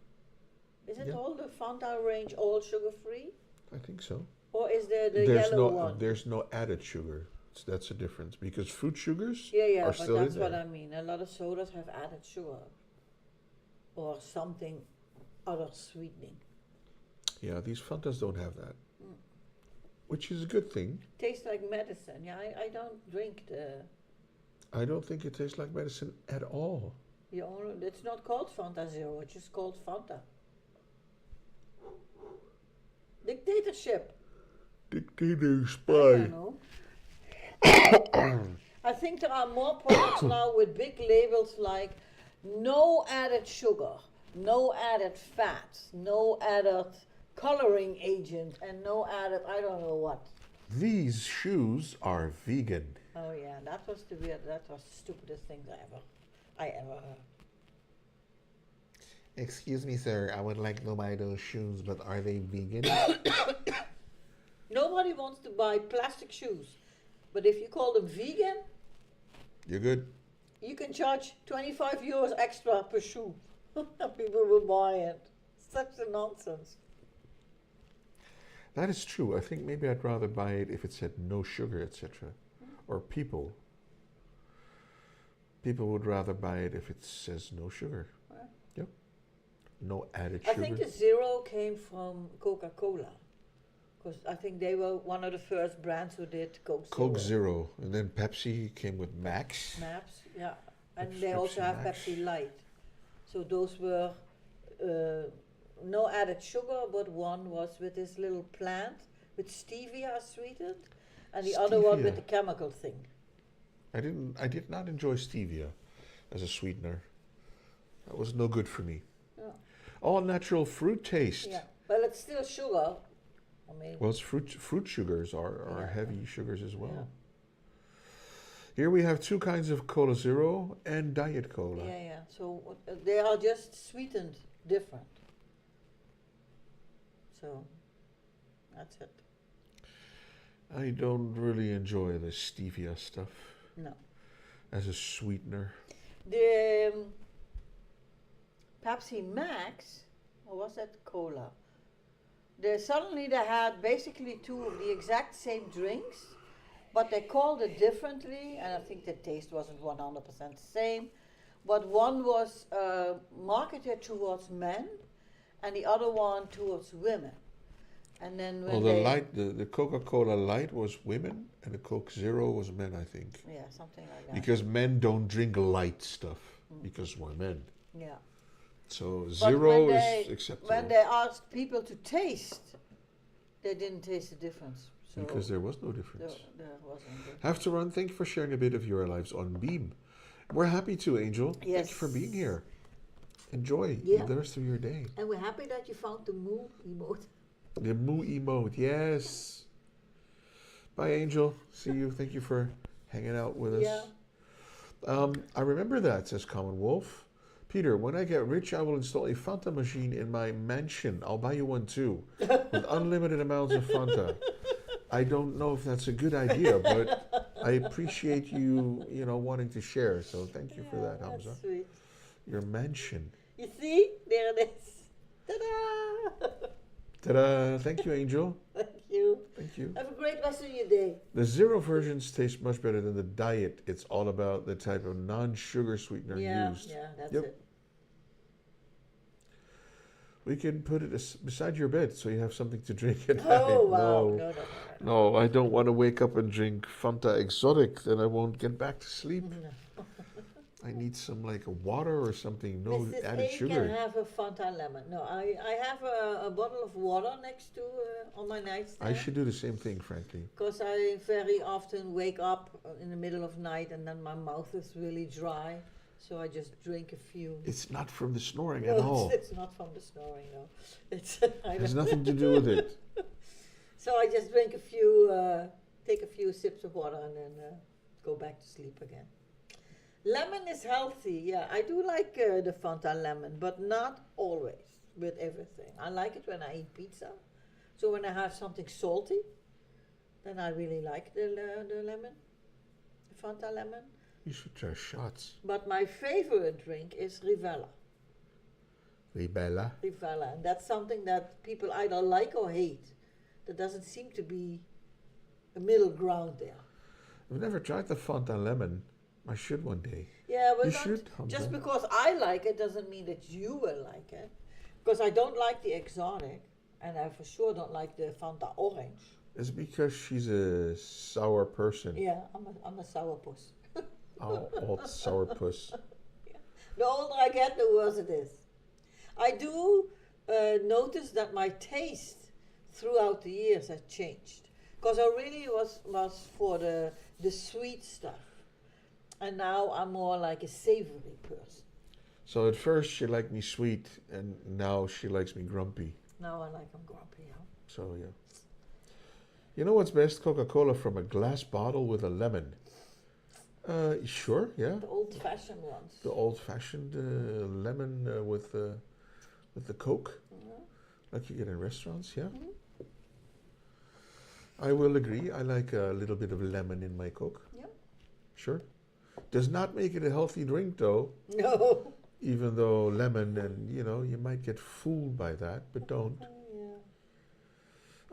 A: Isn't
C: Yeah.
A: all the Fanta range all sugar free?
C: I think so.
A: Or is there the
C: There's
A: yellow
C: no
A: one?
C: there's no added sugar. That's the difference because fruit sugars
A: Yeah,
C: are
A: but
C: still
A: that's
C: in
A: what
C: there.
A: I mean. A lot of sodas have added sugar or something other sweetening.
C: Yeah, these Fantas don't have that, which is a good thing.
A: Tastes like medicine. Yeah, I don't drink the.
C: I don't think it tastes like medicine at all.
A: It's not called Fanta Zero. It's just called Fanta. Dictatorship.
C: Dictator
A: I
C: spy.
A: don't know. I think there are more products now with big labels like no added sugar, no added fat, no added coloring agent, and no added I don't know what.
C: These shoes are vegan.
A: Oh yeah, that was the stupidest thing I ever heard.
C: Excuse me, sir. I would like to buy those shoes, but are they vegan?
A: Nobody wants to buy plastic shoes, but if you call them vegan,
C: You're good.
A: you can charge 25 euros extra per shoe. People will buy it. Such a nonsense.
C: That is true. I think maybe I'd rather buy it if it said no sugar, etc. Or people would rather buy it if it says no sugar.
A: Yeah.
C: Yep. No added
A: I
C: sugar.
A: think the Zero came from Coca-Cola. Because I think they were one of the first brands who did
C: Coke Zero. And then Pepsi came with Max.
A: Maps, yeah. And
C: Pepsi
A: they also have
C: Max.
A: Pepsi Light. So those were no added sugar, but one was with this little plant with stevia sweetened, and the other one with
C: Stevia.
A: the chemical thing.
C: I did not enjoy stevia as a sweetener. That was no good for me.
A: Yeah.
C: All natural fruit taste.
A: Yeah, well, it's still sugar. I mean,
C: Well, it's fruit sugars are
A: Yeah.
C: heavy sugars as well.
A: Yeah.
C: Here we have two kinds of Cola Zero and Diet Cola.
A: yeah. So they are just sweetened different. So that's it.
C: I don't really enjoy the stevia stuff
A: No.
C: as a sweetener.
A: The Pepsi Max, or was that cola? Suddenly they had basically two of the exact same drinks, but they called it differently, and I think the taste wasn't 100% the same. But one was marketed towards men, and the other one towards women. And then when
C: Well, the Coca-Cola Light was women, and the Coke Zero was men, I think.
A: yeah, something like that.
C: Because men don't drink light stuff, because we're men.
A: Yeah.
C: So
A: But
C: Zero
A: when
C: is acceptable.
A: When they asked people to taste, they didn't taste the difference. So
C: Because there was no difference.
A: there wasn't.
C: Have to run. Thank you for sharing a bit of your lives on Beam. We're happy to, Angel. Thank you for being
A: Yes.
C: here. Enjoy
A: Yeah.
C: the rest of your day.
A: And we're happy that you found the moo emote.
C: The moo emote, yes. Bye, Angel. See you. Thank you for hanging out with us.
A: Yeah.
C: I remember that, says Common Wolf. Peter, when I get rich, I will install a Fanta machine in my mansion. I'll buy you one too, with unlimited amounts of Fanta. I don't know if that's a good idea, but I appreciate you, wanting to share. So thank you for that, Hamza.
A: That's sweet.
C: Your mansion.
A: You see? There it is. Ta-da!
C: Ta-da! Thank you, Angel.
A: Thank you.
C: Thank you.
A: Have a great rest of your day.
C: The Zero versions taste much better than the Diet. It's all about the type of non-sugar sweetener used.
A: Yeah, that's
C: Yep.
A: it.
C: We can put it beside your bed so you have something to drink at night.
A: Oh, wow.
C: No.
A: No.
C: No, I don't want to wake up and drink Fanta Exotic, then I won't get back to sleep.
A: No.
C: I need some water or something, no
A: Mrs.
C: added
A: A
C: sugar.
A: can have a Fanta lemon. No, I have a bottle of water next to on my nightstand.
C: I should do the same thing, frankly.
A: Because I very often wake up in the middle of night and then my mouth is really dry. So I just drink a few.
C: It's not from the snoring
A: No,
C: at all.
A: it's not from the snoring, no. It's
C: It has nothing to do with it.
A: So I just drink a few, take a few sips of water and then go back to sleep again. Lemon is healthy, yeah. I do like the Fanta lemon, but not always with everything. I like it when I eat pizza. So when I have something salty, then I really like the lemon, the Fanta lemon.
C: You should try shots.
A: But my favorite drink is Rivella.
C: Ribella.
A: Rivella, and that's something that people either like or hate. There doesn't seem to be a middle ground there.
C: I've never tried the Fanta lemon. I should one day.
A: Yeah, but
C: You
A: not-
C: should,
A: just
C: Hamza.
A: because I like it doesn't mean that you will like it. Because I don't like the exotic, and I for sure don't like the Fanta orange.
C: It's because she's a sour person.
A: Yeah, I'm a sourpuss.
C: Oh, old sourpuss.
A: The older I get, the worse it is. I do notice that my taste throughout the years has changed. Because I really was for the sweet stuff. And now I'm more like a savory person.
C: So at first she liked me sweet, and now she likes me grumpy.
A: Now I like them grumpy, yeah.
C: So yeah. You know what's best? Coca-Cola from a glass bottle with a lemon. Sure, yeah.
A: The old-fashioned ones.
C: The old-fashioned lemon with the Coke, like you get in restaurants, yeah. I will agree. I like a little bit of lemon in my Coke.
A: Yep.
C: Sure. Does not make it a healthy drink though.
A: No.
C: Even though lemon and you might get fooled by that, but don't.
A: Yeah.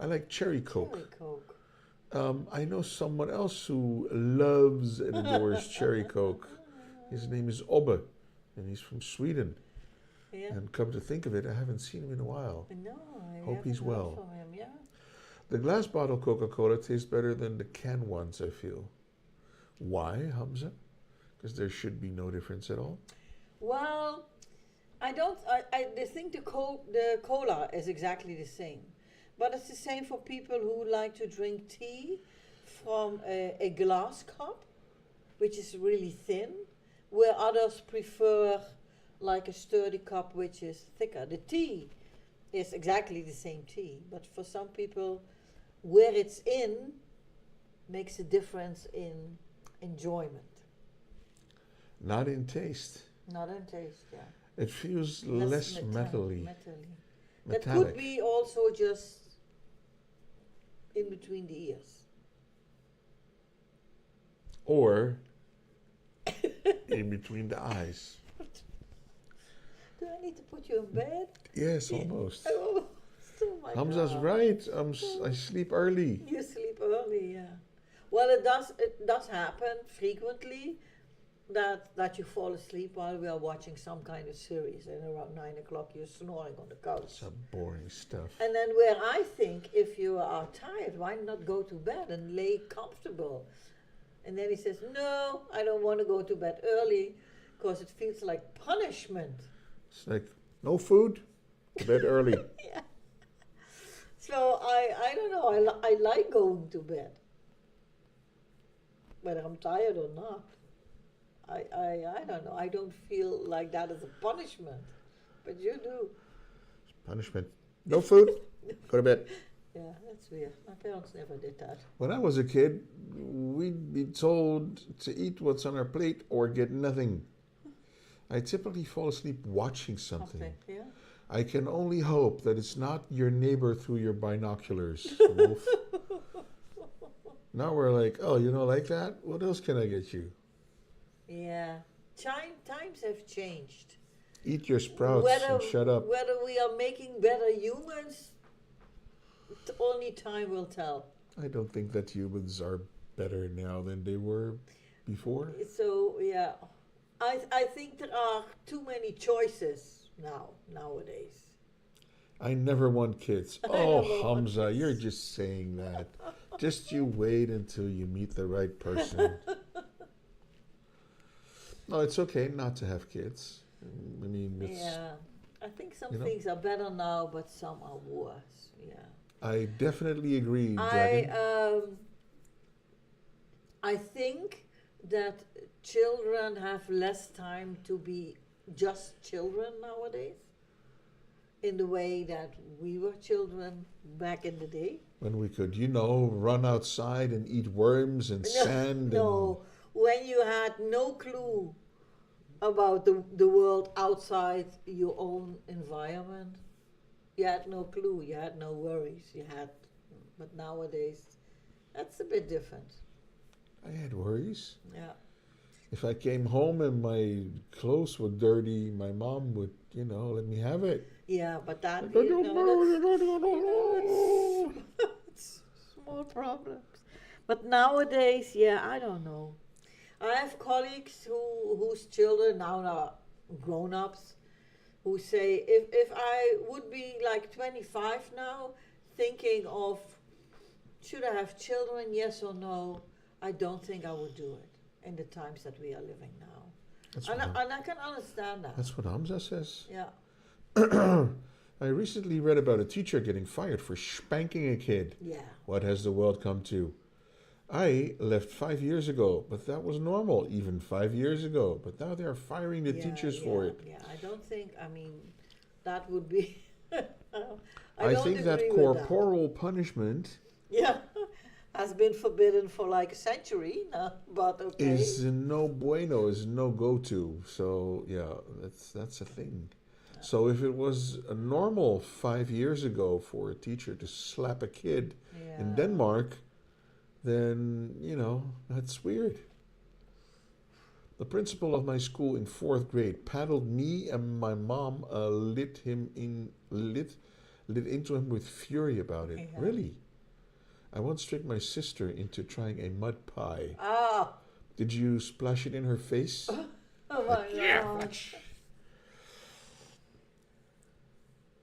C: I like cherry Coke.
A: Cherry Coke.
C: I know someone else who loves and adores cherry Coke. His name is Obbe, and he's from Sweden.
A: Yeah.
C: And come to think of it, I haven't seen him in a while.
A: No, I
C: Hope he's
A: haven't heard
C: well.
A: from him, yeah.
C: The glass bottle Coca-Cola tastes better than the can ones, I feel. Why, Hamza? Because there should be no difference at all.
A: Well, I think the cola is exactly the same. But it's the same for people who like to drink tea from a glass cup, which is really thin, where others prefer like a sturdy cup, which is thicker. The tea is exactly the same tea, but for some people, where it's in makes a difference in enjoyment.
C: Not in taste.
A: Not in taste, yeah.
C: It feels less metally.
A: That could
C: Metallic.
A: be also just in between the ears.
C: Or in between the eyes.
A: Do I need to put you in bed?
C: Yes, almost.
A: Oh, my
C: Hamza's
A: God.
C: right. I sleep early.
A: You sleep early, yeah. Well, it does happen frequently that you fall asleep while we are watching some kind of series, and around 9 o'clock you're snoring on the couch.
C: Some boring stuff.
A: And then where I think if you are tired, why not go to bed and lay comfortable? And then he says, no, I don't want to go to bed early because it feels like punishment.
C: It's like, no food, to bed early.
A: Yeah. So I don't know, I like going to bed. Whether I'm tired or not. I don't know, I don't feel like that is a punishment. But you do.
C: Punishment. No food, go to bed.
A: Yeah, that's weird. My parents never did that.
C: When I was a kid, we'd be told to eat what's on our plate or get nothing. I typically fall asleep watching something.
A: Okay, yeah.
C: I can only hope that it's not your neighbor through your binoculars, Wolf. Now we're like, oh, you don't like that? What else can I get you?
A: Yeah. Times have changed.
C: Eat your sprouts and shut up.
A: Whether we are making better humans, only time will tell.
C: I don't think that humans are better now than they were before.
A: So yeah, I think there are too many choices nowadays.
C: I never want kids.
A: I
C: Oh,
A: never want
C: Hamza, you're just saying that. Just you wait until you meet the right person. No, it's okay not to have kids. I mean, it's,
A: Yeah, I think some
C: you know.
A: things are better now, but some are worse. Yeah.
C: I definitely agree, Dragon.
A: I think that children have less time to be just children nowadays. in the way that we were children back in the day.
C: When we could, run outside and eat worms and sand
A: No, when you had no clue about the world outside your own environment, you had no clue, you had no worries, but nowadays, that's a bit different.
C: I had worries.
A: Yeah.
C: If I came home and my clothes were dirty, my mom would, let me have it.
A: Yeah, but that, it's small problems. But nowadays, yeah, I don't know. I have colleagues whose children now are grown-ups who say, if I would be like 25 now, thinking of should I have children, yes or no, I don't think I would do it in the times that we are living now. And I can understand that.
C: That's what Hamza says.
A: Yeah.
C: I recently read about a teacher getting fired for spanking a kid.
A: Yeah.
C: What has the world come to? I left 5 years ago, but that was normal even 5 years ago. But now they are firing the teachers for it.
A: Yeah, I don't think, that would be...
C: I think that corporal punishment
A: yeah, has been forbidden for like a century now, but okay.
C: is no bueno, is no go-to. So yeah, that's a thing. So if it was a normal 5 years ago for a teacher to slap a kid in Denmark, then, that's weird. The principal of my school in 4th grade paddled me and my mom lit into him with fury about it.
A: Yeah.
C: Really? I once tricked my sister into trying a mud pie.
A: Ah.
C: Did you splash it in her face?
A: Oh my God.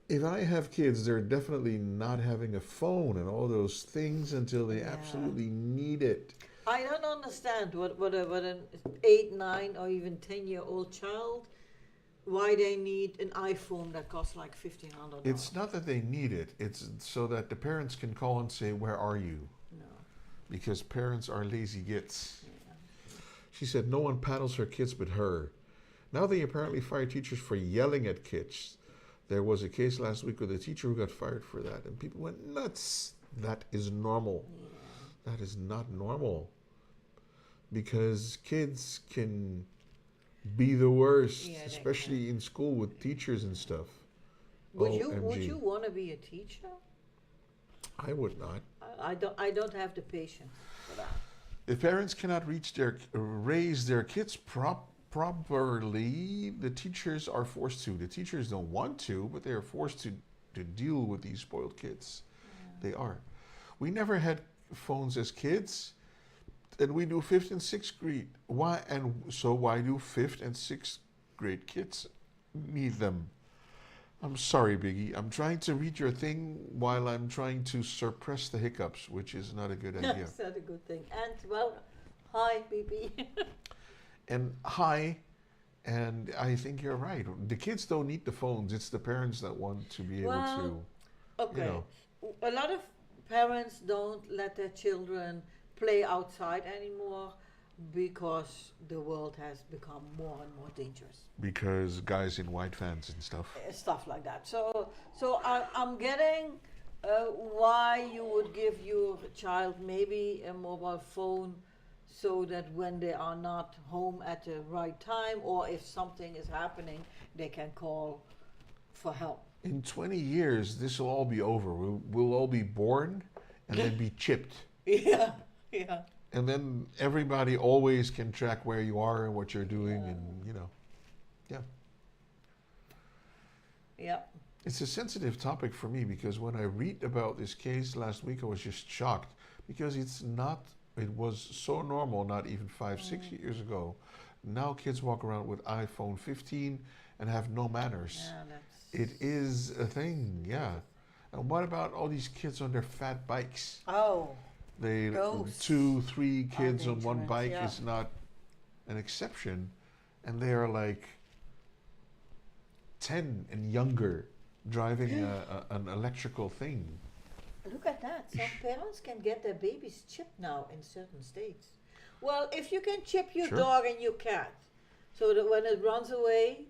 C: If I have kids, they're definitely not having a phone and all those things until they absolutely need it.
A: I don't understand what an 8, 9 or even 10-year-old child, why they need an iPhone that costs like $1,500.
C: It's not that they need it. It's so that the parents can call and say, "Where are you?"
A: No.
C: Because parents are lazy gits.
A: Yeah.
C: She said no one paddles her kids but her. Now they apparently fire teachers for yelling at kids. There was a case last week with a teacher who got fired for that, and people went nuts. That is normal. Yeah. That is not normal. Because kids can be the worst, especially in school with teachers and stuff.
A: Would you want to be a teacher?
C: I would not.
A: I don't have the patience for that.
C: If parents cannot raise their kids properly, the teachers are forced to. The teachers don't want to, but they are forced to deal with these spoiled kids. Yeah. They are. We never had phones as kids, and we do 5th and 6th grade. Why do 5th and 6th grade kids need them? I'm sorry, Biggie. I'm trying to read your thing while I'm trying to suppress the hiccups, which is not a good idea.
A: That's not a good thing. And well, hi, BB.
C: And hi, and I think you're right. The kids don't need the phones. It's the parents that want to be able to.
A: Okay. A lot of parents don't let their children play outside anymore because the world has become more and more dangerous.
C: Because guys in white vans and stuff.
A: Stuff like that. So I'm getting why you would give your child maybe a mobile phone so that when they are not home at the right time, or if something is happening, they can call for help.
C: In 20 years, this will all be over. We'll all be born and then be chipped.
A: Yeah.
C: And then everybody always can track where you are and what you're doing, and
A: Yeah.
C: It's a sensitive topic for me because when I read about this case last week, I was just shocked because it was so normal not even 5-6 years ago. Now kids walk around with iPhone 15 and have no manners.
A: Yeah,
C: it is a thing, yeah. And what about all these kids on their fat bikes?
A: Oh,
C: 2-3 kids on one bike is not an exception, and they are like 10 and younger driving an electrical thing.
A: Look at that. Some parents can get their babies chipped now in certain states. Well, if you can chip your dog and your cat so that when it runs away,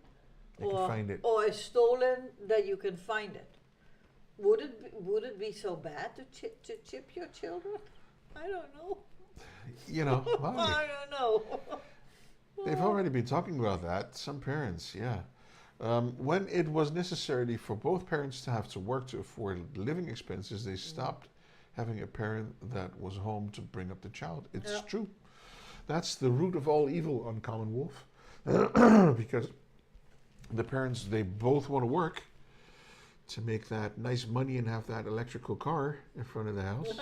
C: They can find it.
A: Or is stolen that you can find it. Would it be so bad to chip your children? I don't know.
C: You know, well,
A: I don't know.
C: they've already been talking about that. Some parents, yeah. When it was necessary for both parents to have to work to afford living expenses, they stopped having a parent that was home to bring up the child. It's true. That's the root of all evil on Common Wolf. Because the parents, they both want to work to make that nice money and have that electrical car in front of the house.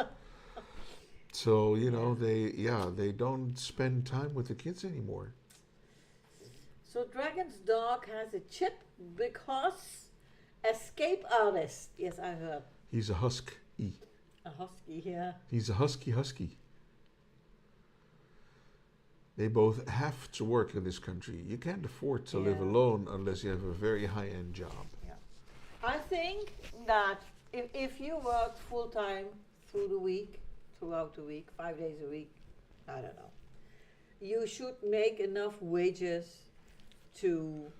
C: So, you know, they don't spend time with the kids anymore.
A: So Dragon's dog has a chip because escape artist. Yes, I heard.
C: He's a husky.
A: A husky, yeah.
C: He's a husky. They both have to work in this country. You can't afford to live alone unless you have a very high-end job.
A: Yeah. I think that if you work full-time throughout the week, 5 days a week, I don't know, you should make enough wages to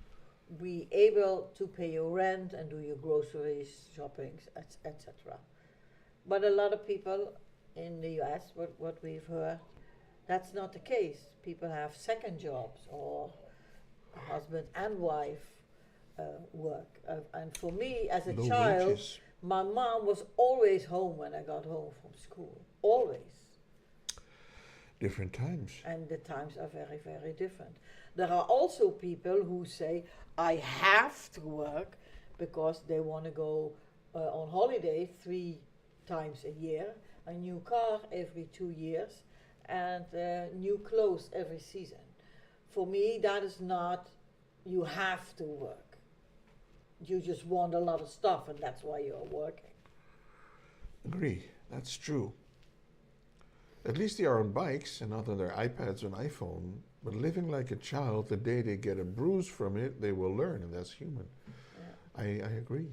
A: be able to pay your rent and do your groceries, shoppings, etc. But a lot of people in the US, what we've heard, that's not the case. People have second jobs or husband and wife work. And for me, as a child,
C: wages.
A: my mom was always home when I got home from school. Always.
C: Different times.
A: And the times are very, very different. There are also people who say, I have to work because they want to go on holiday 3 times a year, a new car every 2 years, and new clothes every season. For me, that is not, you have to work. You just want a lot of stuff, and that's why you're working.
C: Agree. That's true. At least they are on bikes and not on their iPads and iPhone. But living like a child, the day they get a bruise from it, they will learn, and that's human. Yeah. I agree.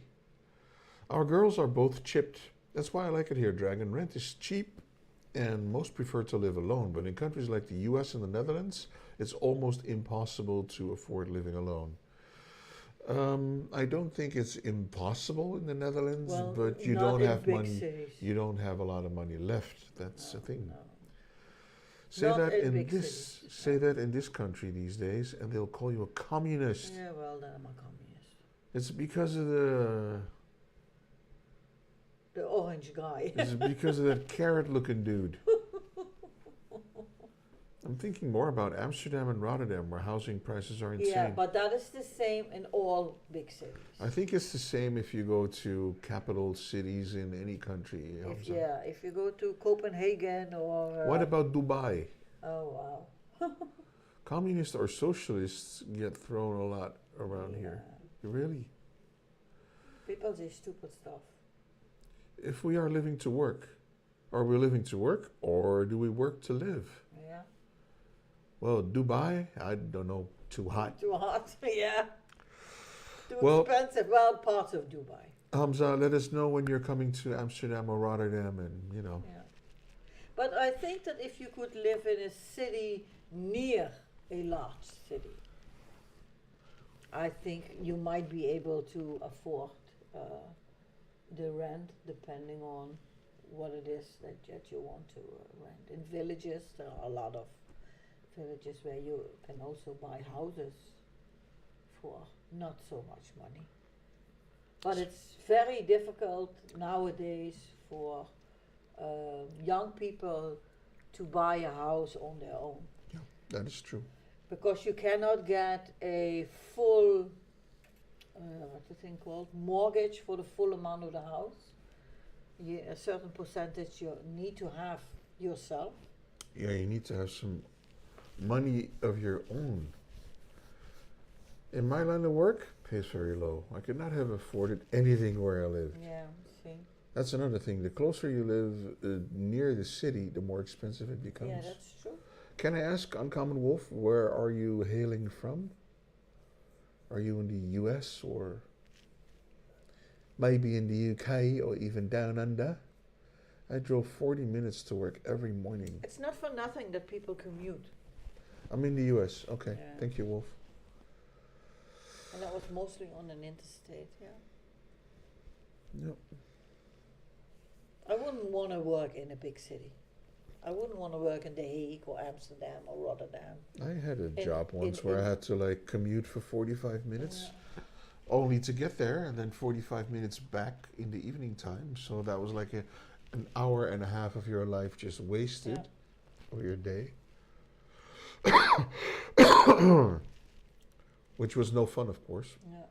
C: Our girls are both chipped. That's why I like it here, Dragon. Rent is cheap, and most prefer to live alone. But in countries like the US and the Netherlands, it's almost impossible to afford living alone. I don't think it's impossible in the Netherlands, but you don't have money.
A: Cities.
C: You don't have a lot of money left. That's the thing.
A: No.
C: Say
A: Not
C: that
A: in
C: in
A: big
C: this.
A: cities.
C: Say that in this country these days, and they'll call you a communist.
A: Yeah, well, then I'm a communist.
C: It's because of the.
A: The orange guy.
C: It's because of that carrot-looking dude. I'm thinking more about Amsterdam and Rotterdam, where housing prices are insane.
A: Yeah, but that is the same in all big cities.
C: I think it's the same if you go to capital cities in any country.
A: If you go to Copenhagen or...
C: What about Dubai?
A: Oh, wow.
C: Communists or socialists get thrown a lot around here. Really?
A: People say stupid stuff.
C: If we are living to work, are we living to work or do we work to live?
A: Yeah.
C: Well, Dubai, I don't know, too hot.
A: Too hot, yeah. Too
C: Well,
A: expensive. Well, parts of Dubai.
C: Hamza, let us know when you're coming to Amsterdam or Rotterdam and, you know.
A: Yeah. But I think that if you could live in a city near a large city, I think you might be able to afford the rent depending on what it is that you want to rent. In villages, there are a lot of villages where you can also buy houses for not so much money. But it's very difficult nowadays for young people to buy a house on their own.
C: Yeah, that is true.
A: Because you cannot get a full, what's the thing called? Mortgage for the full amount of the house. A certain percentage you need to have yourself.
C: Yeah, you need to have some money of your own. In my line of work, pays very low. I could not have afforded anything where I lived.
A: Yeah, see.
C: That's another thing. The closer you live near the city, the more expensive it becomes.
A: Yeah, that's true.
C: Can I ask, Uncommon Wolf, where are you hailing from? Are you in the US or maybe in the UK or even down under? I drove 40 minutes to work every morning.
A: It's not for nothing that people commute.
C: I'm in the US. Okay,
A: Yeah.
C: thank you, Wolf.
A: And that was mostly on an interstate, yeah.
C: Yep.
A: I wouldn't want to work in a big city. I wouldn't want to work in The Hague or Amsterdam or Rotterdam.
C: I had a
A: In-
C: job once
A: in-
C: where I
A: in-
C: had to like commute for 45 minutes.
A: Yeah.
C: Only to get there and then 45 minutes back in the evening time. So that was like an hour and a half of your life just wasted, or your day. Which was no fun, of course.
A: Yeah.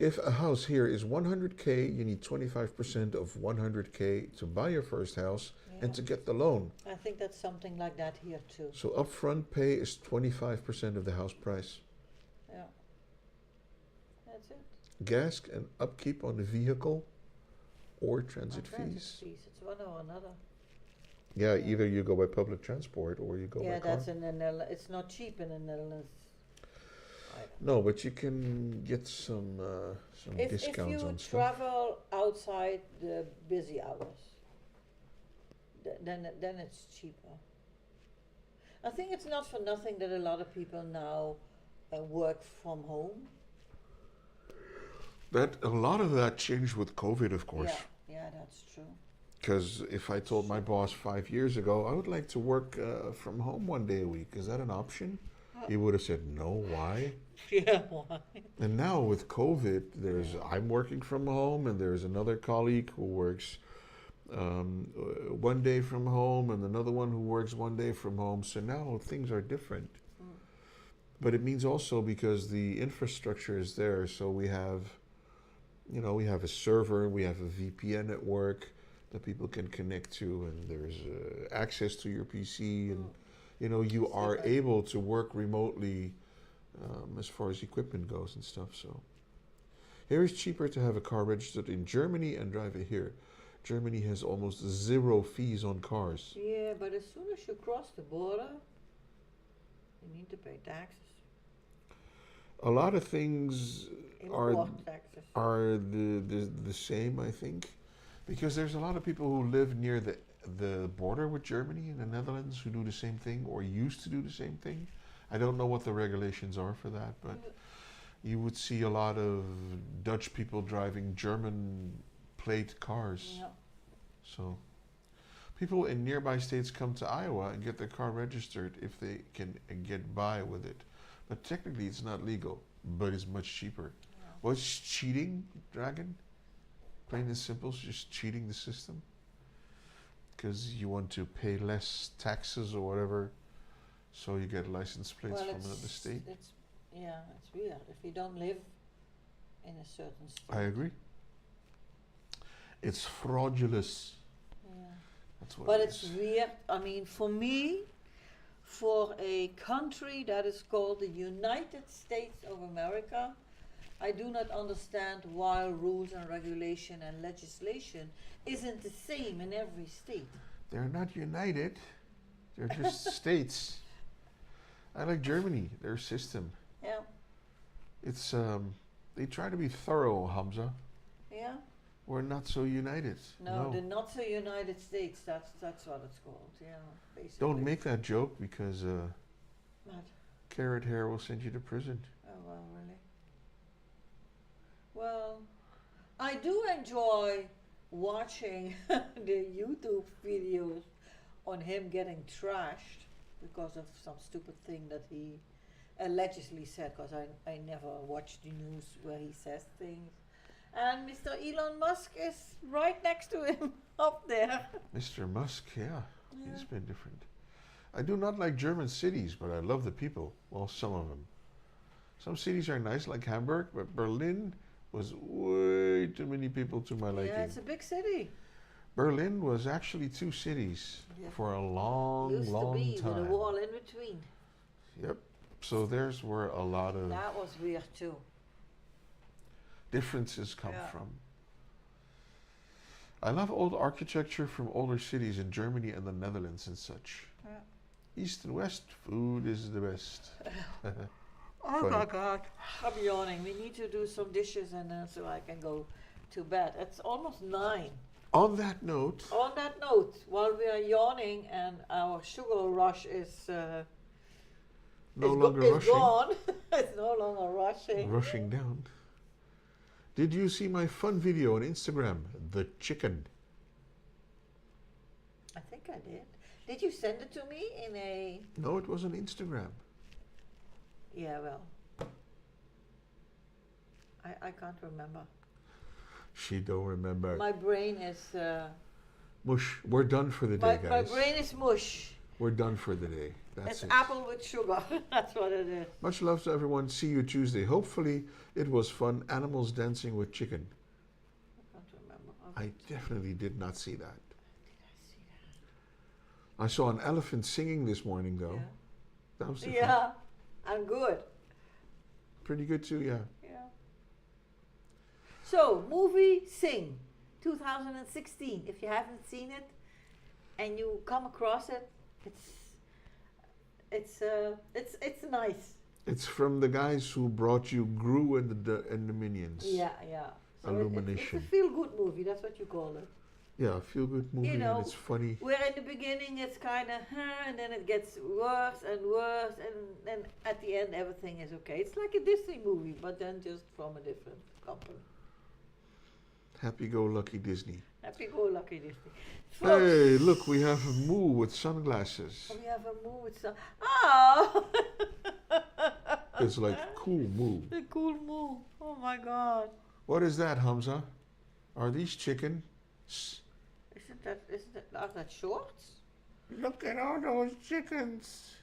C: If a house here is 100K, you need 25% of 100K to buy your first house and
A: Yeah.
C: to get the loan.
A: I think that's something like that here too.
C: So upfront pay is 25% of the house price.
A: Yeah. That's it.
C: Gas and upkeep on the vehicle or transit
A: Transit
C: fees.
A: It's one or another.
C: Yeah, either you go by public transport or you go
A: Yeah,
C: by car.
A: that's in the Netherlands. It's not cheap in the Netherlands.
C: No, but you can get some
A: If
C: discounts
A: you
C: on stuff.
A: travel outside the busy hours, then it's cheaper. I think it's not for nothing that a lot of people now work from home.
C: That a lot of that changed with COVID, of course.
A: Yeah, that's true.
C: Because if I told my boss 5 years ago I would like to work from home 1 day a week, is that an option? He would have said no. Why?
A: Yeah, why?
C: And now with COVID, I'm working from home, and there's another colleague who works 1 day from home, and another one who works 1 day from home. So now things are different. But it means also because the infrastructure is there. So we have a server, we have a VPN at work that people can connect to, and there's access to your PC, and you are able to work remotely as far as equipment goes and stuff. So here it's cheaper to have a car registered in Germany and drive it here. Germany has almost zero fees on cars.
A: Yeah, but as soon as you cross the border, you need to pay taxes.
C: A lot of things are
A: Import taxes.
C: the same, I think, because there's a lot of people who live near the border with Germany and the Netherlands who do the same thing or used to do the same thing. I don't know what the regulations are for that, but you would see a lot of Dutch people driving German plate cars.
A: Yeah.
C: So people in nearby states come to Iowa and get their car registered if they can get by with it. But technically it's not legal, but it's much cheaper.
A: Yeah.
C: What's cheating, Dragon? Plain and simple, it's just cheating the system. Because you want to pay less taxes or whatever, so you get license plates from another state.
A: It's weird if you don't live in a certain state.
C: I agree. It's fraudulous.
A: Yeah.
C: That's what
A: But
C: it
A: it's
C: is.
A: weird. I mean, for me, for a country that is called the United States of America, I do not understand why rules and regulation and legislation isn't the same in every state.
C: They're not united. They're just states. I like Germany, their system.
A: Yeah,
C: It's they try to be thorough, Hamza.
A: yeah.
C: We're not so united.
A: No, the not so United States. That's what it's called. Yeah, basically.
C: Don't make that joke because
A: What?
C: Carrot Hair will send you to prison.
A: Oh well, really. Well, I do enjoy watching the YouTube videos on him getting trashed because of some stupid thing that he allegedly said, because I never watch the news where he says things. And Mr. Elon Musk is right next to him up there.
C: Mr. Musk, yeah,
A: Yeah.
C: he's been different. I do not like German cities, but I love the people. Well, some of them. Some cities are nice, like Hamburg, but Berlin was way too many people to my liking.
A: Yeah, it's a big city.
C: Berlin was actually 2 cities
A: Yeah.
C: for a long,
A: Used
C: long
A: to be
C: time.
A: with a wall in between.
C: Yep. So there's where a lot of
A: That was weird too.
C: differences come
A: Yeah.
C: from. I love old architecture from older cities in Germany and the Netherlands and such.
A: Yeah.
C: East and West food is the best.
A: Oh
C: Funny.
A: my God, I'm yawning. We need to do some dishes and then so I can go to bed. It's almost 9.
C: On that note,
A: On that note, while we are yawning and our sugar rush is
C: No
A: it's
C: longer
A: it's
C: rushing.
A: gone. It's no longer rushing.
C: Rushing down. Did you see my fun video on Instagram? The chicken.
A: I think I did. Did you send it to me in a?
C: No, it was on Instagram.
A: Yeah, well, I can't remember.
C: She don't remember.
A: My brain is.
C: Mush. We're done for the day,
A: My
C: guys.
A: brain is mush.
C: We're done for the day. That's
A: It's
C: it.
A: apple with sugar. That's what it is.
C: Much love to everyone. See you Tuesday. Hopefully it was fun. Animals dancing with chicken.
A: I can't remember.
C: I definitely did not see that.
A: Did I see that?
C: I saw an elephant singing this morning though. That was different.
A: Yeah, I'm good.
C: Pretty good too, yeah.
A: Yeah. So, movie Sing 2016. If you haven't seen it and you come across it, it's nice.
C: It's from the guys who brought you Gru and the Minions.
A: Yeah, yeah. So it's
C: Illumination.
A: a feel-good movie. That's what you call it.
C: Yeah, feel good movie
A: know,
C: and it's funny.
A: Where in the beginning it's kind of, and then it gets worse and worse, and then at the end everything is okay. It's like a Disney movie, but then just from a different company.
C: Happy-go-lucky Disney.
A: Happy-go-lucky Disney.
C: Hey, look, we have a moo with sunglasses.
A: We have a moo with some. Oh!
C: It's like cool moo.
A: A cool moo. Oh my god.
C: What is that, Hamza? Are these chickens?
A: Are that shorts?
C: Look at all those chickens.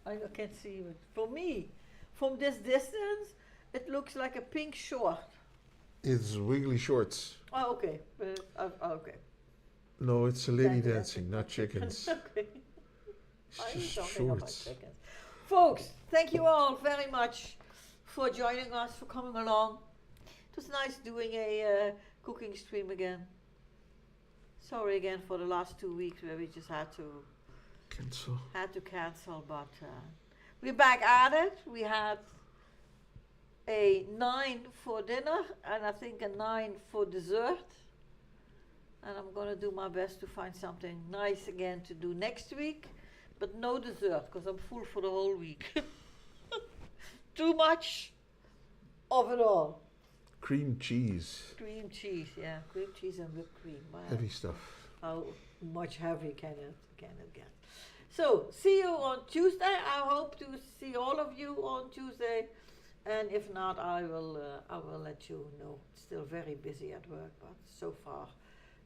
A: I can't see it. For me, from this distance, it looks like a pink short.
C: It's wiggly shorts.
A: Oh, okay. Okay.
C: No, it's a lady
A: Thank you.
C: dancing, not chickens.
A: Okay.
C: It's
A: Are you
C: just
A: talking about
C: shorts.
A: chickens? Folks, thank you all very much for joining us, for coming along. It was nice doing a cooking stream again. Sorry again for the last 2 weeks where we just had to cancel, but we're back at it. We had a 9 for dinner and I think a 9 for dessert. And I'm going to do my best to find something nice again to do next week, but no dessert because I'm full for the whole week. Too much of it all.
C: Cream cheese.
A: Cream cheese, yeah, cream cheese and whipped cream. Wow.
C: Heavy stuff.
A: How much heavy can it get? So, see you on Tuesday. I hope to see all of you on Tuesday. And if not, I will let you know. Still very busy at work, but so far,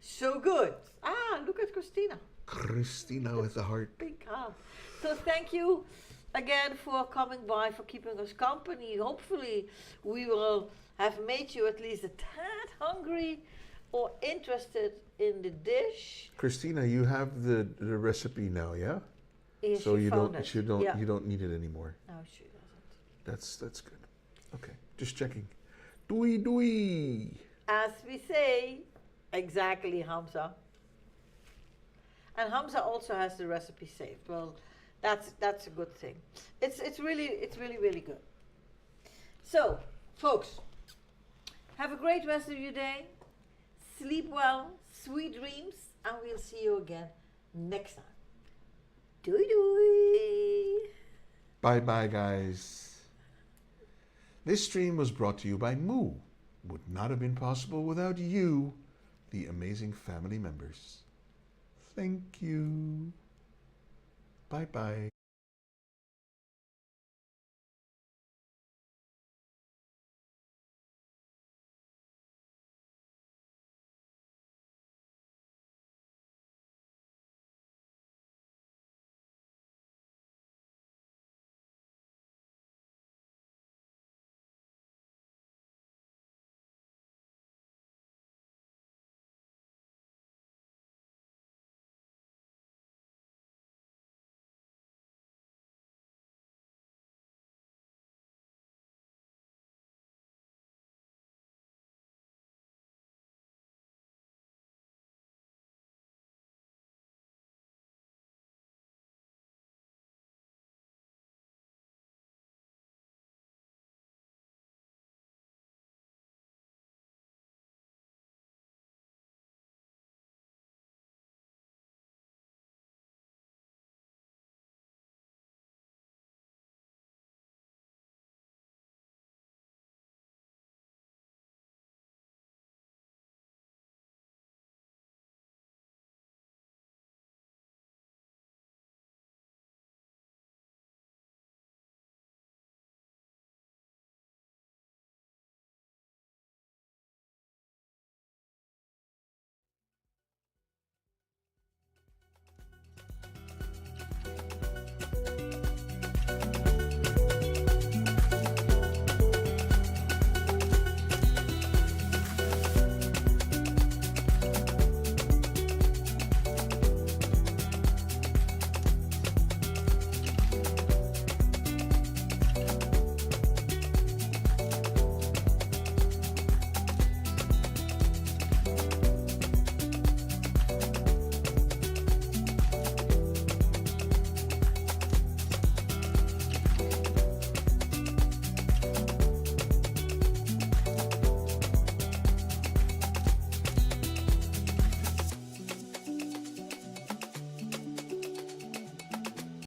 A: so good. Ah, look at Christina.
C: Christina with the heart.
A: Big heart. So thank you again for coming by, for keeping us company. Hopefully, we will have made you at least a tad hungry or interested in the dish.
C: Christina, you have the recipe now, yeah?
A: Yeah,
C: So
A: she
C: you
A: found
C: don't
A: it.
C: you don't
A: Yeah.
C: you don't need it anymore.
A: No, she doesn't.
C: That's good. Okay, just checking. Doei doei.
A: As we say, exactly, Hamza. And Hamza also has the recipe saved. Well, that's a good thing. It's really good. So, folks, have a great rest of your day. Sleep well, sweet dreams, and we'll see you again next time. Doei doei.
C: Bye bye, guys. This stream was brought to you by Moo. Would not have been possible without you, the amazing family members. Thank you. Bye bye.